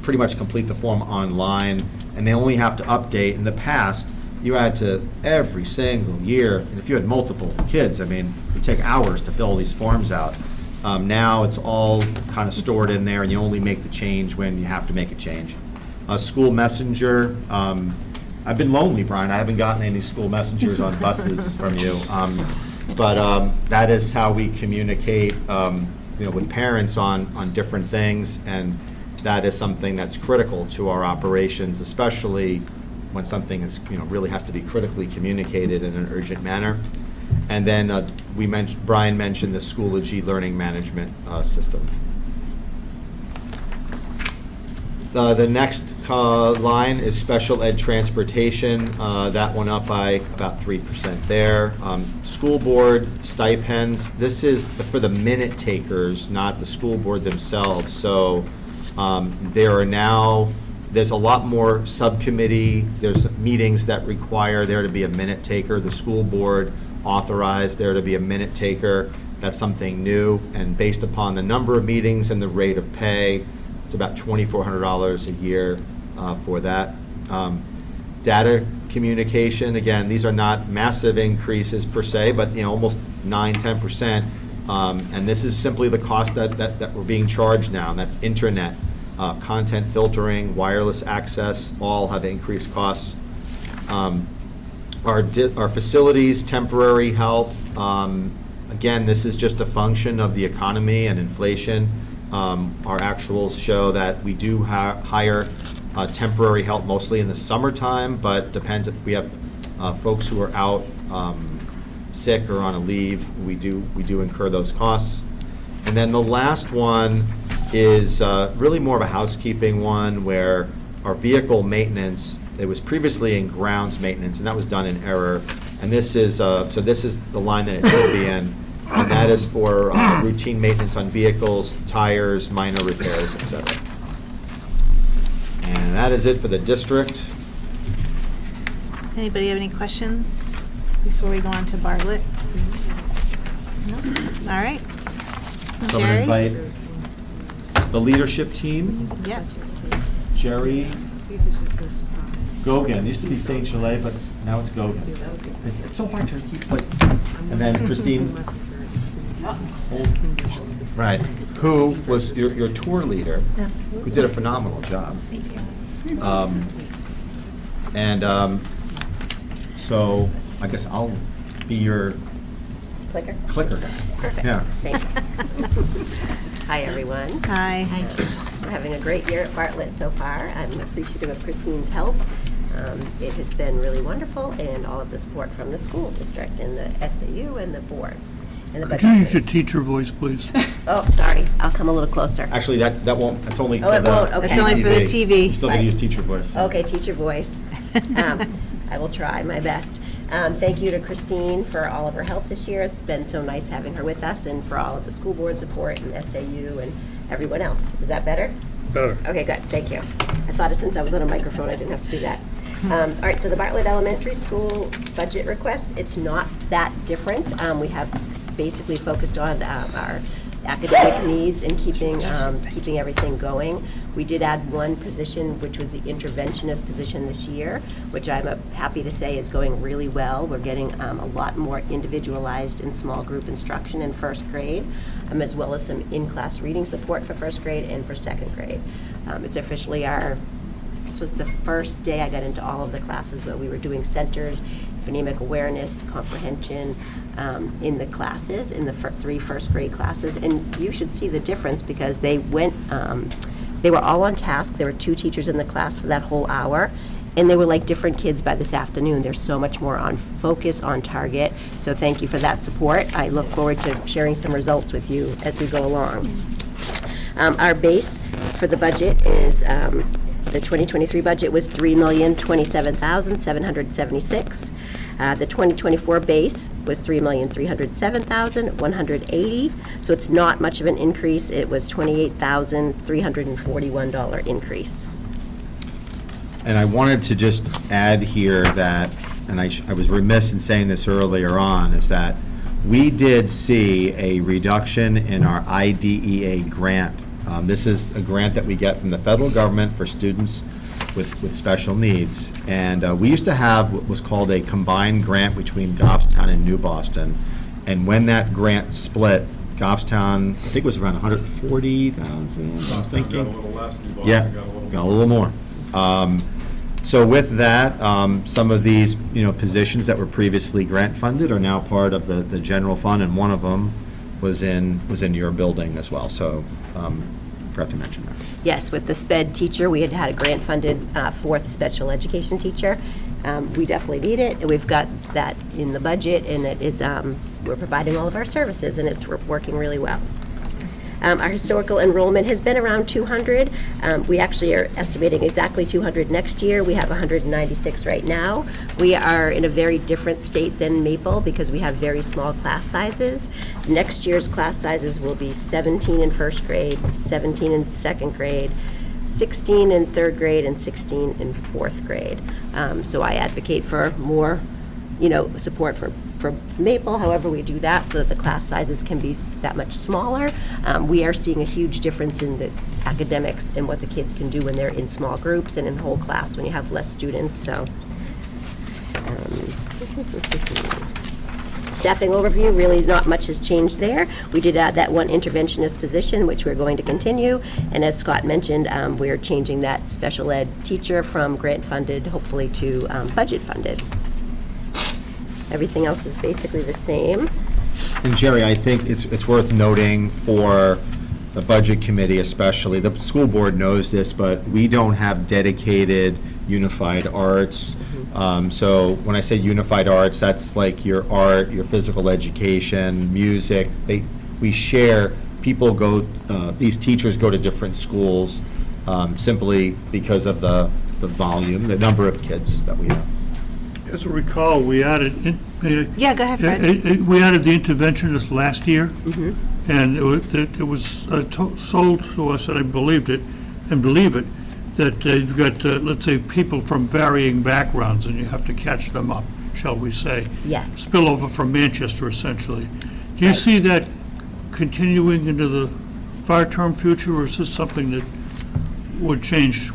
pretty much complete the form online, and they only have to update. In the past, you had to, every single year, and if you had multiple kids, it would take hours to fill these forms out. Now it's all kind of stored in there, and you only make the change when you have to make a change. School messenger, I've been lonely, Brian. I haven't gotten any school messengers on buses from you. But that is how we communicate, with parents on different things, and that is something that's critical to our operations, especially when something is, really has to be critically communicated in an urgent manner. And then Brian mentioned the Schoology learning management system. The next line is special ed transportation. That went up by about 3% there. School board stipends. This is for the minute takers, not the school board themselves. So there's a lot more subcommittee. There's meetings that require there to be a minute taker. The school board authorized there to be a minute taker. That's something new, and based upon the number of meetings and the rate of pay, it's about $2,400 a year for that. Data communication, again, these are not massive increases per se, but almost 9-10%. And this is simply the cost that we're being charged now, and that's internet, content filtering, wireless access, all have increased costs. Our facilities, temporary help, again, this is just a function of the economy and inflation. Our actuals show that we do hire temporary help mostly in the summertime, but depends if we have folks who are out sick or on a leave, we do incur those costs. And then the last one is really more of a housekeeping one, where our vehicle maintenance, it was previously in grounds maintenance, and that was done in error. And this is this is the line that it should be in, and that is for routine maintenance on vehicles, tires, minor repairs, etc. And that is it for the district. Anybody have any questions before we go on to Bartlett? No? All right. So I'm going to invite the leadership team. Yes. Jerry Gogan. It used to be St. Gelais, but now it's Gogan. It's so hard to keep, and then Christine, right, who was your tour leader, who did a phenomenal job. So I guess I'll be your clicker guy. Perfect. Yeah. Thank you. Hi, everyone. Hi. We're having a great year at Bartlett so far. I'm appreciative of Christine's help. It has been really wonderful, and all of the support from the school district and the SAU and the board. And the Could you use your teacher voice, please? Oh, sorry. I'll come a little closer. Actually, that won't. That's only for it won't? Okay. It's only for the TV. You still got to use teacher voice. Okay, teacher voice. I will try my best. Thank you to Christine for all of her help this year. It's been so nice having her with us, and for all of the school board support and SAU and everyone else. Is that better? Better. Okay, good. Thank you. I thought since I was on a microphone, I didn't have to do that. All right, so the Bartlett Elementary School budget requests, it's not that different. We have basically focused on our academic needs and keeping everything going. We did add one position, which was the interventionist position this year, which I'm happy to say is going really well. We're getting a lot more individualized and small group instruction in first grade, as well as some in-class reading support for first grade and for second grade. It's officially this was the first day I got into all of the classes where we were doing centers, phonemic awareness, comprehension, in the classes, in the three first grade classes. And you should see the difference, because they went, they were all on task. There were 2 teachers in the class for that whole hour, and they were like different kids by this afternoon. They're so much more on focus, on target. So thank you for that support. I look forward to sharing some results with you as we go along. Our base for the budget is The 2023 budget was $3,027,776. The 2024 base was $3,307,180. So it's not much of an increase. It was $28,341 increase. And I wanted to just add here that, and I was remiss in saying this earlier on, is that we did see a reduction in our IDEA grant. This is a grant that we get from the federal government for students with special needs. And we used to have what was called a combined grant between Goffstown and New Boston. And when that grant split, Goffstown, I think it was around 140,000, I'm thinking. Got a little less, New Boston Yeah, got a little more. So with that, some of these, positions that were previously grant funded are now part of the general fund, and one of them was in your building as well. So forgot to mention that. Yes, with the SPED teacher, we had a grant-funded fourth special education teacher. We definitely need it, and we've got that in the budget, and it is, we're providing all of our services, and it's working really well. Our historical enrollment has been around 200. We actually are estimating exactly 200 next year. We have 196 right now. We are in a very different state than Maple because we have very small class sizes. Next year's class sizes will be 17 in first grade, 17 in second grade, 16 in third grade, and 16 in fourth grade. So I advocate for more, support for Maple, however we do that, so that the class sizes can be that much smaller. We are seeing a huge difference in the academics and what the kids can do when they're in small groups and in whole class when you have less students. So, staffing overview, really not much has changed there. We did add that one interventionist position, which we're going to continue. And as Scott mentioned, we're changing that special ed teacher from grant funded, hopefully, to budget funded. Everything else is basically the same. And Jerry, I think it's worth noting for the budget committee especially, the school board knows this, but we don't have dedicated unified arts. So when I say unified arts, that's like your art, your physical education, music. We share, people go, these teachers go to different schools simply because of the volume, the number of kids that we have. As I recall, we added. Yeah, go ahead, Fred. We added the interventionist last year, and it was sold to us, and I believed it, and believe it, that you've got, let's say, people from varying backgrounds, and you have to catch them up, shall we say. Yes. Spillover from Manchester, essentially. Do you see that continuing into the far-term future, or is this something that would change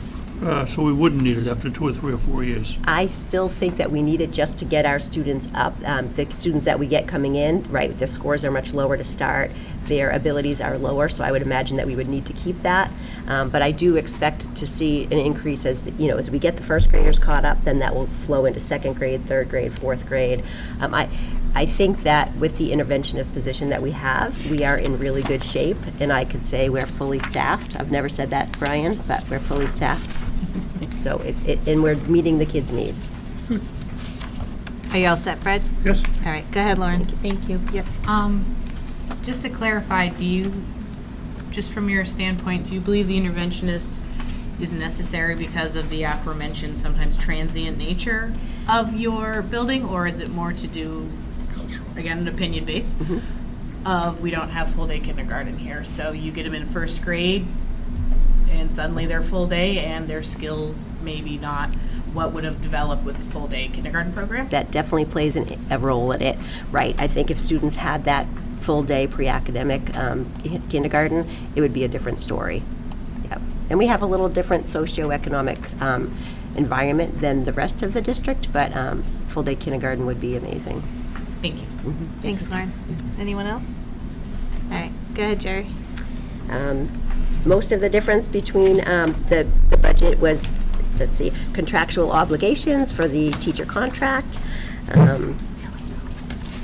so we wouldn't need it after 2 or 3 or 4 years? I still think that we need it just to get our students up. The students that we get coming in, right, their scores are much lower to start. Their abilities are lower, so I would imagine that we would need to keep that. But I do expect to see an increase as we get the first graders caught up, then that will flow into second grade, third grade, fourth grade. I think that with the interventionist position that we have, we are in really good shape, and I could say we're fully staffed. I've never said that, Brian, but we're fully staffed. So and we're meeting the kids' needs. Are you all set, Fred? Yes. All right, go ahead, Lauren. Thank you. Yep. Just to clarify, just from your standpoint, do you believe the interventionist is necessary because of the aforementioned sometimes transient nature of your building, or is it more to do, again, an opinion base, of we don't have full day kindergarten here, so you get them in first grade and suddenly they're full day and their skills maybe not what would have developed with the full day kindergarten program? That definitely plays a role in it, right? I think if students had that full day pre-academic kindergarten, it would be a different story. Yep. And we have a little different socioeconomic environment than the rest of the district, but full day kindergarten would be amazing. Thank you. Thanks, Lauren. Anyone else? All right, go ahead, Jerry. Most of the difference between the budget was, let's see, contractual obligations for the teacher contract.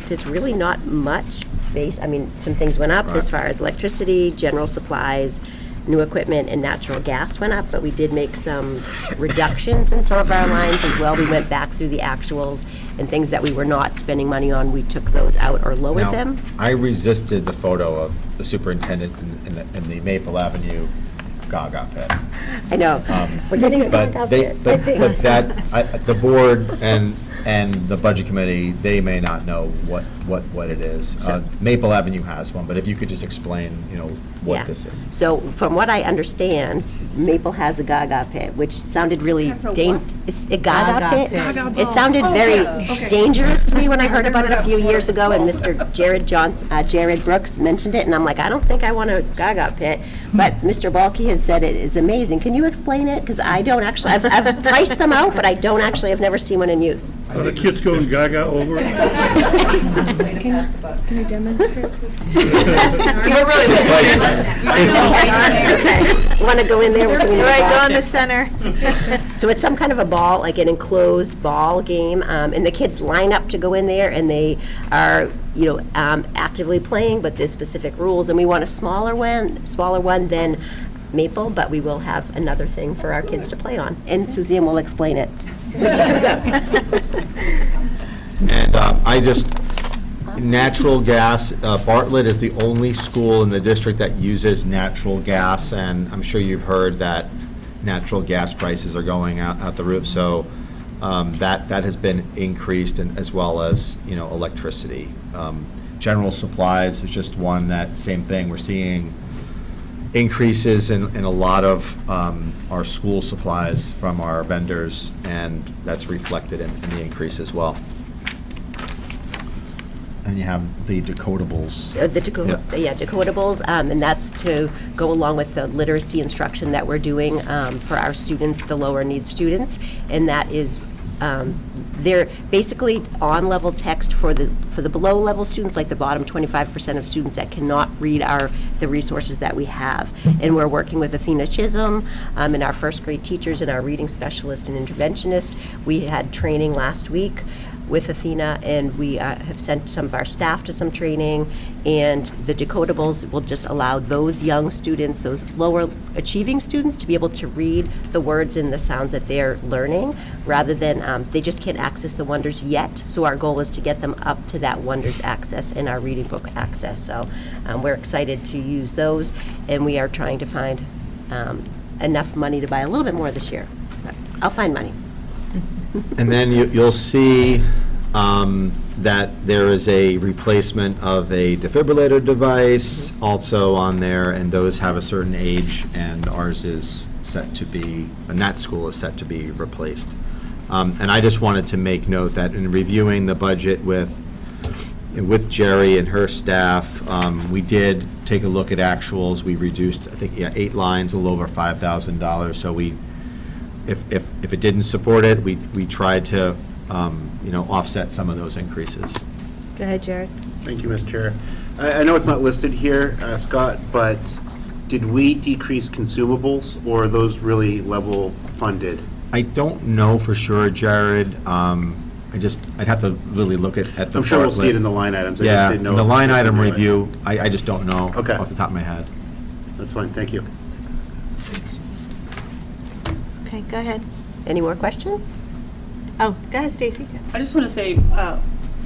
There's really not much some things went up as far as electricity, general supplies, new equipment, and natural gas went up, but we did make some reductions in some of our lines as well. We went back through the actuals, and things that we were not spending money on, we took those out or lowered them. I resisted the photo of the superintendent in the Maple Avenue Gaga pit. I know. We're getting a But Gaga they, pit, I but think. but that, the board and the budget committee, they may not know what it is. Maple Avenue has one, but if you could just explain, Yeah. what this is. So from what I understand, Maple has a Gaga pit, which sounded really Has a It's a Gaga Gaga pit? pit. Gaga It sounded very okay. dangerous to me when I heard about it a That's few what years it's ago, and called. Mr. Jared Brooks mentioned it, and I'm like, I don't think I want a Gaga pit, but Mr. Balke has said it is amazing. Can you explain it? Because I don't actually, I've priced them out, but I don't actually, I've never seen one in use. Are the kids going gaga over it? Can you demonstrate? You're really Want to go in there? We're doing All the right, go ball. in the center. So it's some kind of a ball, like an enclosed ball game, and the kids line up to go in there, and they are, actively playing, but there's specific rules, and we want a smaller one than Maple, but we will have another thing for our kids to play on, and Suzanne will explain it when she comes up. And natural gas, Bartlett is the only school in the district that uses natural gas, and I'm sure you've heard that natural gas prices are going out the roof, so that has been increased, and as well as, electricity. General supplies is just one, that same thing, we're seeing increases in a lot of our school supplies from our vendors, and that's reflected in the increase as well. And you have the decodables. Decodables, and that's to go along with the literacy instruction that we're doing for our students, the lower needs students, and that is, they're basically on-level text for the below-level students, like the bottom 25% of students that cannot read the resources that we have. And we're working with Athena Chisholm and our first grade teachers and our reading specialist and interventionist. We had training last week with Athena, and we have sent some of our staff to some training, and the decodables will just allow those young students, those lower achieving students, to be able to read the words and the sounds that they're learning, rather than, they just can't access the Wonders yet, so our goal is to get them up to that Wonders access and our reading book access. So we're excited to use those, and we are trying to find enough money to buy a little bit more this year. But I'll find money. And then you'll see that there is a replacement of a defibrillator device also on there, and those have a certain age, and ours is set to be, and that school is set to be replaced. And I just wanted to make note that in reviewing the budget with Jerry and her staff, we did take a look at actuals. We reduced, I think, 8 lines, a little over $5,000, so if it didn't support it, we tried to, offset some of those increases. Go ahead, Jared. Thank you, Ms. Chair. I know it's not listed here, Scott, but did we decrease consumables, or are those really level funded? I don't know for sure, Jared. I'd have to really look at the. I'm sure we'll see Bartlett. it in the line items. I just Yeah, didn't know in the if- line item review, I just don't know Okay. off the top of my head. That's fine, thank you. Okay, go ahead. Any more questions? Oh, go ahead, Stacy. I just want to say,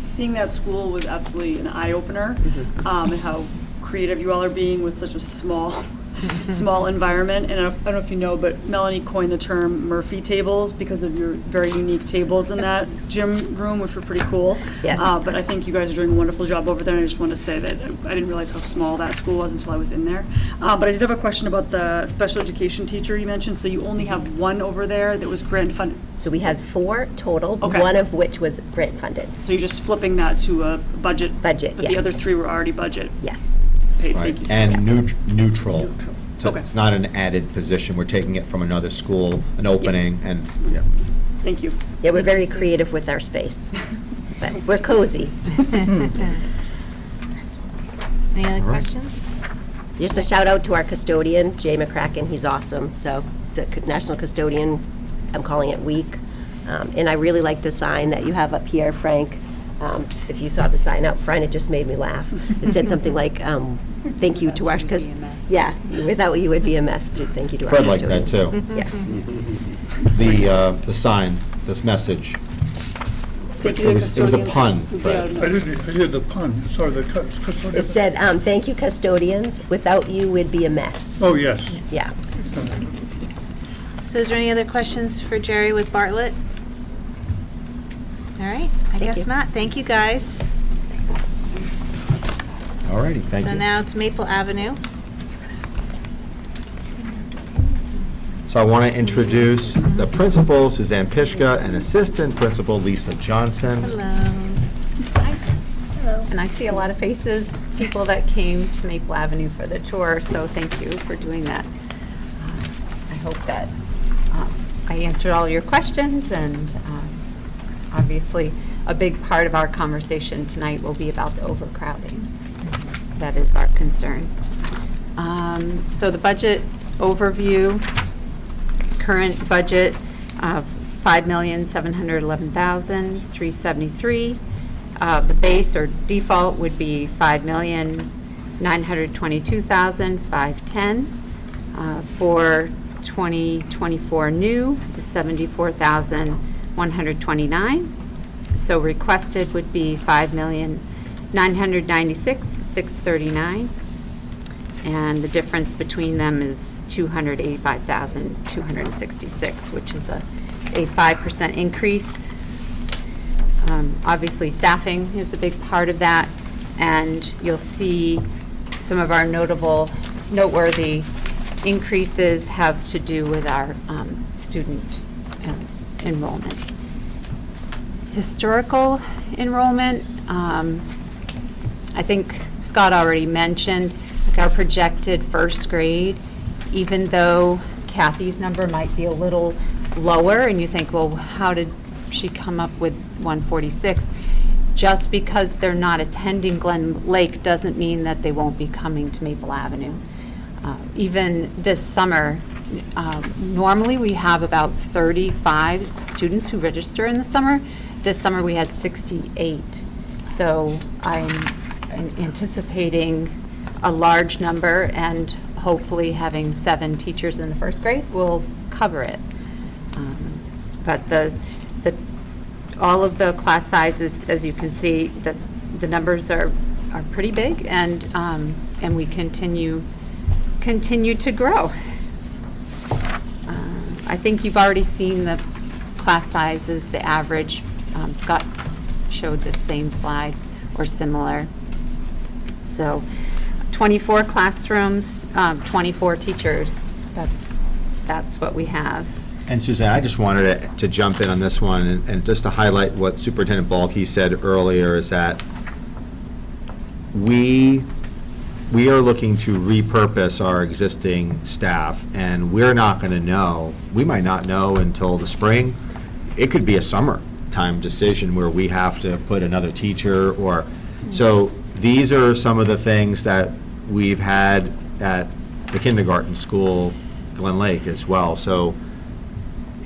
seeing that school was absolutely an eye-opener, and how creative you all are being with such a small environment. And I don't know if you know, but Melanie coined the term Murphy tables because of your very unique tables in that gym room, which were pretty cool. Yes. But I think you guys are doing a wonderful job over there, and I just want to say that I didn't realize how small that school was until I was in there. But I did have a question about the special education teacher you mentioned. So you only have one over there that was grant funded? So we had 4 total, Okay. one of which was grant funded. So you're just flipping that to a budget? Budget, But the yes. other 3 were already budget? Yes. Paid, Right. thank you so much. And neutral. So Okay. it's not an added position. We're taking it from another school, an opening, and, yeah. Thank you. Yeah, we're very creative with our space, but we're cozy. Any other All right. questions? Just a shout out to our custodian, Jay McCracken, he's awesome. So it's a national custodian, I'm calling it week. And I really like the sign that you have up here, Frank. If you saw the sign up front, it just made me laugh. It said something like, thank you to our, yeah, without you would be a mess, thank you to our Fred liked that, custodians. too. Yeah. The sign, this message. Thank you, It was a custodians. pun, Who Fred. did. I didn't hear the pun, sorry, the custodian. It said, thank you custodians, without you would be a mess. Oh, yes. Yeah. So is there any other questions for Jerry with Bartlett? All right, I guess not. Thank you, guys. All righty, thank you. So now it's Maple Avenue. So I want to introduce the principal, Suzanne Pishka, and assistant principal, Lisa Johnson. And I see a lot of faces, people that came to Maple Avenue for the tour, so thank you for doing that. I hope that I answered all your questions, and obviously a big part of our conversation tonight will be about the overcrowding. That is our concern. So the budget overview, current budget of $5,711,373. The base or default would be $5,922,510. For 2024 new is $74,129. So requested would be $5,996,639. And the difference between them is $285,266, which is a 5% increase. Obviously, staffing is a big part of that, and you'll see some of our noteworthy increases have to do with our student enrollment. Historical enrollment, I think Scott already mentioned, like our projected first grade, even though Kathy's number might be a little lower, and you think, well, how did she come up with 146? Just because they're not attending Glen Lake doesn't mean that they won't be coming to Maple Avenue. Even this summer, normally we have about 35 students who register in the summer. This summer we had 68. So I'm anticipating a large number, and hopefully having 7 teachers in the first grade will cover it. But all of the class sizes, as you can see, the numbers are pretty big, and we continue to grow. I think you've already seen the class sizes, the average. Scott showed the same slide or similar. So 24 classrooms, 24 teachers. That's what we have. And Suzanne, I just wanted to jump in on this one and just to highlight what Superintendent Balke said earlier, is that we are looking to repurpose our existing staff, and we're not going to know, we might not know until the spring. It could be a summertime decision where we have to put another teacher, or, so these are some of the things that we've had at the kindergarten school, Glen Lake, as well. So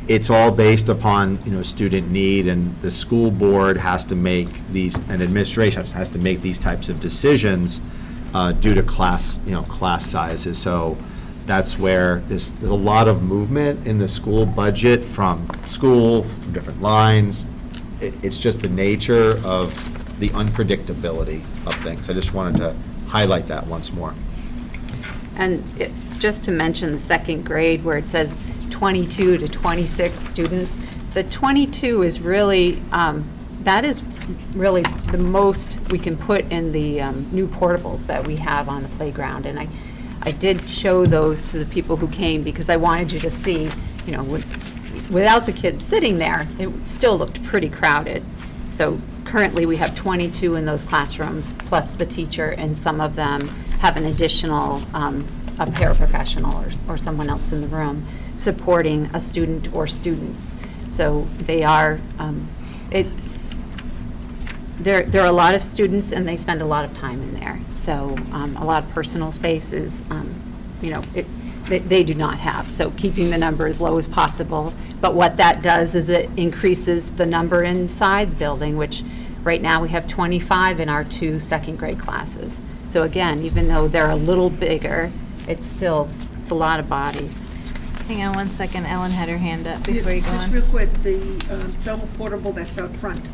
it's all based upon, student need, and the school board has to make these, and administration has to make these types of decisions due to class sizes. So that's where there's a lot of movement in the school budget from different lines. It's just the nature of the unpredictability of things. I just wanted to highlight that once more. And just to mention the second grade, where it says 22 to 26 students, the 22 is really, that is really the most we can put in the new portables that we have on the playground. And I did show those to the people who came, because I wanted you to see, without the kids sitting there, it still looked pretty crowded. So currently we have 22 in those classrooms, plus the teacher, and some of them have an additional a paraprofessional or someone else in the room supporting a student or students. So they are, there are a lot of students, and they spend a lot of time in there. So a lot of personal space is, they do not have. So keeping the number as low as possible. But what that does is it increases the number inside the building, which right now we have 25 in our 2 second grade classes. So again, even though they're a little bigger, it's a lot of bodies. Hang on one second, Ellen had her hand up before you go on. Just real quick, the double portable that's out front,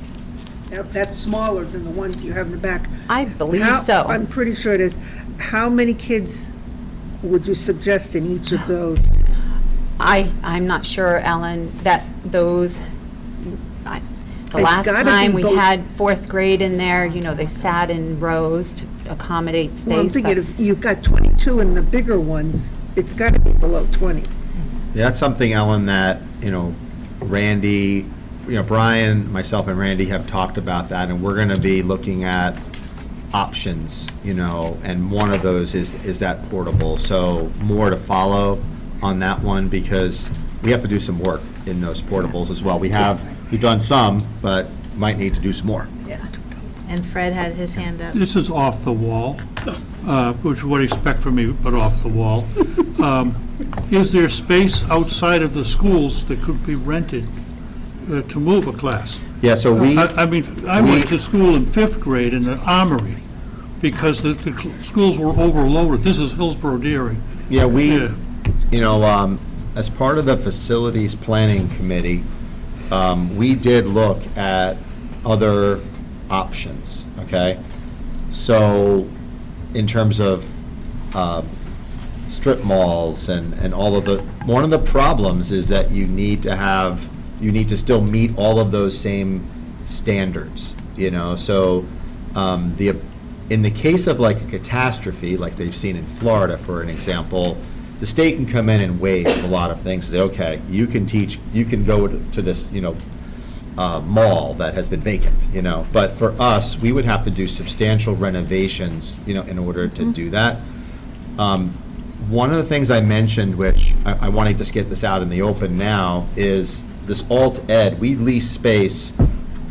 that's smaller than the ones you have in the back. I believe so. I'm pretty sure it is. How many kids would you suggest in each of those? I'm not sure, Ellen, that those, the It's last gotta be time we both. had fourth grade in there, they sat in rows to accommodate space. Well, I'm thinking but- if you've got 22 in the bigger ones, it's got to be below 20. Yeah, that's something, Ellen, that, Randy, Brian, myself, and Randy have talked about that, and we're going to be looking at options, and one of those is that portable. So more to follow on that one, because we have to do some work in those portables as well. We've done some, but might need to do some more. Yeah. And Fred had his hand up. This is off the wall, which is what you expect from me, but off the wall. Is there space outside of the schools that could be rented to move a class? Yeah, so we... I went to school in 5th grade in the Armory because the schools were overloaded. This is Hillsborough Dairy. Yeah, as part of the facilities planning committee, we did look at other options, okay? So, in terms of strip malls and all of one of the problems is that you need to still meet all of those same standards, So, in the case of like a catastrophe, like they've seen in Florida, for an example, the state can come in and waive a lot of things, say, okay, you can go to this, mall that has been vacant, But for us, we would have to do substantial renovations, in order to do that. One of the things I mentioned, which I want to just get this out in the open now, is this alt ed. We lease space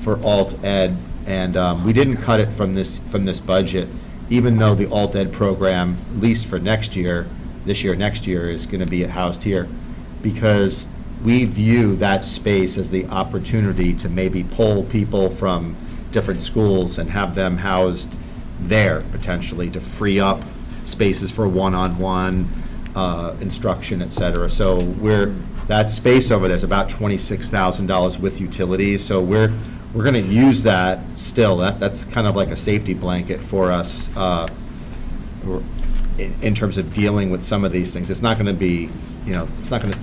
for alt ed, and we didn't cut it from this budget, even though the alt ed program, at least for next year, next year, is going to be housed here, because we view that space as the opportunity to maybe pull people from different schools and have them housed there, potentially, to free up spaces for one-on-one instruction, et cetera. So that space over there is about $26,000 with utilities, so we're going to use that still. That's kind of like a safety blanket for us in terms of dealing with some of these things. It's not going to be, it's not going to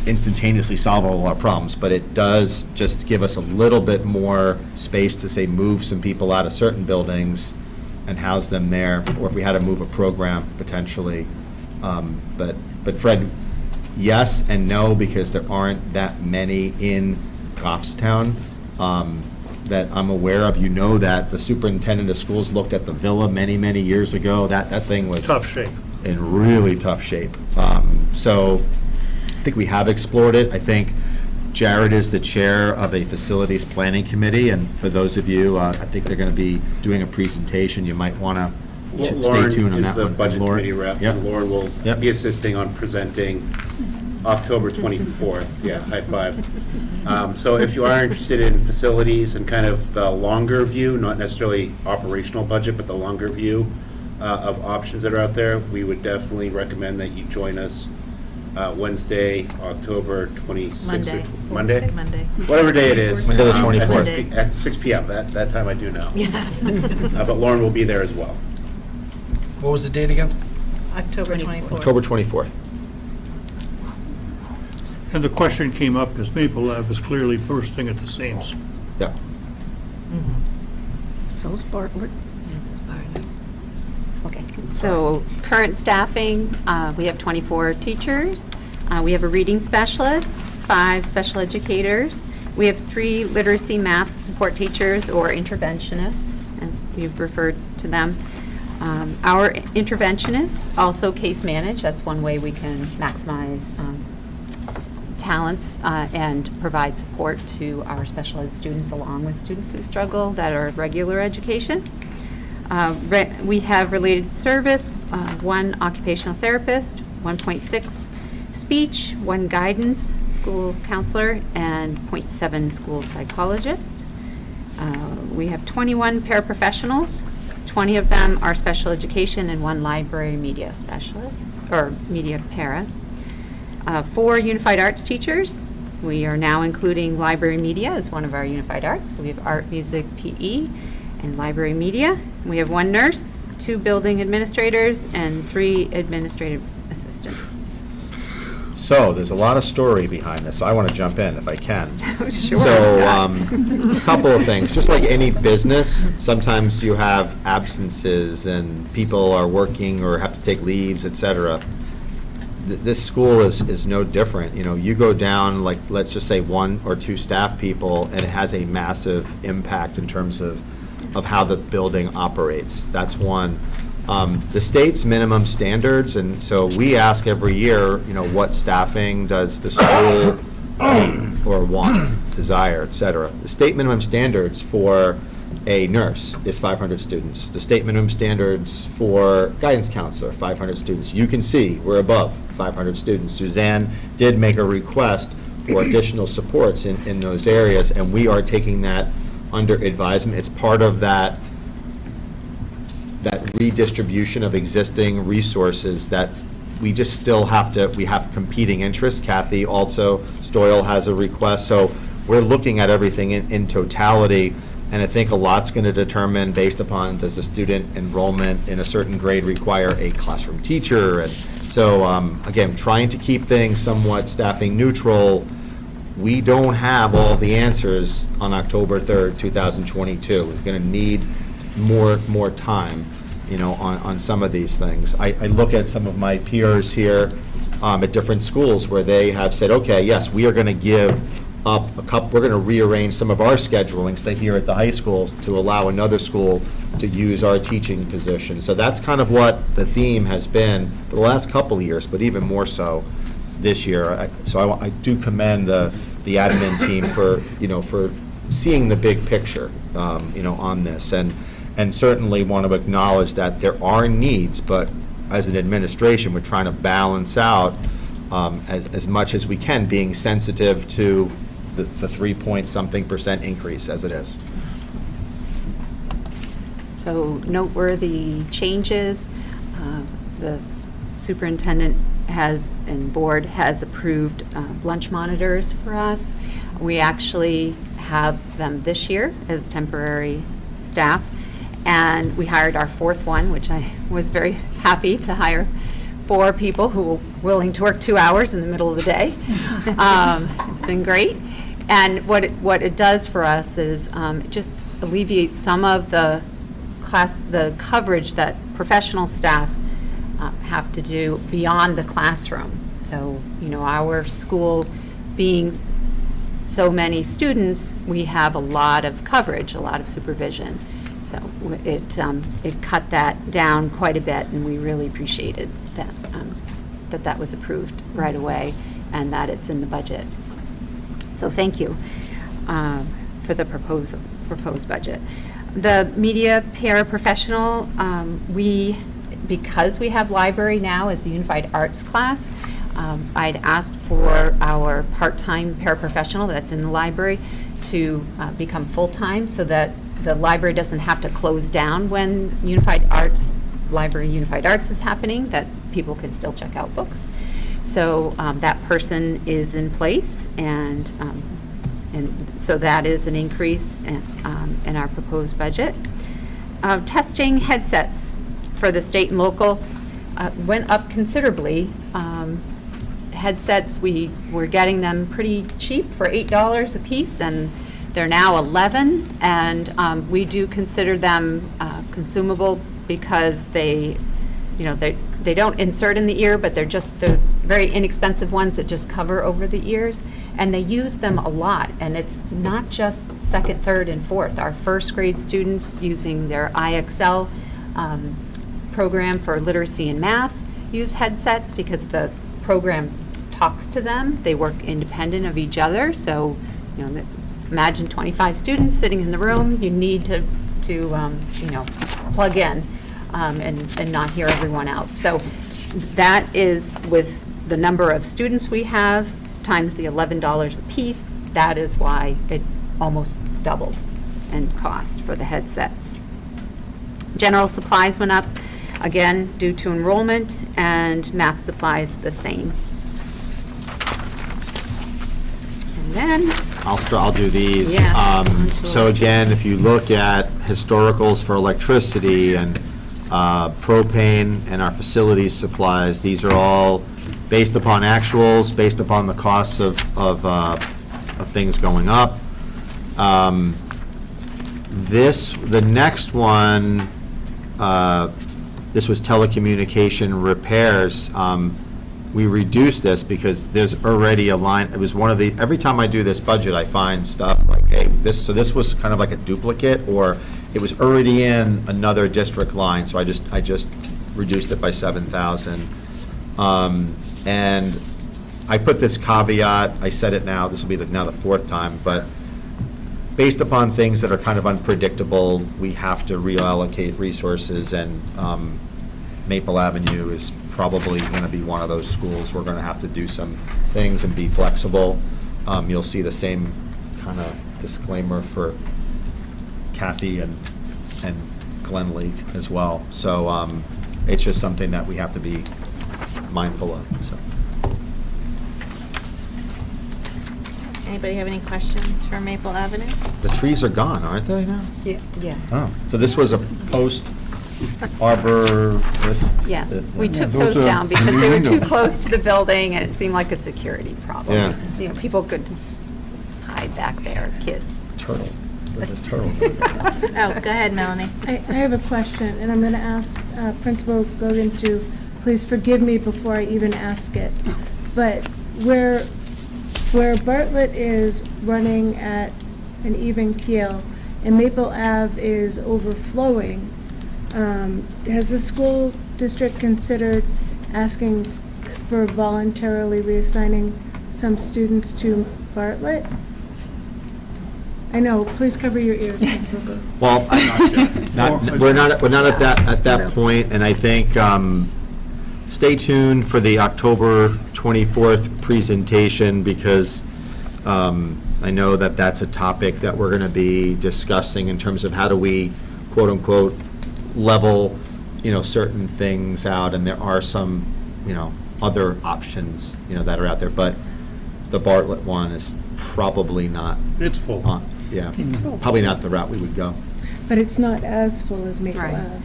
instantaneously solve all our problems, but it does just give us a little bit more space to, say, move some people out of certain buildings and house them there, or if we had to move a program, potentially. But Fred, yes and no, because there aren't that many in Goffstown that I'm aware of. That the superintendent of schools looked at the villa many, many years ago. That thing was Tough shape. In really tough shape. So I think we have explored it. I think Jared is the chair of a facilities planning committee, and for those of you, I think they're going to be doing a presentation. You might want to stay tuned on that one. Lauren is the budget Lauren? committee rep, Yep. and Lauren will Yep. be assisting on presenting October 24th. Yeah, high five. So if you are interested in facilities and kind of the longer view, not necessarily operational budget, but the longer view of options that are out there, we would definitely recommend that you join us Wednesday, October 26th. Monday. Monday? Monday. Whatever day it is. Monday the At 24th. 6 p- At 6 PM, that time I do know. Yeah. But Lauren will be there as well. What was the date again? October 24th. October 24th. And the question came up because Maple Ave is clearly bursting at the seams. Yeah. So is Bartlett. Okay, so current staffing, we have 24 teachers. We have a reading specialist, 5 special educators. We have 3 literacy math support teachers or interventionists, as we've referred to them. Our interventionists also case manage. That's one way we can maximize talents and provide support to our special ed students along with students who struggle that are regular education. We have related service, 1 occupational therapist, 1.6 speech, 1 guidance school counselor, and 0.7 school psychologist. We have 21 paraprofessionals. 20 of them are special education and 1 library media specialist, or media para. 4 unified arts teachers. We are now including library media as one of our unified arts. So we have art, music, PE, and library media. We have 1 nurse, 2 building administrators, and 3 administrative So, there's a lot of story behind this, so I want to jump in if I can. Sure, So, Scott. a couple of things. Just like any business, sometimes you have absences and people are working or have to take leaves, et cetera. This school is no different. You know, you go down, like, let's just say 1 or 2 staff people, and it has a massive impact in terms of how the building operates. That's one. The state's minimum standards, and so we ask every year, you know, what staffing does the school need or want, desire, et cetera. The state minimum standards for a nurse is 500 students. The state minimum standards for guidance counselor, 500 students. You can see we're above 500 students. Suzanne did make a request for additional supports in those areas, and we are taking that under advisement. It's part of that redistribution of existing resources that we just still we have competing interests. Kathy also, Stoyl has a request, so we're looking at everything in totality, and I think a lot's going to determine based upon, does the student enrollment in a certain grade require a classroom teacher? And so, again, trying to keep things somewhat staffing neutral. We don't have all the answers on October 3rd, 2022. We're going to need more time, you know, on some of these things. I look at some of my peers here at different schools where they have said, okay, yes, we are going to give up we're going to rearrange some of our scheduling, say here at the high school, to allow another school to use our teaching position. So that's kind of what the theme has been for the last couple of years, but even more so this year. So I do commend the admin team for, you know, for seeing the big picture, you know, on this, and certainly want to acknowledge that there are needs, but as an administration, we're trying to balance out as much as we can, being sensitive to the 3-point-something% increase as it is. So noteworthy changes. The superintendent and board has approved lunch monitors for us. We actually have them this year as temporary staff, and we hired our 4th one, which I was very happy to hire 4 people who were willing to work 2 hours in the middle of the day. It's been great. And what it does for us is it just alleviates some of the coverage that professional staff have to do beyond the classroom. So, you know, our school being so many students, we have a lot of coverage, a lot of supervision. So it cut that down quite a bit, and we really appreciated that was approved right away and that it's in the budget. So thank you for the proposed budget. The media paraprofessional, because we have library now as a unified arts class, I'd asked for our part-time paraprofessional that's in the library to become full-time so that the library doesn't have to close down when Library Unified Arts is happening, that people can still check out books. So that person is in place, and so that is an increase in our proposed budget. Testing headsets for the state and local went up considerably. Headsets, we were getting them pretty cheap for $8 a piece, and they're now $11, and we do consider them consumable because they don't insert in the ear, but they're very inexpensive ones that just cover over the ears, and they use them a lot. And it's not just 2nd, 3rd, and 4th. Our 1st grade students using their IXL program for literacy and math use headsets because the program talks to them. They work independent of each other. So, you know, imagine 25 students sitting in the room. You need to plug in and not hear everyone out. So that is with the number of students we have times the $11 a piece. That is why it almost doubled in cost for the headsets. General supplies went up, again, due to enrollment, and math supplies the same. And then I'll do these. Yeah, so again, if you look at historicals for electricity and propane and our facilities supplies, these are all based upon actuals, based upon the costs of things going up. The next one, this was telecommunication repairs. We reduced this because there's already a line, it was one of the, every time I do this budget, I find stuff like, hey, this was kind of like a duplicate, or it was already in another district line, so I just reduced it by 7,000. And I put this caveat, I said it now, this will be now the fourth time, but based upon things that are kind of unpredictable, we have to reallocate resources, and Maple Avenue is probably going to be one of those schools. We're going to have to do some things and be flexible. You'll see the same kind of disclaimer for Kathy and Glen Lake as well. So it's just something that we have to be mindful of. So. Anybody have any questions for Maple Avenue? The trees are gone, aren't they now? Yeah. Oh, so this was a post-arborist? Yeah, we took those down because they were too close to the building, and it seemed like a security problem. Yeah. You know, people could hide back there, kids. Turtle. This turtle. Oh, go ahead, Melanie. I have a question, and I'm going to ask Principal Gogan to please forgive me before I even ask it. But where Bartlett is running at an even keel and Maple Ave is overflowing, has the school district considered asking for voluntarily reassigning some students to Bartlett? I know, please cover your ears, Principal Gogan. Well, we're not at that point, and I think stay tuned for the October 24th presentation, because I know that that's a topic that we're going to be discussing in terms of how do we, quote unquote, level, certain things out, and there are some, other options, that are out there, but the Bartlett one is probably not. It's full. Yeah, It's full. probably not the route we would go. But it's not as full as Maple Right. Ave.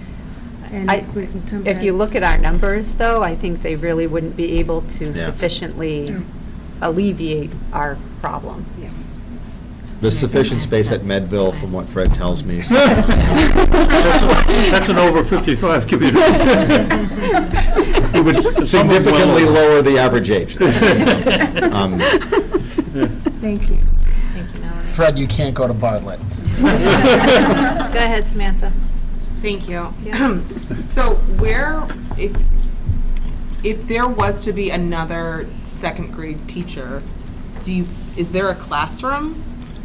And If you look at our numbers, though, I think they really wouldn't be able to Yeah. sufficiently alleviate our problem. There's sufficient space at Medville, from what Fred tells me. So. That's an over 55 community. It would significantly lower the average age. Thank you. Thank you, Melanie. Fred, you can't go to Bartlett. Go ahead, Samantha. Thank you. Yeah. So if there was to be another second grade teacher, is there a classroom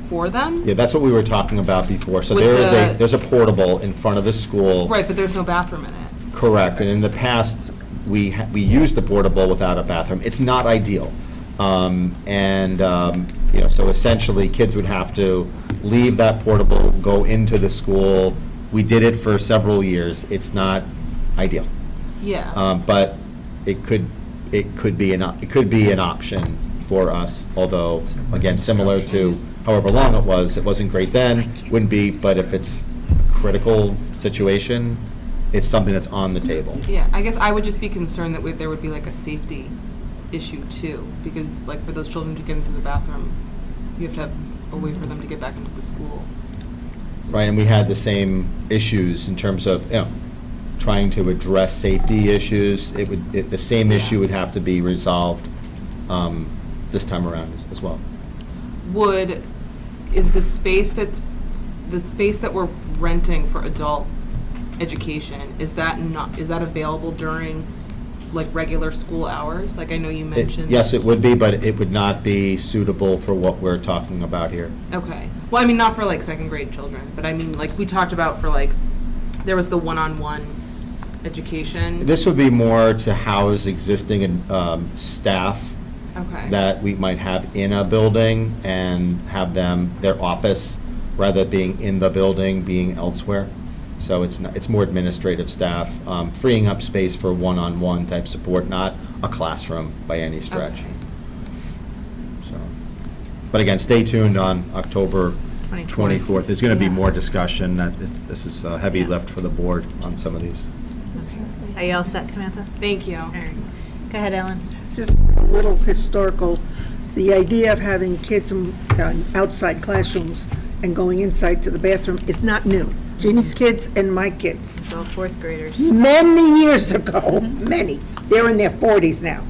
for them? Yeah, that's what we were talking about before. So With there's a portable in front of the school. Right, but there's no bathroom in it. Correct, and in the past, we used the portable without a bathroom. It's not ideal. So essentially, kids would have to leave that portable, go into the school. We did it for several years. It's not ideal. Yeah. But it could be an option for us, although, again, similar to however long it wasn't great then, wouldn't be, but if it's a critical situation, it's something that's on the table. Yeah, I guess I would just be concerned that there would be like a safety issue too, because like for those children to get into the bathroom, you have to have a way for them to get back into the school. Right, and we had the same issues in terms of, trying to address safety issues. The same issue would have to be resolved this time around as well. Is the space that we're renting for adult education, is that available during like regular school hours? Like I know you mentioned. Yes, it would be, but it would not be suitable for what we're talking about here. Okay. Well, I mean, not for like second grade children, but I mean, like we talked about for like, there was the one-on-one education. This would be more to house existing staff Okay. that we might have in a building and have their office, rather than being in the building, being elsewhere. So it's more administrative staff, freeing up space for one-on-one type support, not a classroom by any stretch. Okay. So, but again, stay tuned on October 24th. There's going to be more discussion. This is a heavy lift for the board on some of these. Are you all set, Samantha? Thank you. All right. Go ahead, Ellen. just a little historical. The idea of having kids in outside classrooms and going inside to the bathroom is not new. Jeannie's kids and my kids. So fourth graders. Many years ago, many, they're in their 40s now.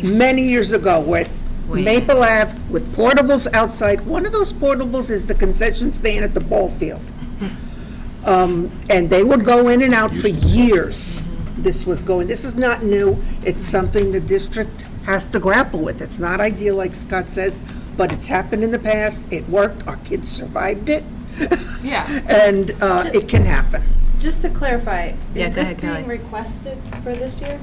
Many years ago, where Maple Ave with portables outside. One of those portables is the concession stand at the ball field. And they would go in and out for years. This is not new. It's something the district has to grapple with. It's not ideal, like Scott says, but it's happened in the past. It worked. Our kids survived it. Yeah. And it can happen. Just to clarify, Yeah, is go this ahead, Kelly. being requested for this year?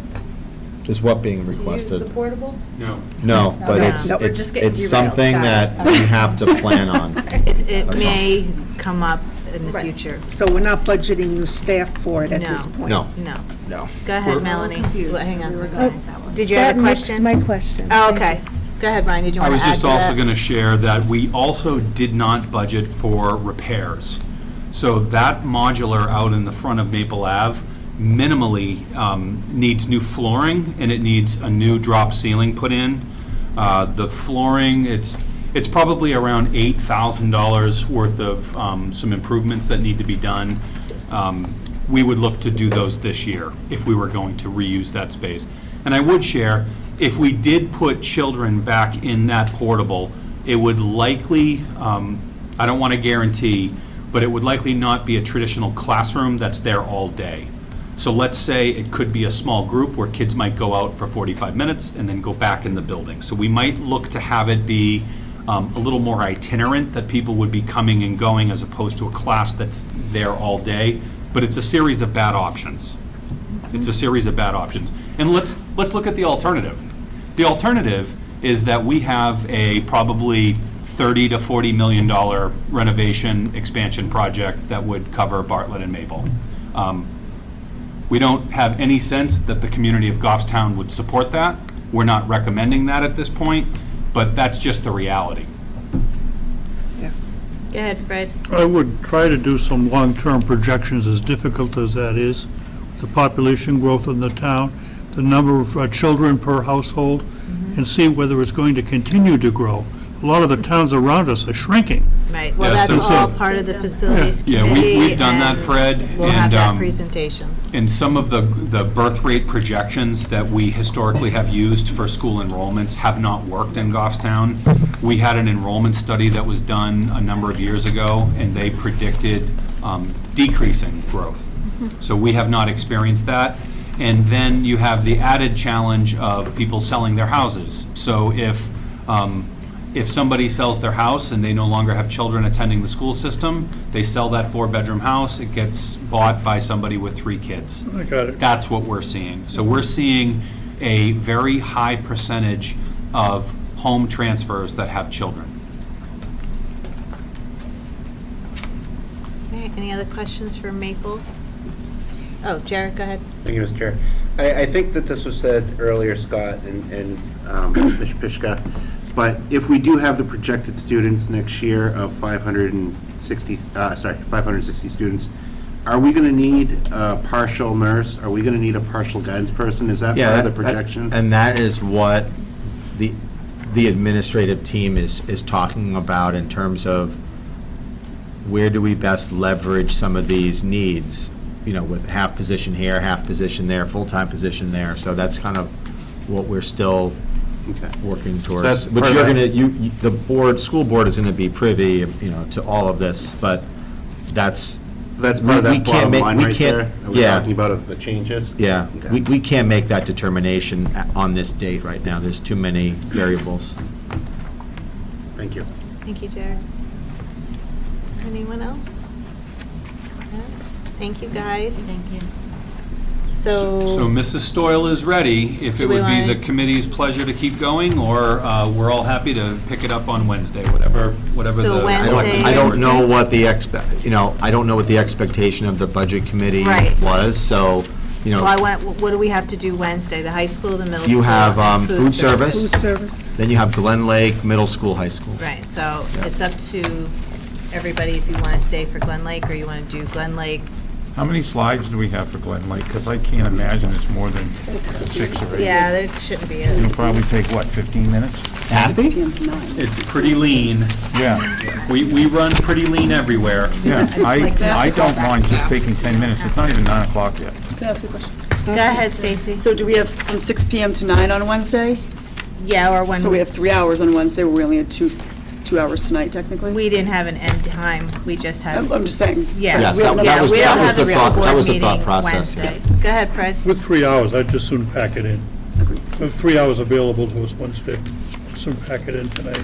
Is what being To use the requested? portable? No. No, but No. it's, No, we're just getting it's derailed. something Got it. that we have to plan on. It That's may come up in the Right. future. So we're not budgeting new staff for it at this No. point. No. No. No. Go ahead, We're- Melanie. Hang on. Oh, Did you have a That makes question? my question. Oh, Thank okay. Go ahead, Brian. Did you I want was to add just to that? also going to share that we also did not budget for repairs. So that modular out in the front of Maple Ave minimally needs new flooring, and it needs a new drop ceiling put in. The flooring, it's probably around $8,000 worth of some improvements that need to be done. We would look to do those this year if we were going to reuse that space. And I would share, if we did put children back in that portable, it would likely, I don't want to guarantee, but it would likely not be a traditional classroom that's there all day. So let's say it could be a small group where kids might go out for 45 minutes and then go back in the building. So we might look to have it be a little more itinerant, that people would be coming and going as opposed to a class that's there all day. But it's a series of bad options. It's a series of bad options. And let's look at the alternative. The alternative is that we have a probably $30 to $40 million renovation expansion project that would cover Bartlett and Maple. We don't have any sense that the community of Goffstown would support that. We're not recommending that at this point, but that's just the reality. Go ahead, Fred. I would try to do some long-term projections, as difficult as that is. The population growth in the town, the number of children per household, and see whether it's going to continue to grow. A lot of the towns around us are shrinking. Right, well, Yeah, that's so- all part of the facilities Yeah, committee. we've done that, and Fred, We'll have and, that presentation. And some of the birth rate projections that we historically have used for school enrollments have not worked in Goffstown. We had an enrollment study that was done a number of years ago, and they predicted decreasing growth. So we have not experienced that. And then you have the added challenge of people selling their houses. So if somebody sells their house and they no longer have children attending the school system, they sell that 4-bedroom house, it gets bought by somebody with 3 kids. I got it. That's what we're seeing. So we're seeing a very high percentage of home transfers that have children. Okay, any other questions for Maple? Oh, Jared, go ahead. Thank you, Mr. Chair. I think that this was said earlier, Scott and Ms. Pishka, but if we do have the projected students next year of 560 students, are we going to need a partial nurse? Are we going to need a partial guidance person? Is that part of the projection? And that is what the administrative team is talking about in terms of where do we best leverage some of these needs, with half position here, half position there, full-time position there. So that's kind of what we're still working towards. that's Which part you're of going to, the school board is going to be privy, to all of this, but that's Part of that bottom line right there that we're yeah. talking about of the changes? Yeah, Okay. we can't make that determination on this date right now. There's too many variables. Thank you. Thank you, Jared. Anyone else? No? Thank you, guys. Thank you. So, So Mrs. Stoyl is ready, if Do it we would be wanna- the committee's pleasure to keep going, or we're all happy to pick it up on Wednesday, whatever So the. Wednesday- I don't know what the I don't know what the expectation of the budget committee Right. was, so, well, what do we have to do Wednesday? The high school, the middle school? you have and food service. Food service. Then you have Glen Lake, middle school, high school. Right, so Yeah. it's up to everybody if you want to stay for Glen Lake, or you want to do Glen Lake, How many slides do we have for Glen Lake? Because I can't imagine it's more than 6 or 8. Yeah, there shouldn't be. It'll probably take, what, 15 minutes? Kathy? It's pretty lean. Yeah. We run pretty lean everywhere. Yeah, I don't mind just taking 10 minutes. It's not even 9 o'clock yet. Can I ask you a question? Go ahead, Stacy. So do we have from 6 PM to 9 on Wednesday? Yeah, or when. So we have 3 hours on Wednesday, where we only had two hours tonight, technically? We didn't have an end time, we just had. I'm just saying. Yeah, Yes, we don't that was- we that don't was have the the thought- school that board was the thought meeting process. Wednesday. Go ahead, Fred. With 3 hours, I'd just soon pack it in. We have 3 hours available to us Wednesday. Soon pack it in tonight.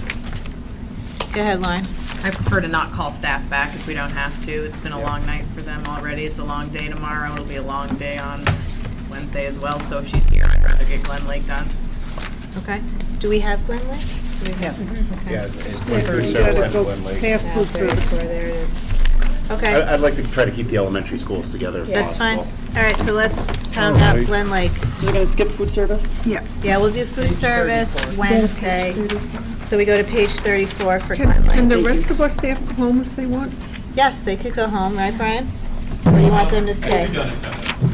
Go ahead, Lauren. I prefer to not call staff back if we don't have to. It's been a long night for them already. It's a long day tomorrow. It'll be a long day on Wednesday as well. So if she's here, I'd rather get Glen Lake done. Okay. Do we have Glen Lake? Do we have? Okay. Yeah, it's Yeah, food you service gotta and go Glen Lake. past food service. There it is. Okay, I'd like to try to keep the elementary schools together if that's fine. possible. All right, so let's pound up Alright. Glen Lake. So we're gonna skip food service? Yeah. Yeah, we'll do food service Wednesday. So we go to page 34 for Glen Can the Lake. rest of our staff go home if they want? Yes, they could go home, right, Brian? Or do you want them to stay?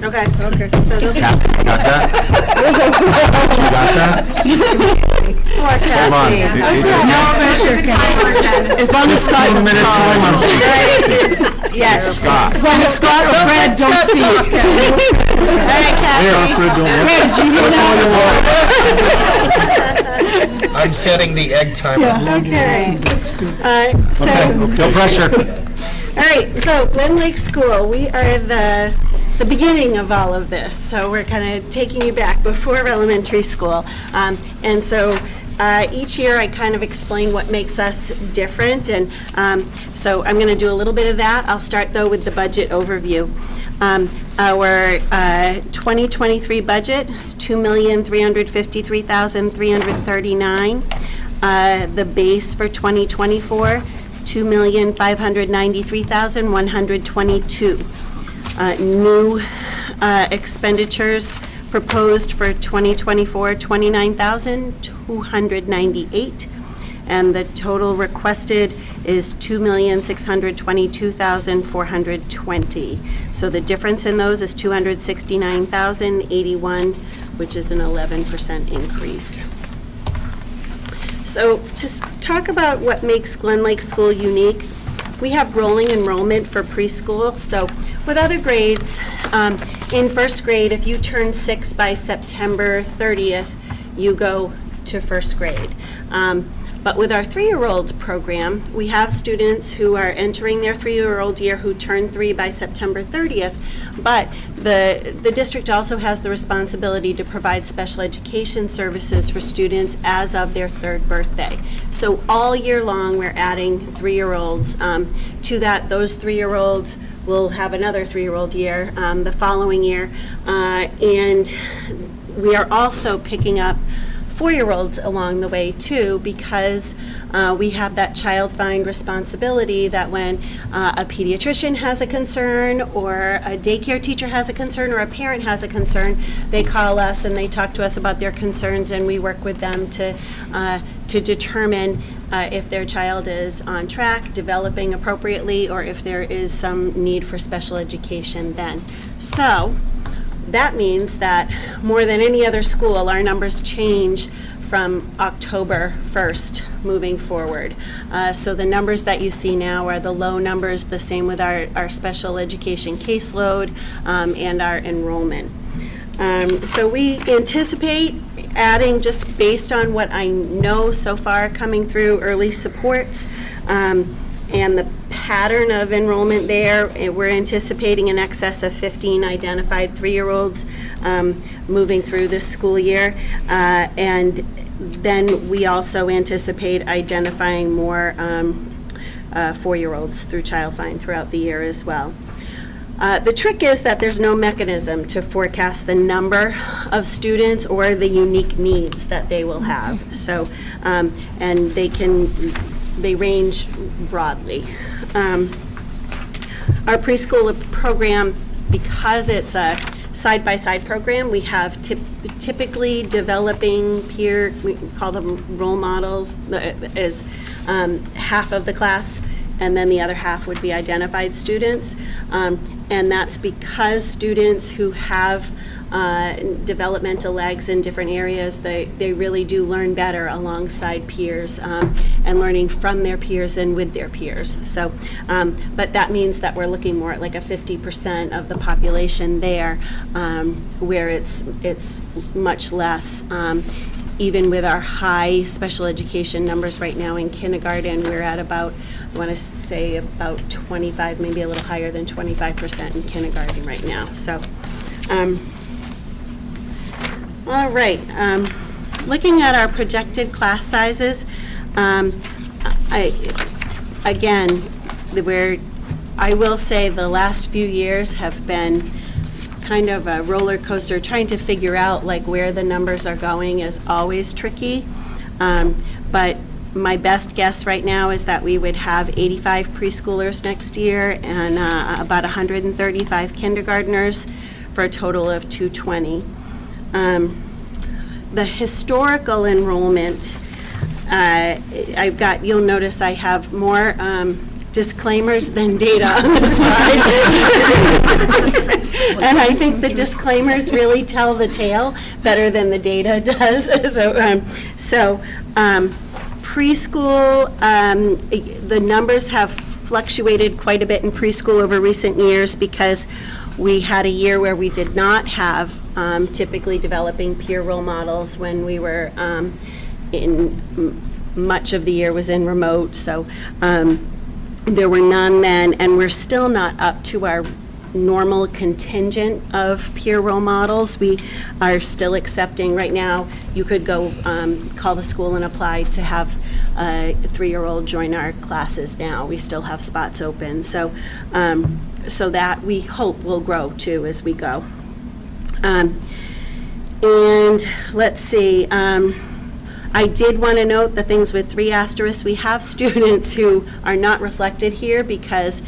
Okay. Okay. So they'll be. Got that? You got that? Poor Hold on. Kathy. As long as Scott doesn't Right. Yes. Scott. As long as Scott or Fred don't speak. All right, Kathy. I'm setting the egg timer. Okay. So. No pressure. All right, so Glen Lake School, we are the beginning of all of this. So we're kind of taking you back before elementary school. And so each year I kind of explain what makes us different. And so I'm going to do a little bit of that. I'll start though with the budget overview. Our 2023 budget is $2,353,339. The base for 2024, $2,593,122. New expenditures proposed for 2024, $29,298. And the total requested is $2,622,420. So the difference in those is $269,081, which is an 11% increase. So to talk about what makes Glen Lake School unique, we have rolling enrollment for preschool. So with other grades, in first grade, if you turn 6 by September 30th, you go to first grade. But with our 3-year-old program, we have students who are entering their 3-year-old year who turn 3 by September 30th, but the district also has the responsibility to provide special education services for students as of their 3rd birthday. So all year long, we're adding 3-year-olds. To that, those 3-year-olds will have another 3-year-old year the following year. And we are also picking up 4-year-olds along the way too, because we have that child find responsibility that when a pediatrician has a concern or a daycare teacher has a concern or a parent has a concern, they call us and they talk to us about their concerns, and we work with them to determine if their child is on track, developing appropriately, or if there is some need for special education then. So that means that more than any other school, our numbers change from October 1st moving forward. So the numbers that you see now are the low numbers, the same with our special education caseload and our enrollment. So we anticipate adding, just based on what I know so far coming through early supports, and the pattern of enrollment there, we're anticipating in excess of 15 identified 3-year-olds moving through this school year. And then we also anticipate identifying more 4-year-olds through Child Find throughout the year as well. The trick is that there's no mechanism to forecast the number of students or the unique needs that they will have. So, and they range broadly. Our preschool program, because it's a side-by-side program, we have typically developing peer, we call them role models, is half of the class, and then the other half would be identified students. And that's because students who have developmental lags in different areas, they really do learn better alongside peers and learning from their peers and with their peers. So, but that means that we're looking more at like a 50% of the population there, where it's much less. Even with our high special education numbers right now in kindergarten, we're at about, I want to say about 25, maybe a little higher than 25% in kindergarten right now. So, all right. Looking at our projected class sizes, I will say the last few years have been kind of a roller coaster. Trying to figure out like where the numbers are going is always tricky. But my best guess right now is that we would have 85 preschoolers next year and about 135 kindergartners for a total of 220. The historical enrollment, you'll notice I have more disclaimers than data on the slide. And I think the disclaimers really tell the tale better than the data does. So preschool, the numbers have fluctuated quite a bit in preschool over recent years because we had a year where we did not have typically developing peer role models when we were much of the year was in remote. So there were none then, and we're still not up to our normal contingent of peer role models. We are still accepting right now. You could go call the school and apply to have a 3-year-old join our classes now. We still have spots open. So so that we hope will grow too as we go. And let's see, I did want to note the things with 3 asterisks. We have students who are not reflected here because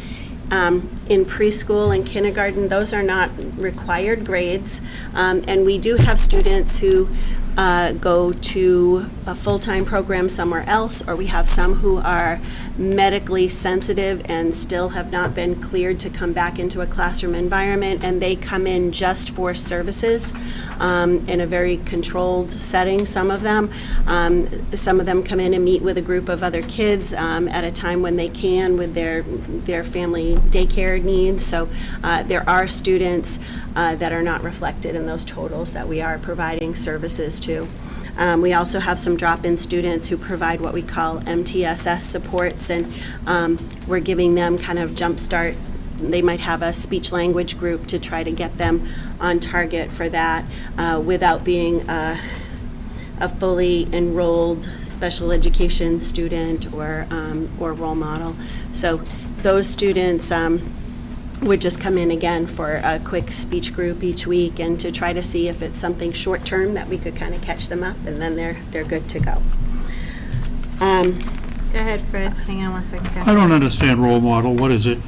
in preschool and kindergarten, those are not required grades. And we do have students who go to a full-time program somewhere else, or we have some who are medically sensitive and still have not been cleared to come back into a classroom environment, and they come in just for services in a very controlled setting, some of them. Some of them come in and meet with a group of other kids at a time when they can with their family daycare needs. So there are students that are not reflected in those totals that we are providing services to. We also have some drop-in students who provide what we call MTSS supports, and we're giving them kind of jumpstart. They might have a speech-language group to try to get them on target for that without being a fully enrolled special education student or role model. So those students would just come in again for a quick speech group each week and to try to see if it's something short-term that we could kind of catch them up, and then they're good to go. Go ahead, Fred. Hang on one second. I don't understand role model. What is it?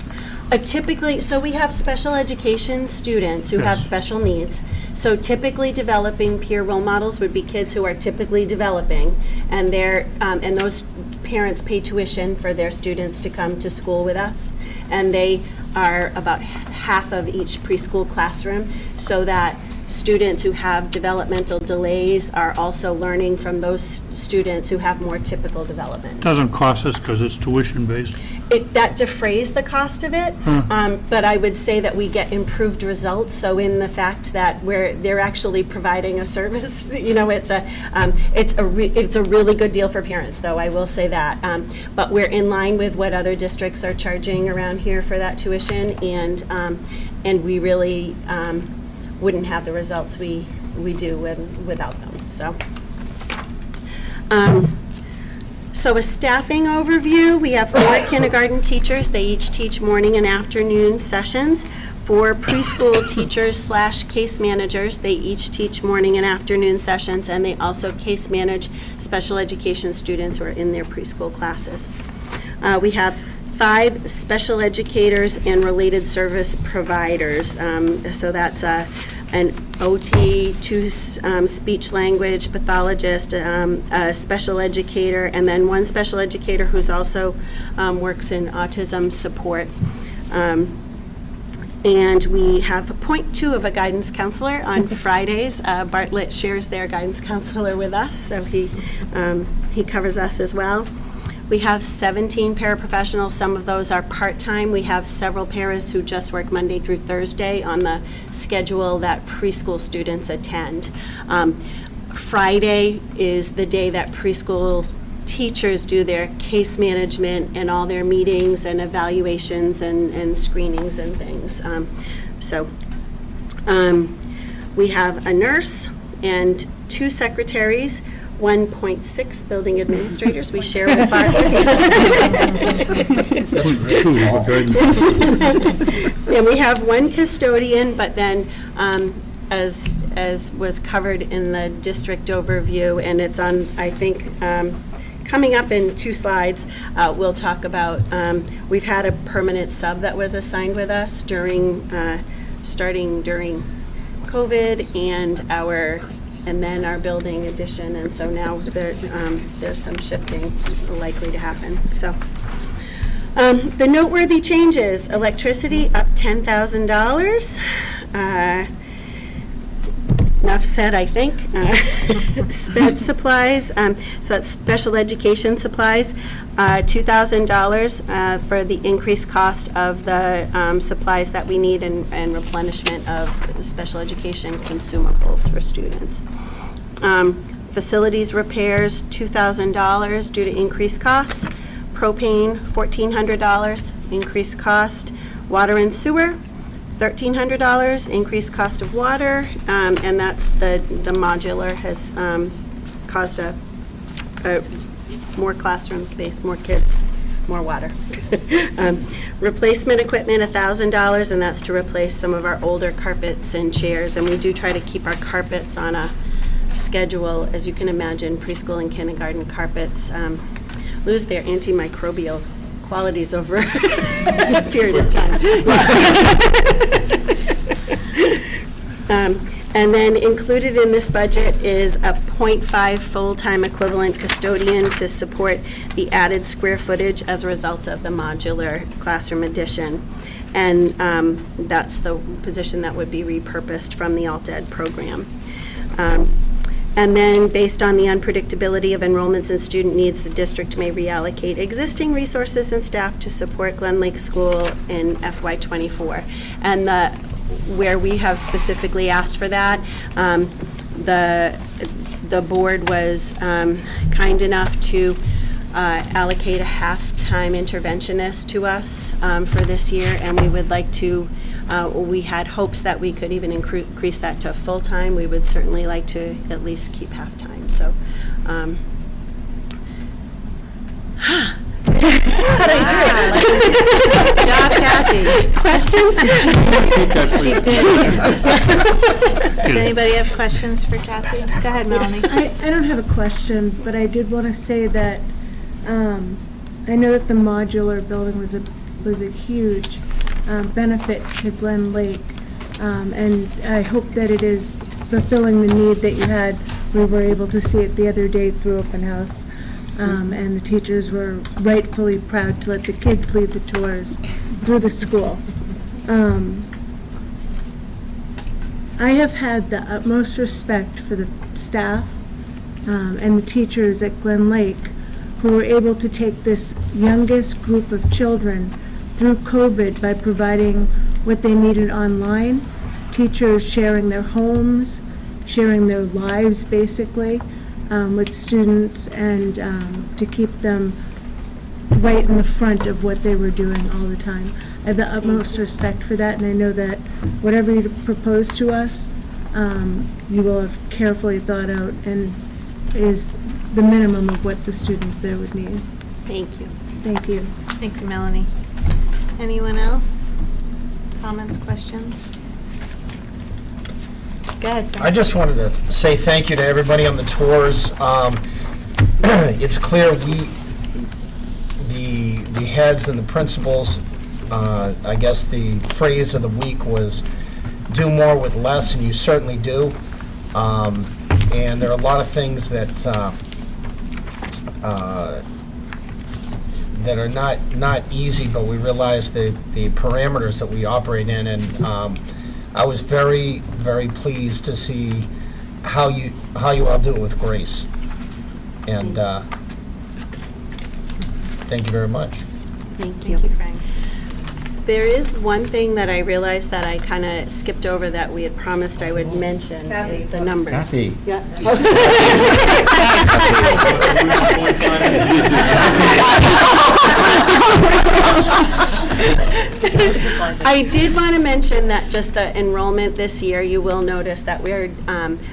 Typically, so we have special education students who have special needs. So typically developing peer role models would be kids who are typically developing, and and those parents pay tuition for their students to come to school with us, and they are about half of each preschool classroom, so that students who have developmental delays are also learning from those students who have more typical development. Doesn't cost us because it's tuition-based. That defrays the cost of it, but I would say that we get improved results. So in the fact that they're actually providing a service, it's a really good deal for parents, though, I will say that. But we're in line with what other districts are charging around here for that tuition, and we really wouldn't have the results we do without them. So a staffing overview, we have 4 kindergarten teachers. They each teach morning and afternoon sessions. 4 preschool teachers / case managers. They each teach morning and afternoon sessions, and they also case manage special education students who are in their preschool classes. We have 5 special educators and related service providers. So that's an OT, 2 speech language pathologist, a special educator, and then 1 special educator who's also works in autism support. And we have 0.2 of a guidance counselor on Fridays. Bartlett shares their guidance counselor with us, so he covers us as well. We have 17 paraprofessionals. Some of those are part-time. We have several paras who just work Monday through Thursday on the schedule that preschool students attend. Friday is the day that preschool teachers do their case management and all their meetings and evaluations and screenings and things. We have a nurse and 2 secretaries, 1.6 building administrators we share with Bartlett. And we have 1 custodian, but then as was covered in the district overview, and it's on, I think, coming up in 2 slides, we'll talk about, we've had a permanent sub that was assigned with us starting during COVID and then our building addition, and so now there's some shifting likely to happen. So the noteworthy changes: electricity up $10,000. Enough said, I think. SPED supplies, so that's special education supplies, $2,000 for the increased cost of the supplies that we need and replenishment of special education consumables for students. Facilities repairs, $2,000 due to increased costs. Propane, $1,400, increased cost. Water and sewer, $1,300, increased cost of water, and that's the modular has caused a more classroom space, more kids, more water. Replacement equipment, $1,000, and that's to replace some of our older carpets and chairs, and we do try to keep our carpets on a schedule. As you can imagine, preschool and kindergarten carpets lose their antimicrobial qualities over a period of time. And then included in this budget is a 0.5 full-time equivalent custodian to support the added square footage as a result of the modular classroom addition. And that's the position that would be repurposed from the alt-ed program. And then, based on the unpredictability of enrollments and student needs, the district may reallocate existing resources and staff to support Glen Lake School in FY24. And where we have specifically asked for that, the board was kind enough to allocate a half-time interventionist to us for this year, and we would like to, we had hopes that we could even increase that to full-time. We would certainly like to at least keep half-time, so. How'd I do it? Good job, Kathy. Questions? She did. Does anybody have questions for Kathy? Go ahead, Melanie. I don't have a question, but I did want to say that I know that the modular building was a huge benefit to Glen Lake, and I hope that it is fulfilling the need that you had. We were able to see it the other day through open house, and the teachers were rightfully proud to let the kids lead the tours through the school. I have had the utmost respect for the staff and the teachers at Glen Lake who were able to take this youngest group of children through COVID by providing what they needed online, teachers sharing their homes, sharing their lives basically with students, and to keep them right in the front of what they were doing all the time. I have the utmost respect for that, and I know that whatever you propose to us, you will have carefully thought out and is the minimum of what the students there would need. Thank you. Thank you. Thank you, Melanie. Anyone else? Comments, questions? Go ahead, Frank. I just wanted to say thank you to everybody on the tours. It's clear the heads and the principals, I guess the phrase of the week was do more with less, and you certainly do. And there are a lot of things that that are not easy, but we realize the parameters that we operate in, and I was very, very pleased to see how you all do it with grace. And thank you very much. Thank you, Frank. There is one thing that I realized that I kind of skipped over that we had promised I would mention, is the numbers. Kathy. Yeah. I did want to mention that just the enrollment this year, you will notice that we're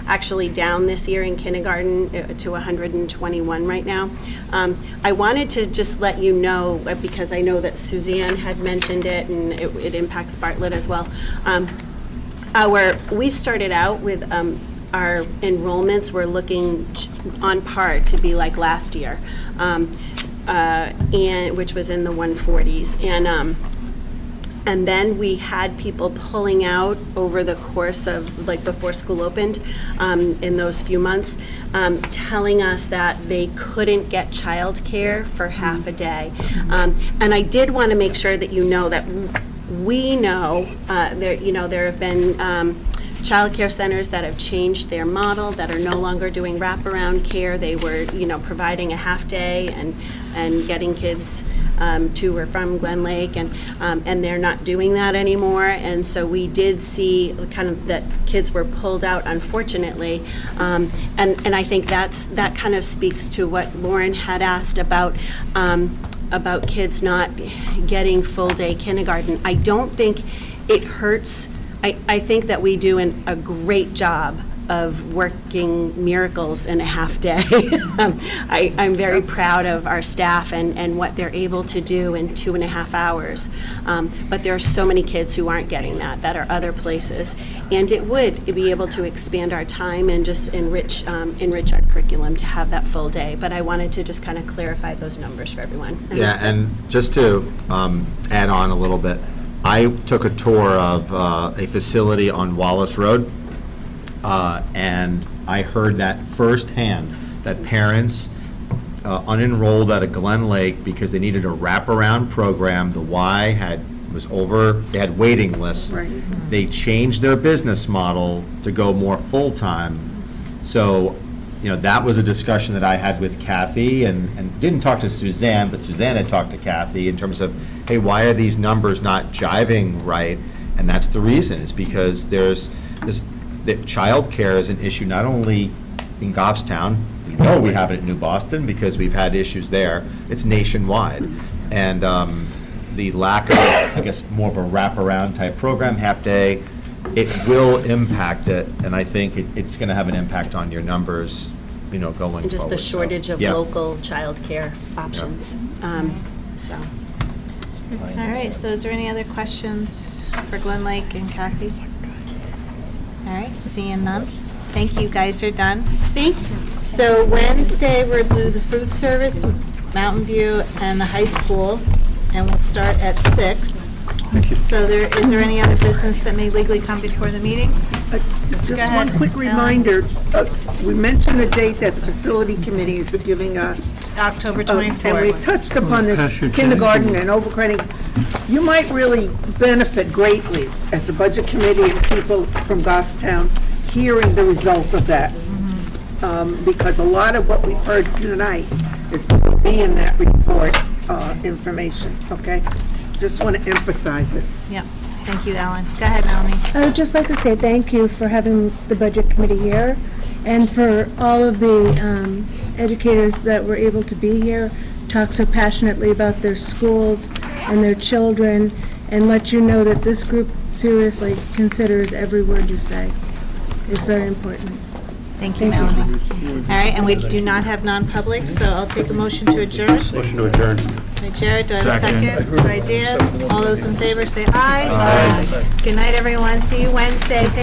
actually down this year in kindergarten to 121 right now. I wanted to just let you know, because I know that Suzanne had mentioned it, and it impacts Bartlett as well. We started out with our enrollments were looking on par to be like last year, and which was in the 140s, and then we had people pulling out over the course of, like, before school opened, in those few months, telling us that they couldn't get childcare for half a day. And I did want to make sure that you know that we know, there have been childcare centers that have changed their model, that are no longer doing wraparound care. They were, providing a half day and getting kids to or from Glen Lake, and they're not doing that anymore. And so we did see kind of that kids were pulled out, unfortunately. And I think that kind of speaks to what Lauren had asked about kids not getting full-day kindergarten. I don't think it hurts. I think that we do a great job of working miracles in a half day. I'm very proud of our staff and what they're able to do in 2.5 hours. But there are so many kids who aren't getting that are other places. And it would be able to expand our time and just enrich our curriculum to have that full day. But I wanted to just kind of clarify those numbers for everyone. Yeah, and just to add on a little bit, I took a tour of a facility on Wallace Road, and I heard that firsthand, that parents unenrolled at a Glen Lake because they needed a wraparound program. The Y was over, they had waiting lists. Right. They changed their business model to go more full-time. So, that was a discussion that I had with Kathy, and didn't talk to Suzanne, but Suzanne had talked to Kathy in terms of, hey, why are these numbers not jiving right? And that's the reason, is because there's this, that childcare is an issue not only in Goffstown, we know we have it in New Boston because we've had issues there, it's nationwide. And the lack of, I guess, more of a wraparound type program, half day, it will impact it, and I think it's going to have an impact on your numbers, going forward. And just the shortage of local childcare options. So. All right, so is there any other questions for Glen Lake and Kathy? All right, seeing none. Thank you, guys are done. Thank you. So Wednesday, we'll do the food service, Mountain View, and the high school, and we'll start at 6. So is there any other business that may legally come before the meeting? Just one quick reminder, we mentioned the date that the facility committee is giving October 24th. And we touched upon this kindergarten and overcrowding. You might really benefit greatly as a budget committee and people from Goffstown hearing the result of that. Because a lot of what we've heard tonight is will be in that report information, okay? Just want to emphasize it. Yep. Thank you, Ellen. Go ahead, Melanie. I would just like to say thank you for having the budget committee here, and for all of the educators that were able to be here, talk so passionately about their schools and their children, and let you know that this group seriously considers every word you say. It's very important. Thank you, Melanie. All right, and we do not have non-public, so I'll take a motion to adjourn. Motion to adjourn. By Jared, do I have a second? By Dan. All those in favor say aye. Aye. Good night, everyone. See you Wednesday. Thank